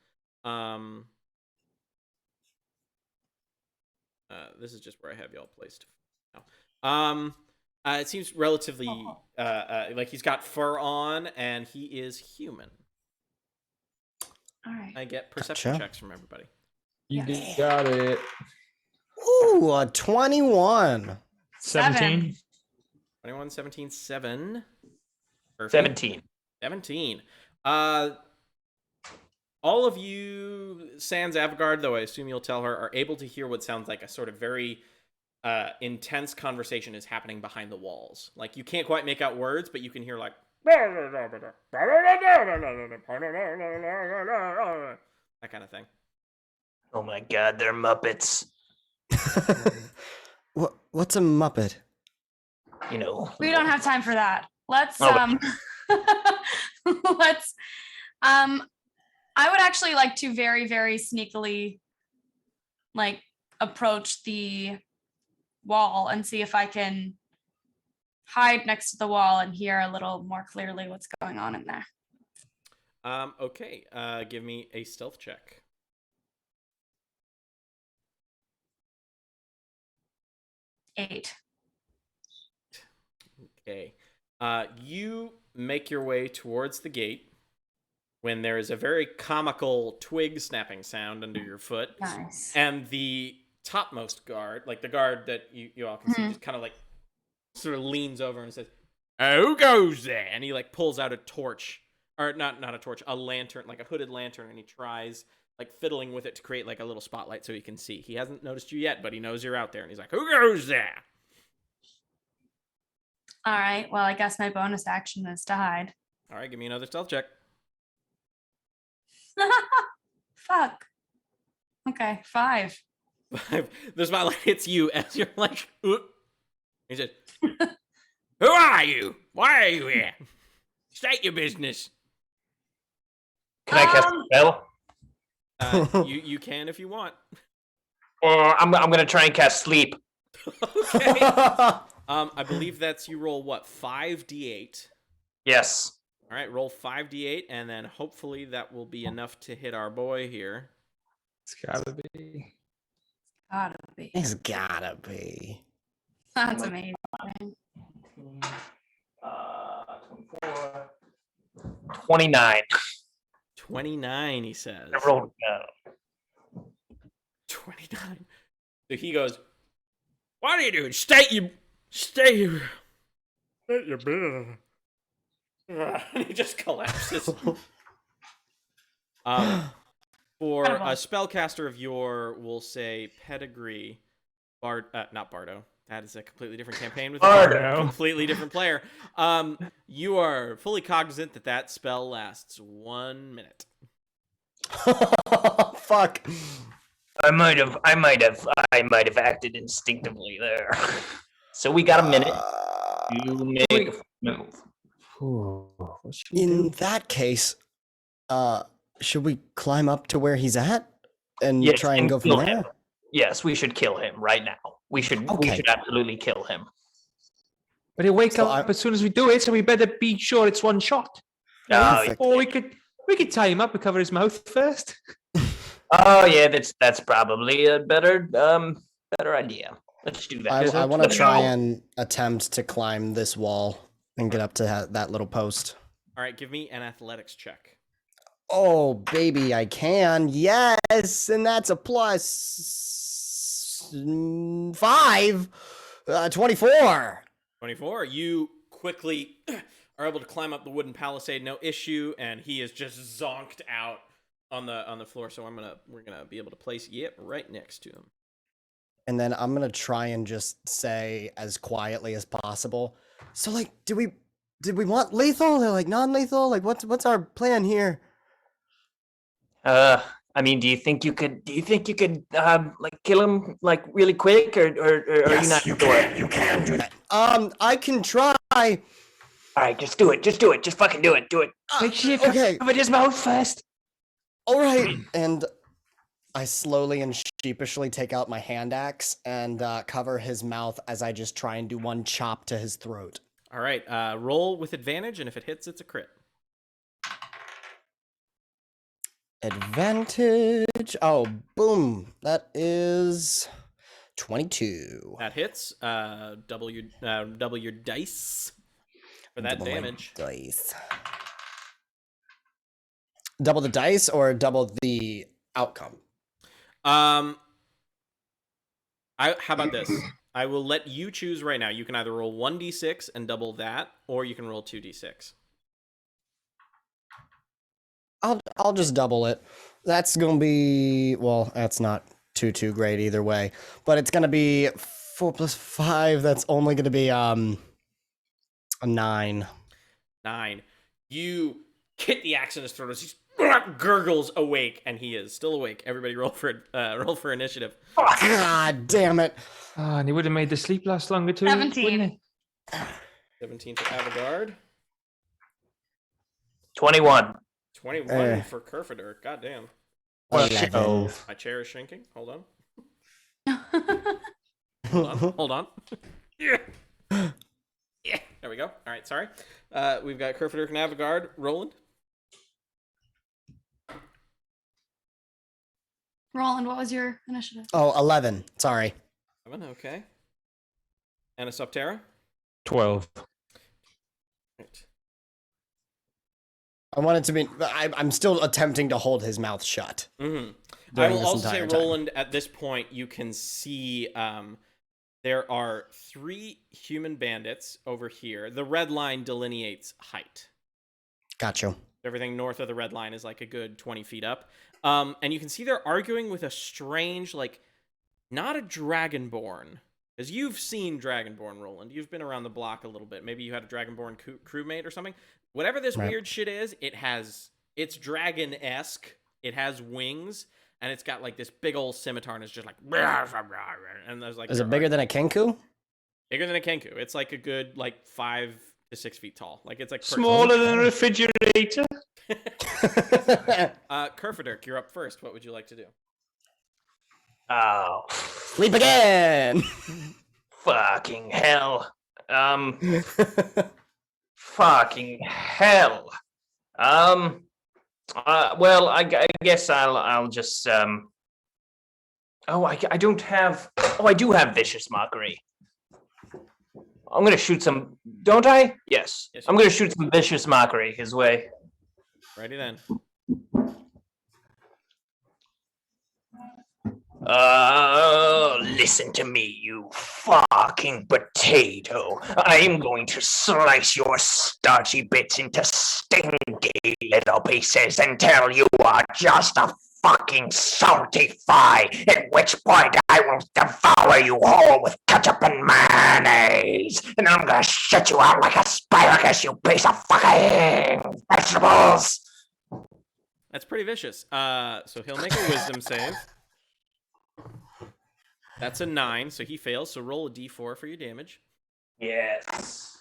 This is just where I have y'all placed now. It seems relatively like he's got fur on, and he is human. All right. I get perception checks from everybody. You got it. Ooh, a 21. 17. 21, 17, 7. Perfect. 17. All of you, sans Avigard, though I assume you'll tell her, are able to hear what sounds like a sort of very intense conversation is happening behind the walls. Like, you can't quite make out words, but you can hear, like, that kind of thing. Oh my god, they're Muppets. What's a Muppet? You know. We don't have time for that. Let's let's I would actually like to very, very sneakily like approach the wall and see if I can hide next to the wall and hear a little more clearly what's going on in there. Okay. Give me a stealth check. Eight. Okay. You make your way towards the gate when there is a very comical twig snapping sound under your foot. Nice. And the topmost guard, like the guard that you all can see, just kind of like sort of leans over and says, "Who goes there?" And he like pulls out a torch, or not a torch, a lantern, like a hooded lantern, and he tries like fiddling with it to create like a little spotlight so he can see. He hasn't noticed you yet, but he knows you're out there, and he's like, "Who goes there?" All right. Well, I guess my bonus action is to hide. All right, give me another stealth check. Fuck. Okay, 5. The spotlight hits you as you're like, "Oop." He said, "Who are you? Why are you here? State your business." Can I cast a spell? You can if you want. Or I'm gonna try and cast sleep. Okay. I believe that's you roll what, 5d8. Yes. All right, roll 5d8, and then hopefully that will be enough to hit our boy here. It's gotta be. Gotta be. It's gotta be. That's amazing. 24. 29. 29, he says. I rolled 29. So he goes, "What are you doing? State your business." And he just collapses. For a spellcaster of your, we'll say pedigree, not Bardo. That is a completely different campaign with a completely different player. You are fully cognizant that that spell lasts 1 minute. Fuck. I might have acted instinctively there. So we got a minute to make a move. What should we In do? that case, should we climb up to where he's at and Yes, try and and go from kill there? him. Yes, we should kill him right now. We should absolutely kill him. But he'll wake So up as soon as we do it, so we better be sure it's one shot. Perfect. Or we could tie him up and cover his mouth first. Oh yeah, that's probably a better idea. Let's do that. I want to try and attempt to climb this wall and get up to that little post. All right, give me an athletics check. Oh, baby, I can. Yes, and that's a plus 5. 24. 24. You quickly are able to climb up the wooden palisade, no issue, and he is just zonked out on the floor. So we're gonna be able to place right next to him. And then I'm gonna try and just say as quietly as possible. So, like, did we want lethal or like non-lethal? Like, what's our plan here? I mean, do you think you could like kill him like really quick, or are you not sure? You can do that. I can try. All right, just do it. Just fucking do it. Make sure you okay. cover his mouth first. All right. And I slowly and sheepishly take out my hand axe and cover his mouth as I just try and do one chop to his throat. All right, roll with advantage, and if it hits, it's a crit. Advantage. Oh, boom. That is 22. That hits. Double your dice for that Double my damage. Dice. Double the dice or double the outcome? How about this? I will let you choose right now. You can either roll 1d6 and double that, or you can roll 2d6. I'll just double it. That's gonna be, well, that's not too great either way. But it's gonna be 4 plus 5. That's only gonna be a 9. 9. You hit the axe in his throat as he gurgles awake, and he is still awake. Everybody roll for initiative. God damn it. And he would have made the sleep last longer too. 17. 17 for Avigard. 21. 21 for Kerfaderk. God damn. 11. My chair is shrinking. Hold on. Hold on. Yeah. Yeah. There we go. All right, sorry. We've got Kerfaderk and Avigard. Roland? Roland, what was your initiative? Oh, 11. Sorry. 7, okay. Anisoptera? 12. Right. I wanted to be. I'm still attempting to hold his mouth shut. Mm-hmm. I during will this also say, entire time. Roland, at this point, you can see there are 3 human bandits over here. The red line delineates height. Gotcha. Everything north of the red line is like a good 20 feet up. And you can see they're arguing with a strange, like, not a dragonborn. Because you've seen dragonborn, Roland. You've been around the block a little bit. Maybe you had a dragonborn crewmate or something. Whatever this weird shit is, it's dragon-esque. It has wings, and it's got like this big old scimitar, and it's just like, and there's like. Is it bigger than a kenku? Bigger than a kenku. It's like a good 5 to 6 feet tall. Like it's like Smaller than a refrigerator. Kerfaderk, you're up first. What would you like to do? Oh, Sleep again. fucking hell. Fucking hell. Well, I guess I'll just I don't have. Oh, I do have vicious mockery. I'm gonna shoot some. Don't I? Yes. I'm gonna shoot some vicious mockery his way. Ready then. Listen to me, you fucking potato. I'm going to slice your starchy bits into stinky little pieces until you are just a fucking salty fry, at which point I will devour you whole with ketchup and mayonnaise. And I'm gonna shit you out like asparagus, you piece of fucking vegetables. That's pretty vicious. So he'll make a wisdom save. That's a 9, so he fails. So roll a d4 for your damage. Yes.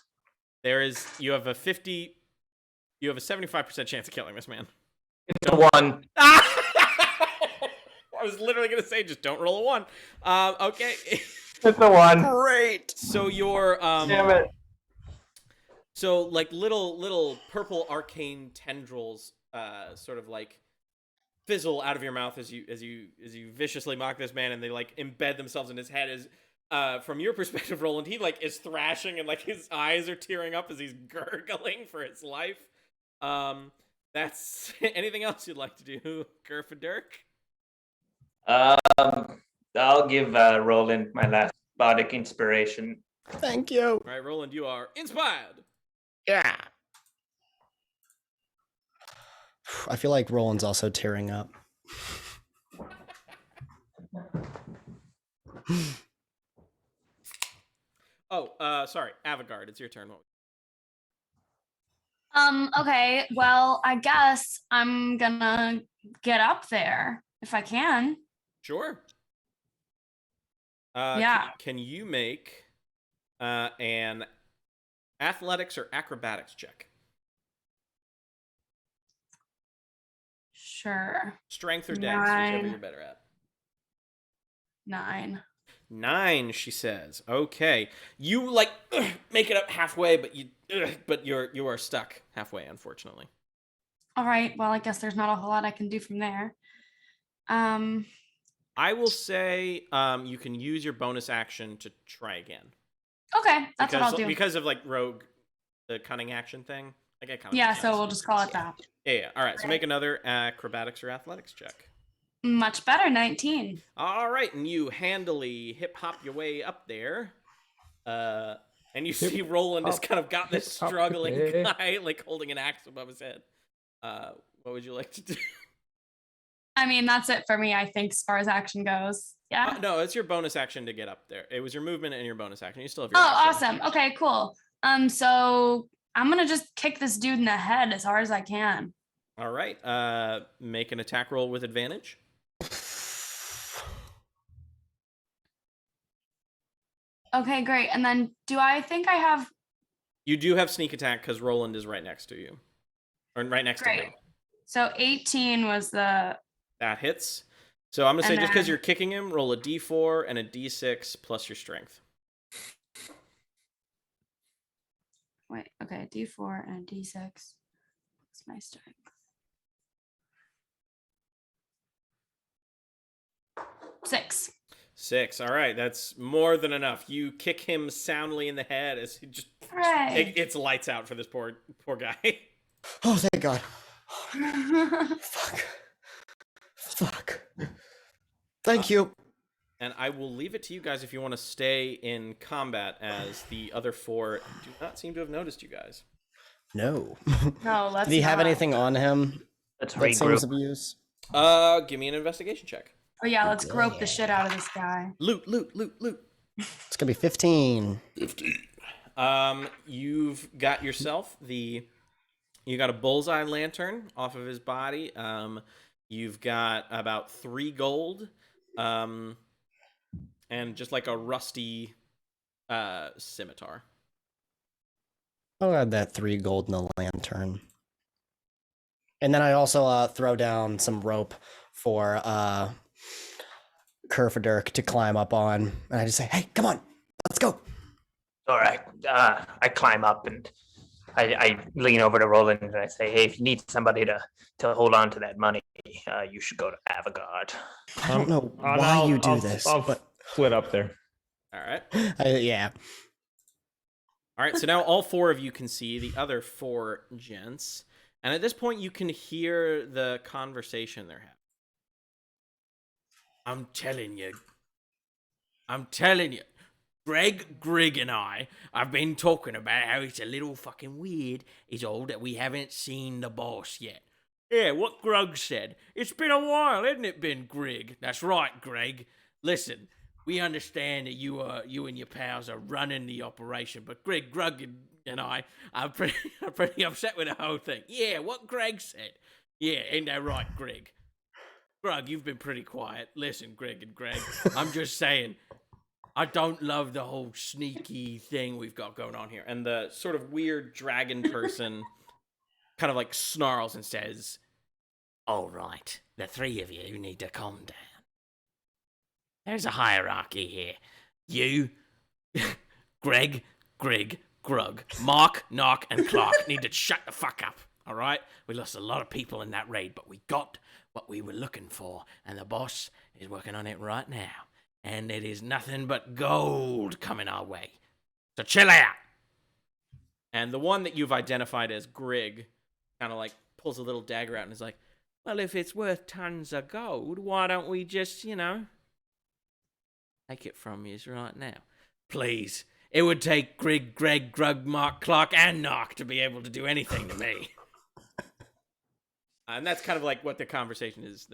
You have a 75% chance of killing this man. It's a 1. I was literally gonna say, just don't roll a 1. Okay. It's a 1. Great. So your Damn it. So like little purple arcane tendrils, sort of like fizzle out of your mouth as you viciously mock this man, and they like embed themselves in his head. As from your perspective, Roland, he like is thrashing and like his eyes are tearing up as he's gurgling for his life. That's anything else you'd like to do, Kerfaderk? I'll give Roland my last bardic inspiration. Thank you. All right, Roland, you are inspired. Yeah. I feel like Roland's also tearing up. Sorry, Avigard, it's your turn. Okay, well, I guess I'm gonna get up there if I can. Sure. Yeah. Can you make an athletics or acrobatics check? Sure. Strength or dex, 9. whichever you're better at. 9. 9, she says. Okay, you like make it up halfway, but you are stuck halfway, unfortunately. All right. Well, I guess there's not a whole lot I can do from there. I will say you can use your bonus action to try again. Okay, that's what I'll do. Because of like rogue, the cunning action thing. I get kind of Yeah, so we'll just call it that. Yeah. All right. So make another acrobatics or athletics check. Much better, 19. All right, and you handily hip hop your way up there, and you see Roland has kind of got this struggling guy like holding an axe above his head. What would you like to do? I mean, that's it for me, I think, as far as action goes. Yeah. No, it's your bonus action to get up there. It was your movement and your bonus action. You still have your action. Awesome. Okay, cool. So I'm gonna just kick this dude in the head as hard as I can. All right. Make an attack roll with advantage. Okay, great. And then do I think I have... You do have sneak attack because Roland is right next to you. Or right next to him. So 18 was the... That hits. So I'm going to say just because you're kicking him, roll a d4 and a d6 plus your strength. Wait, okay, d4 and a d6. What's my strength? 6. 6. All right, that's more than enough. You kick him soundly in the head as he just it's lights out for this poor guy. Oh, thank God. Fuck. Thank you. And I will leave it to you guys if you want to stay in combat, as the other 4 do not seem to have noticed you guys. No. No, let's Did he have anything on him? Let's that seems of use? Give me an investigation check. Oh yeah, let's grope the shit out of this guy. Loot. It's gonna be 15. 15. You've got yourself you got a bullseye lantern off of his body. You've got about 3 gold, and just like a rusty scimitar. I'll add that 3 gold in the lantern. And then I also throw down some rope for Kerfaderk to climb up on. And I just say, hey, come on, let's go. All right. I climb up and I lean over to Roland and I say, hey, if you need somebody to hold on to that money, you should go to Avigard. I don't know why you do this. But split up there. All right. Yeah. All right, so now all 4 of you can see the other 4 gents. And at this point, you can hear the conversation they're having. I'm telling you, Grig and I've been talking about how it's a little fucking weird is all that we haven't seen the boss yet. Yeah, what Grug said. It's been a while, hasn't it been, Grig? That's right, Greg. Listen, we understand that you and your pals are running the operation, but Grug and I are pretty upset with the whole thing. Yeah, what Greg said. Yeah, ain't that right, Grig? Grug, you've been pretty quiet. Listen, Greg, I'm just saying, I don't love the whole sneaky thing we've got going on here. And the sort of weird dragon person kind of like snarls and says, all right, the three of you need to calm down. There's a hierarchy here. You, Greg, Grig, Grug, Mark, Knock, and Clark need to shut the fuck up, all right? We lost a lot of people in that raid, but we got what we were looking for, and the boss is working on it right now. And it is nothing but gold coming our way. So chill out. And the one that you've identified as Grig kind of like pulls a little dagger out and is like, well, if it's worth tons of gold, why don't we just, take it from you right now? Please. It would take Grig, Greg, Grug, Mark, Clark, and Knock to be able to do anything to me. And that's kind of like what the conversation is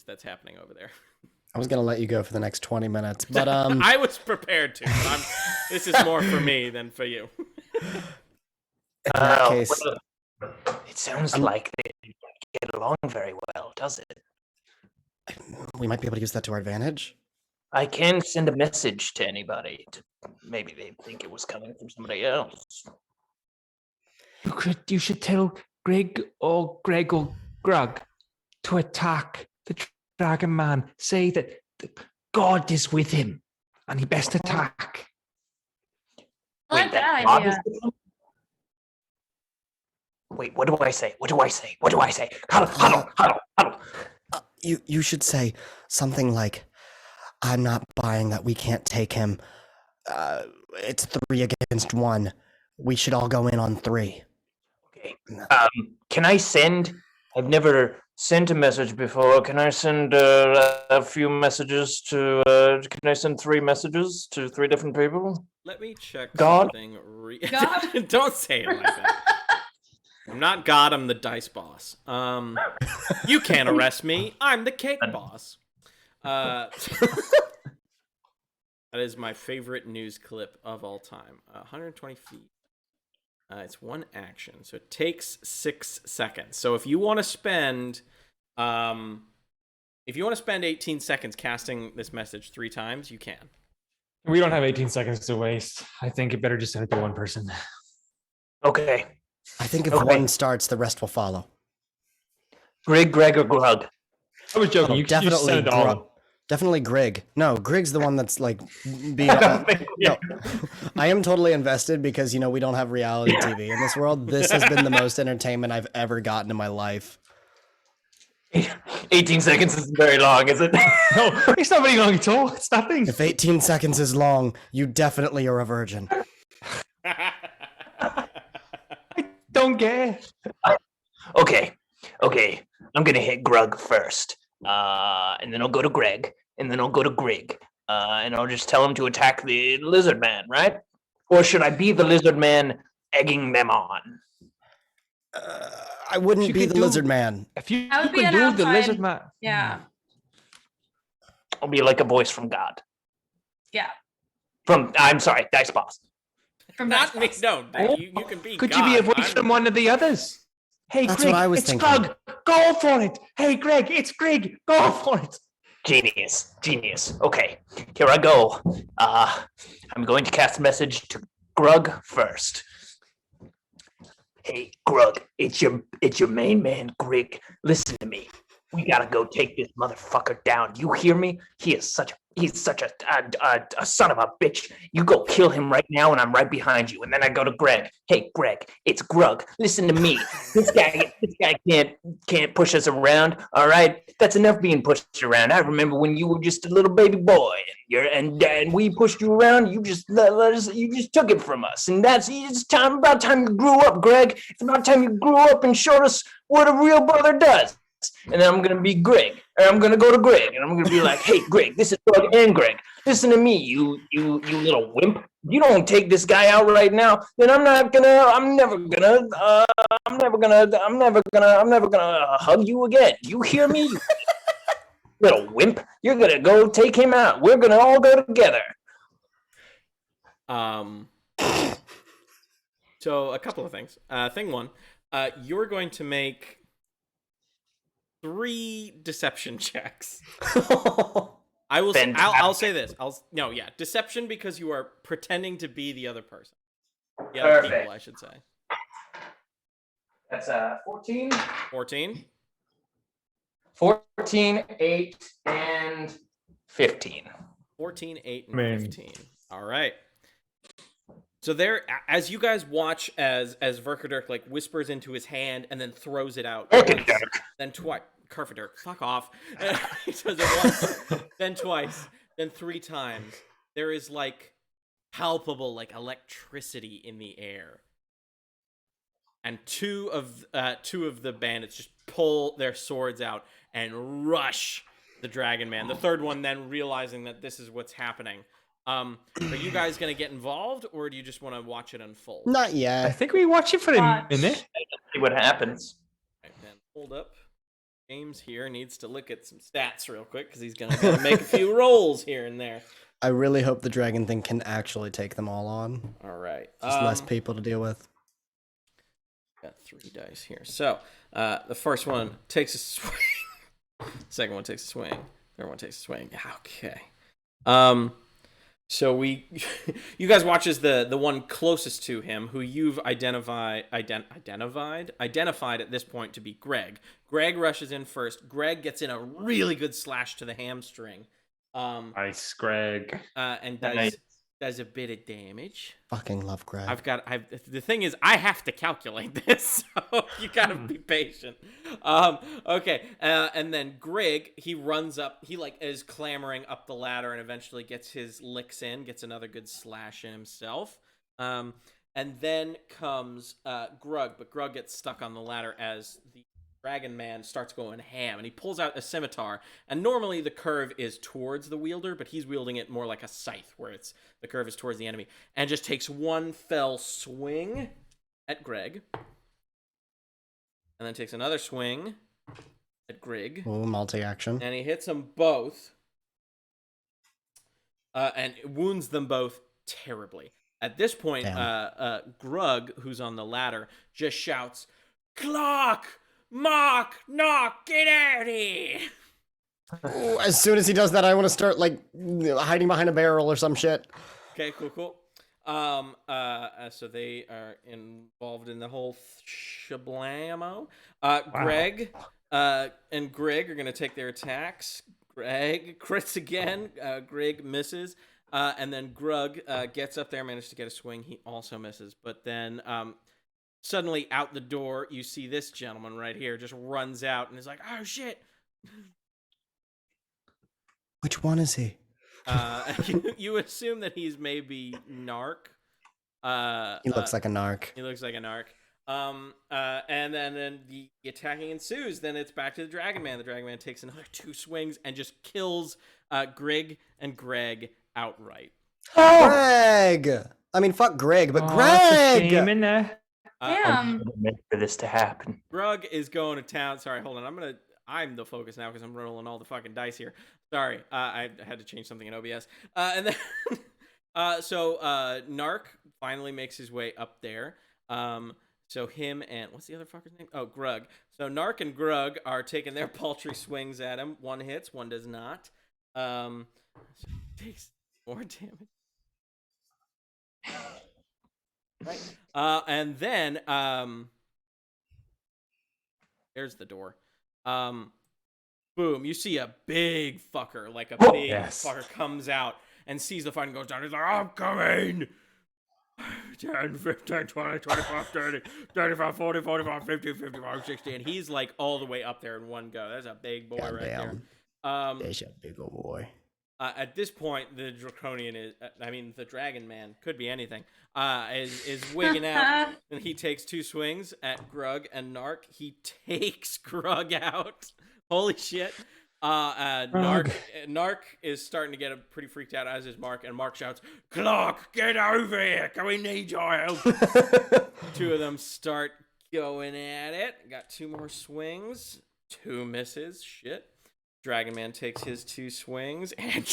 that's happening over there. I was gonna let you go for the next 20 minutes, but I was prepared to. But this is more for me than for you. In that case, well, it sounds like they get along very well, does it? we might be able to use that to our advantage. I can send a message to anybody. Maybe they think it was coming from somebody else. You should tell Greg or Grug to attack the Dragon Man. Say that God is with him and he best attack. I like that God idea. is with him? Wait, what do I say? What do I say? What do I say? Huddle. You should say something like, I'm not buying that. We can't take him. It's 3 against 1. We should all go in on 3. Okay. Can I send? I've never sent a message before. Can I send a few messages to? Can I send 3 messages to 3 different people? Let me check God? something. God? Don't say it like that. I'm not God, I'm the dice boss. You can't arrest me. I'm the cake boss. That is my favorite news clip of all time. 120 feet. It's 1 action, so it takes 6 seconds. So if you want to spend, 18 seconds casting this message 3 times, you can. We don't have 18 seconds to waste. I think it better just send it to one person. Okay. I think if Okay. one starts, the rest will follow. Grig, Greg, or Grug? I was joking. Oh, you definitely send it all. Definitely Grig. No, Grig's the one that's like being. No, I am totally invested because we don't have reality TV in this world. This has been the most entertainment I've ever gotten in my life. 18 seconds isn't very long, is it? No, it's not very long at all. It's nothing. If 18 seconds is long, you definitely are a virgin. Don't get it. Okay. I'm gonna hit Grug first, and then I'll go to Greg, and then I'll go to Grig, and I'll just tell him to attack the lizard man, right? Or should I be the lizard man egging them on? I wouldn't You be could the do- lizard man. If you I would be can an do the outside- lizard man. Yeah. I'll be like a voice from God. Yeah. I'm sorry, Dice Boss. From Not that me. spots. No, you can be. Could God. you be a voice I'm- from one of the others? Hey, That's Greg, what I was it's thinking. Grug. Go for it. Hey, Greg, it's Greg. Go for it. Genius. Okay, here I go. I'm going to cast a message to Grug first. Hey, Grug, it's your main man, Grig. Listen to me. We gotta go take this motherfucker down. You hear me? He's such a son of a bitch. You go kill him right now, and I'm right behind you. And then I go to Greg. Hey, Greg, it's Grug. Listen to me. This guy can't push us around. All right, that's enough being pushed around. I remember when you were just a little baby boy, and we pushed you around. You just you just took it from us, and it's about time you grew up, Greg. It's about time you grew up and showed us what a real brother does. And then I'm gonna be Grig, or I'm gonna go to Grig, and I'm gonna be like, "Hey, Grig, this is Grug and Grig. Listen to me, you little wimp. If you don't take this guy out right now, then I'm never gonna hug you again. You hear me, you little wimp? You're gonna go take him out. We're gonna all go together." So a couple of things. Thing 1, you're going to make 3 deception checks. I will. I'll Fantastic. say this. Deception because you are pretending to be the other person. The other Perfect. people, I should say. That's 14. 14. 14, 8, and 15. 14, 8, and Man. 15. All right. So there, as you guys watch as Verkaderk like whispers into his hand and then throws it out. Verkaderk. Then twice. Kerfaderk, fuck off. He does it once, then twice, then 3 times. There is like palpable like electricity in the air. And two of the bandits just pull their swords out and rush the Dragon Man. The third one then realizing that this is what's happening. Are you guys gonna get involved, or do you just want to watch it unfold? Not I yet. think we watch it for a Watch. minute. See what happens. Right, then hold up. James here needs to look at some stats real quick because he's gonna make a few rolls here and there. I really hope the dragon thing can actually take them all on. All right. Just less people to deal with. Got 3 dice here. So the first one takes a swing. Second one takes a swing. Third one takes a swing. Okay. So you guys watch as the one closest to him, who you've identified at this point to be Greg. Greg rushes in first. Greg gets in a really good slash to the hamstring. Nice, Greg. And Nice. does a bit of damage. Fucking love Greg. The thing is, I have to calculate this, so you gotta be patient. Okay, and then Grig, he runs up, he like is clambering up the ladder and eventually gets his licks in, gets another good slash in himself. And then comes Grug, but Grug gets stuck on the ladder as the Dragon Man starts going ham, and he pulls out a scimitar. And normally the curve is towards the wielder, but he's wielding it more like a scythe, where the curve is towards the enemy, and just takes one fell swing at Greg, and then takes another swing at Grig, Ooh, multi-action. and he hits them both, and wounds them both terribly. At this point, Grug, who's on the ladder, just shouts, "Clock! Mark! Knock! Get out of here!" Ooh, as soon as he does that, I want to start like hiding behind a barrel or some shit. Okay, cool. So they are involved in the whole shablamo. Greg and Grig are gonna take their attacks. Greg crits again. Grig misses. And then Grug gets up there, managed to get a swing. He also misses. But then suddenly out the door, you see this gentleman right here just runs out and is like, "Oh shit!" Which one is he? You assume that he's maybe Narc. He looks like a narc. He looks like a narc. And then the attacking ensues. Then it's back to the Dragon Man. The Dragon Man takes another 2 swings and just kills Grig and Greg outright. Greg! I mean, fuck Greg, but It's a Greg! shame in there. Damn. Meant for this to happen. Grug is going to town. Sorry, hold on. I'm the focus now because I'm rolling all the fucking dice here. Sorry, I had to change something in OBS. And then, so Narc finally makes his way up there. So him and what's the other fucker's name? Oh, Grug. So Narc and Grug are taking their paltry swings at him. One hits, one does not. So he takes more damage. Right. And then there's the door. Boom, you see a big fucker, like a big Yes. fucker comes out and sees the fight and goes down. He's like, "I'm coming." 10, 15, 20, 25, 30, 35, 40, 45, 50, 55, 60. And he's like all the way up there in one go. That's a big boy right there. There's a big old boy. At this point, the the Dragon Man, could be anything, is wigging out, and he takes 2 swings at Grug and Narc. He takes Grug out. Holy shit. Narc is starting to get pretty freaked out, as is Mark, and Mark shouts, "Clock, get over here! Can we need your help?" 2 of them start going at it. Got 2 more swings. 2 misses. Shit. Dragon Man takes his 2 swings and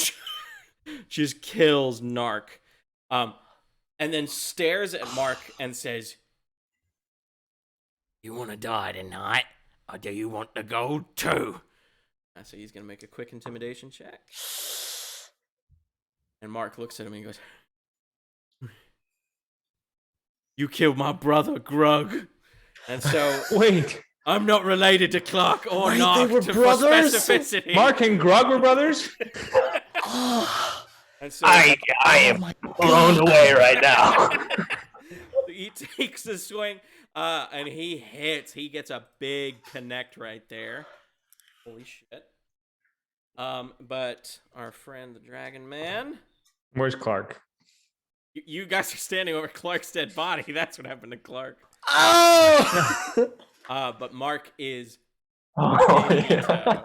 just kills Narc. And then stares at Mark and says, "You want to die tonight, or do you want to go too?" So he's going to make a quick intimidation check. And Mark looks at him and he goes, "You killed my brother, Grug." And so Wait, I'm not related to Clark or Wait, Nock they were for brothers? specificity. Mark and Grug were brothers? And so I am blown away right now. he takes a swing and he hits. He gets a big connect right there. Holy shit. But our friend the Dragon Man. Where's Clark? You guys are standing over Clark's dead body. That's what happened to Clark. Oh! But Mark is. Oh, yeah.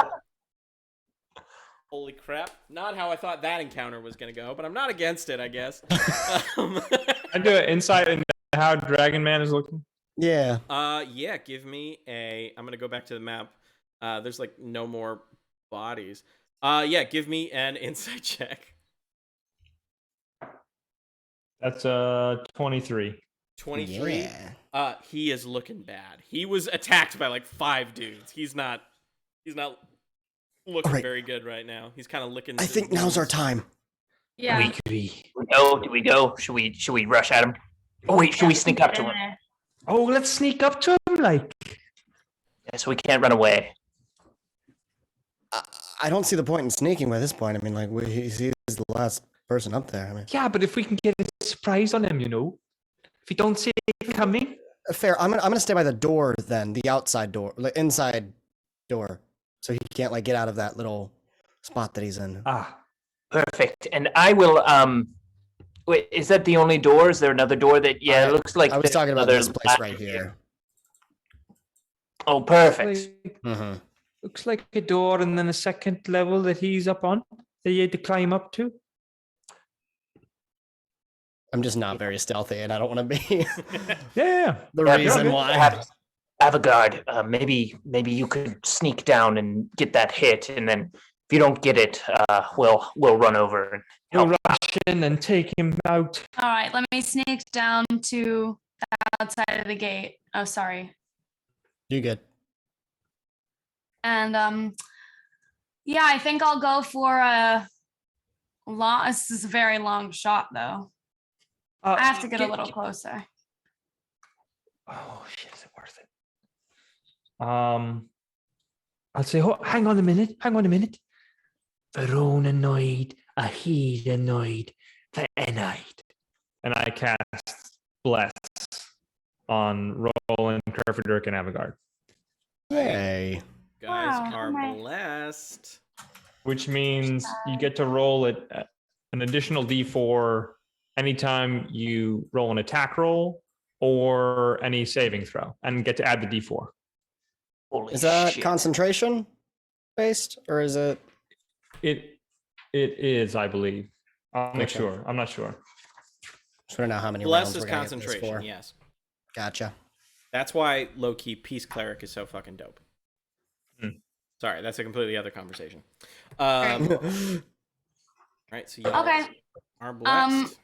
Holy crap. Not how I thought that encounter was going to go, but I'm not against it, I guess. I do an insight into how Dragon Man is looking. Yeah. Yeah, give me a. I'm going to go back to the map. There's like no more bodies. Yeah, give me an insight check. That's 23. 23. Yeah. He is looking bad. He was attacked by like 5 dudes. He's not looking Alright. very good right now. He's kind of licking. I think now's our time. Yeah. Do we go? Should we rush at him? Oh wait, should we sneak up to him? Oh, let's sneak up to him, like. Yeah, so we can't run away. I don't see the point in sneaking by this point. I mean, like, he's the last person up there. I mean, Yeah, but if we can get a surprise on him, you know. If you don't see it coming. fair. I'm gonna stay by the door then, the outside door, the inside door, so he can't like get out of that little spot that he's in. Ah, Perfect. And I will. Wait, is that the only door? Is there another door that? Yeah, it looks like. I was there's talking about another this place latch right here. Oh, perfect. Mm-hmm. looks like a door and then a second level that he's up on that you had to climb up to. I'm just not very stealthy, and I don't want to be Yeah. the Yeah, reason no, why. Avigard, maybe you could sneak down and get that hit, and then if you don't get it, we'll run over and We'll help. rush in and take him out. All right, let me sneak down to the outside of the gate. Oh, sorry. You good? And yeah, I think I'll go for a long. This is a very long shot, though. I have to get a little closer. Oh shit! Is it worth it? I'll say, hang on a minute. Verona annoyed, a heat annoyed, the annoyed. And I cast Bless on Roland, Kerfaderk, and Avigard. Hey. Guys Wow, are nice. blessed. Which means you get to roll it an additional d4 anytime you roll an attack roll or any saving throw, and get to add the d4. Holy Is that shit. concentration based, or is it? It is, I believe. I'm not Okay. sure. Just want to know how many Bless rounds is we're gonna get this concentration, for. yes. Gotcha. That's why low-key Peace Cleric is so fucking dope. Hmm. Sorry, that's a completely other conversation. Great. Right, so you Okay. are blessed.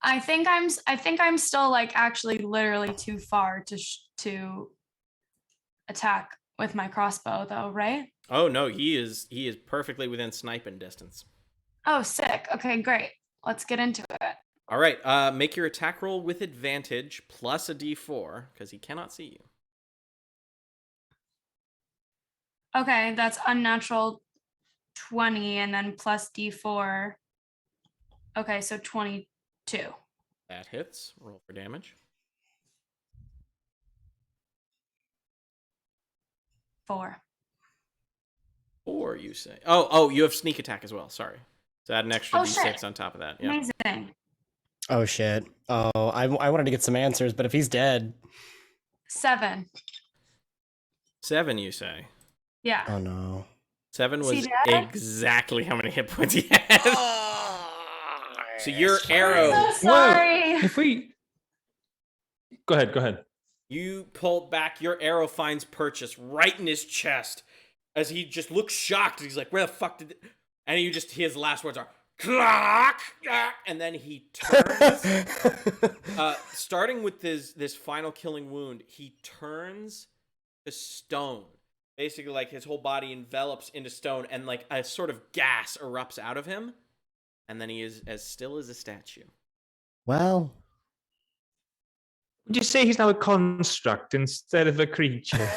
I think I'm still like actually literally too far to attack with my crossbow, though, right? Oh no, he is perfectly within sniping distance. Oh, sick. Okay, great. Let's get into it. All right, make your attack roll with advantage plus a d4 because he cannot see you. Okay, that's unnatural 20 and then plus d4. Okay, so 22. That hits. Roll for damage. 4. 4, you say. Oh, you have sneak attack as well. Sorry. So add an extra Oh, d6 shit. on top of that. Yeah. Amazing. Oh shit. Oh, I wanted to get some answers, but if he's dead, 7. 7, you say. Yeah. oh no. 7 Is he was dead? exactly how many hit points he had. So your arrow, I'm so sorry. If we go ahead. you pull back, your arrow finds purchase right in his chest as he just looks shocked. He's like, where the fuck did it? And his last words are, "Clock!" And then he turns, starting with this final killing wound, he turns to stone. Basically, like his whole body envelops into stone, and like a sort of gas erupts out of him. and then he is as still as a statue. Well, Would you say he's now a construct instead of a creature?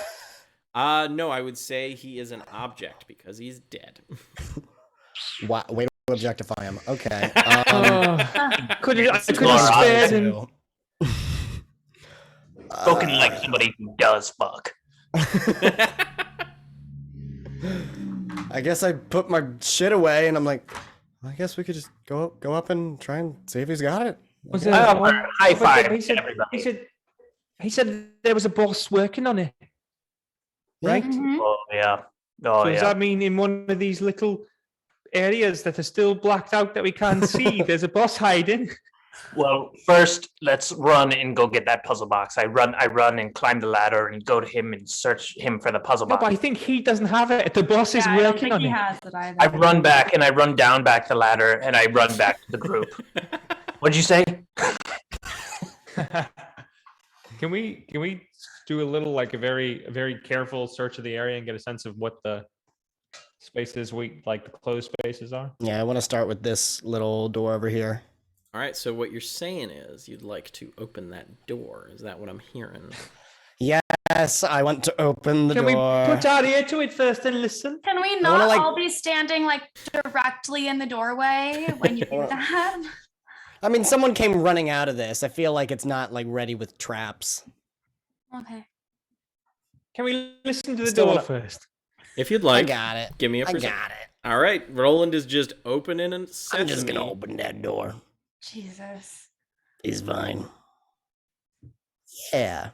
No, I would say he is an object because he's dead. wow, way to objectify him. Okay. I could have Laura, spared him. Spoken like somebody who does fuck. I guess I put my shit away, and I'm like, I guess we could just go up and try and see if he's got it. Was High five to everybody. He said there was a boss working on it, right? Mhm. Oh yeah. Oh So does yeah. that mean in one of these little areas that are still blacked out that we can't see, there's a boss hiding? Well, first let's run and go get that puzzle box. I run and climb the ladder and go to him and search him for the puzzle No, box. but I think he doesn't have it. The boss is Yeah, I don't working think on he it. has it either. I run back and I run down back the ladder and I run back to the group. What'd you say? Can we do a little like a very careful search of the area and get a sense of what the spaces the closed spaces are? Yeah, I want to start with this little door over here. All right, so what you're saying is you'd like to open that door. Is that what I'm hearing? Yes, I want to open the Can we door. put our ear to it first and listen? Can we wanna, not like- all be standing like directly in the doorway when you do that? I mean, someone came running out of this. I feel like it's not like ready with traps. Okay. Can we listen to the Still door wanna- first? If you'd I like, got it. give me a I percent. got it. All right, Roland is just opening and I'm just sesame. gonna open that door. Jesus. He's fine. Yeah.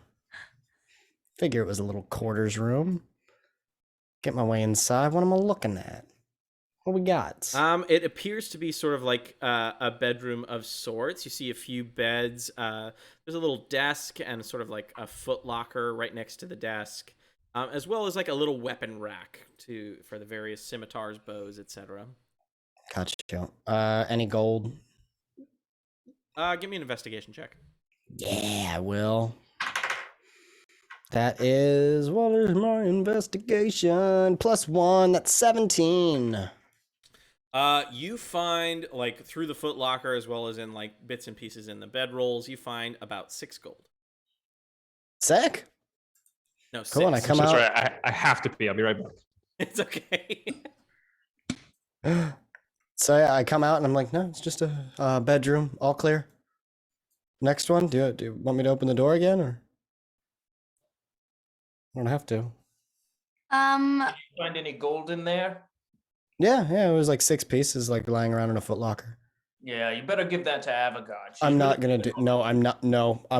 Figure it was a little quarters room. Get my way inside. What am I looking at? What we got? It appears to be sort of like a bedroom of sorts. You see a few beds. There's a little desk and sort of like a foot locker right next to the desk, as well as like a little weapon rack for the various scimitars, bows, etc. Gotcha. Any gold? Give me an investigation check. Yeah, I will. That is, what is my investigation? +1, that's 17. You find, like, through the foot locker as well as in, like, bits and pieces in the bedrolls, you find about 6 gold. Sick. No, 6. Cool, and I come That's out. right. I have to pee. I'll be right back. It's okay. So yeah, I come out and I'm like, no, it's just a bedroom, all clear. Next one, do you want me to open the door again, or? I don't have to. Find any gold in there? Yeah, it was like 6 pieces, like lying around in a foot locker. Yeah, you better give that to Avigard. I'm not gonna do. No, I'm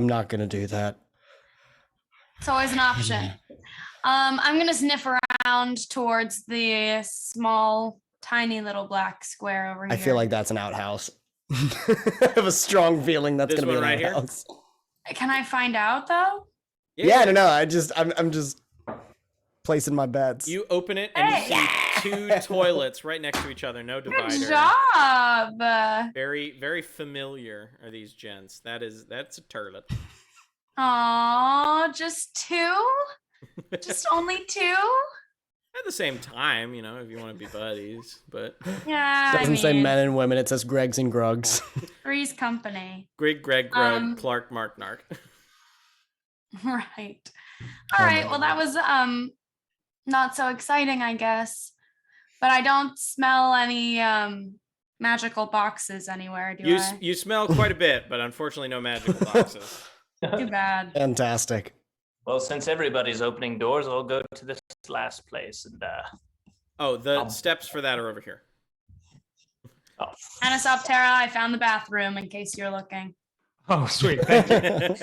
not gonna do that. It's always an option. I'm gonna sniff around towards the small, tiny little black square over here. I feel like that's an outhouse. I have a strong feeling that's This gonna be one an right here? outhouse. Can I find out though? Yeah, I don't know. I'm just placing my bets. You open it and you Hey! see 2 toilets right next to each other, no divider. Good job. Very, very familiar are these gents. That's a turlet. Aw, just 2? Just only 2? At the same time, you know, if you want to be buddies, but Yeah. It doesn't say mean, men and women. It says Gregs and Grugs. Three's company. Grig, Greg, Grug, Clark, Mark, Nark. Right. All right. Well, that was not so exciting, I guess. But I don't smell any magical boxes anywhere, do I? You smell quite a bit, but unfortunately no magical boxes. Too bad. Fantastic. Well, since everybody's opening doors, I'll go to this last place and Oh, the steps for that are over here. oh, Anisoptera, I found the bathroom in case you're looking. Oh, sweet. Thank you.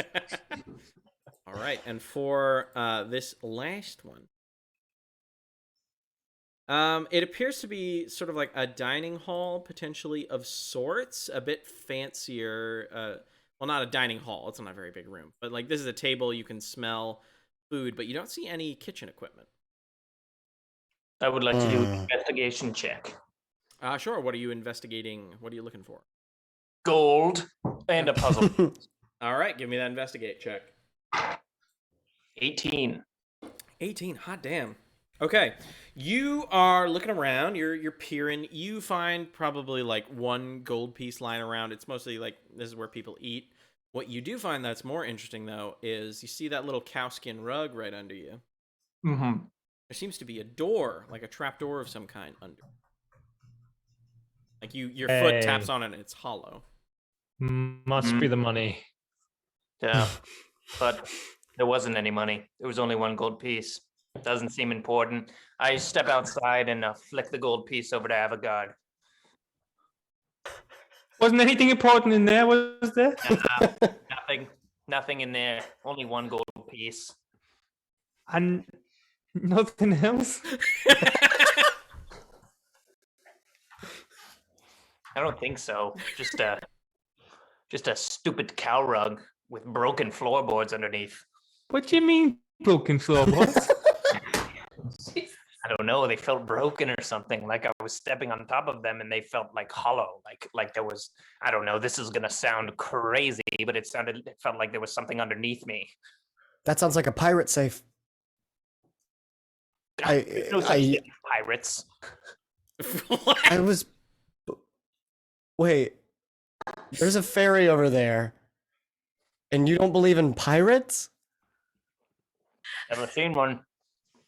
All right, and for this last one, it appears to be sort of like a dining hall, potentially of sorts, a bit fancier. Well, not a dining hall; it's not a very big room, but like this is a table. You can smell food, but you don't see any kitchen equipment. I would like to do an investigation check. Sure. What are you investigating? What are you looking for? Gold and a puzzle. All right, give me that investigate check. 18. 18. Hot damn. Okay, you are looking around. You're peering. You find probably like one gold piece lying around. It's mostly like this is where people eat. What you do find that's more interesting though is you see that little cowskin rug right under you. Mm-hmm. There seems to be a door, like a trap door of some kind under. Like your foot taps on it and it's hollow. Must be the money. Yeah, but there wasn't any money. There was only one gold piece. Doesn't seem important. I step outside and flick the gold piece over to Avigard. Wasn't anything important in there, was there? Nothing in there. Only one gold piece. And nothing else? I don't think so. Just a stupid cow rug with broken floorboards underneath. What do you mean broken floorboards? I don't know. They felt broken or something. Like I was stepping on top of them, and they felt like hollow. Like there was. I don't know. This is gonna sound crazy, but it felt like there was something underneath me. That sounds like a pirate safe. There's no such thing as pirates. I was. Wait. There's a ferry over there. And you don't believe in pirates? Never seen one.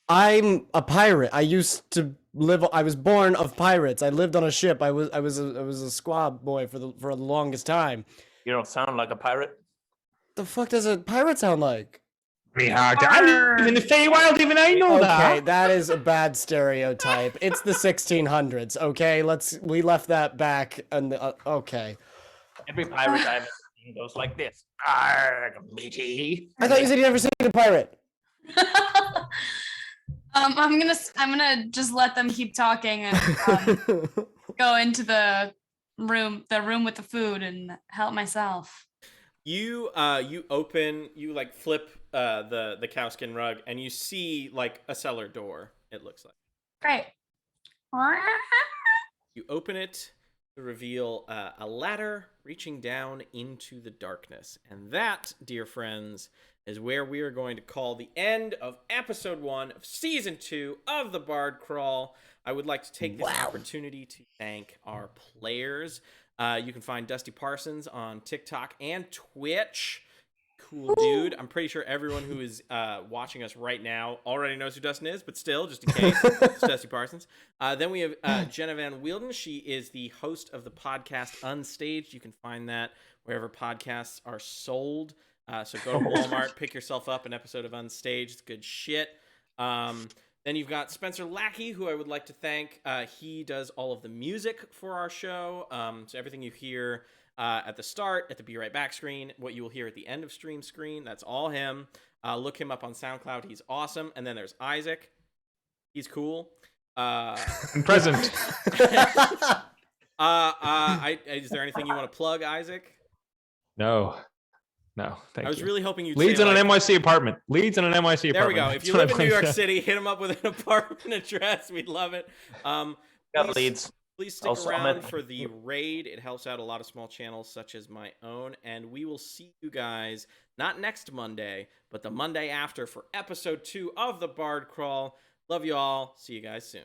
I'm a pirate. I used to live. I was born of pirates. I lived on a ship. I was a squab boy for the longest time. You don't sound like a pirate. The fuck does a pirate sound like? I live in the Feywild, even I know that. Okay, that is a bad stereotype. It's the 1600s. Okay, we left that back. And okay. Every pirate I've ever seen goes like this. Arrgh, matey. I thought you said you never seen a pirate. I'm gonna just let them keep talking and go into the room with the food and help myself. You like flip the cowskin rug and you see like a cellar door. It looks like. Great. You open it to reveal a ladder reaching down into the darkness, and that, dear friends, is where we are going to call the end of episode 1 of season 2 of the Bard Crawl. I would like to take this opportunity to thank our players. You can find Dusty Parsons on TikTok and Twitch. Cool dude. I'm pretty sure everyone who is watching us right now already knows who Dustin is, but still, just in case, it's Dusty Parsons. Then we have Jenna Van Wielden. She is the host of the podcast Unstaged. You can find that wherever podcasts are sold. So go to Walmart, pick yourself up an episode of Unstaged. It's good shit. Then you've got Spencer Lackey, who I would like to thank. He does all of the music for our show. So everything you hear at the start, at the Be Right Back screen, what you will hear at the end of stream screen, that's all him. Look him up on SoundCloud. He's awesome. And then there's Isaac. He's cool. Present. Is there anything you want to plug, Isaac? No, thank you. I was really hoping you'd Leeds say, on like, an NYC apartment. Leeds on an NYC there we apartment. go. That's If you what live I'm in New York gonna say. City, hit him up with an apartment address. We'd love it. Got Leeds. Please stick Also, around for the raid. It helps out a lot of small channels such as my own. And we will see you guys not next Monday, but the Monday after for episode 2 of the Bard Crawl. Love you all. See you guys soon.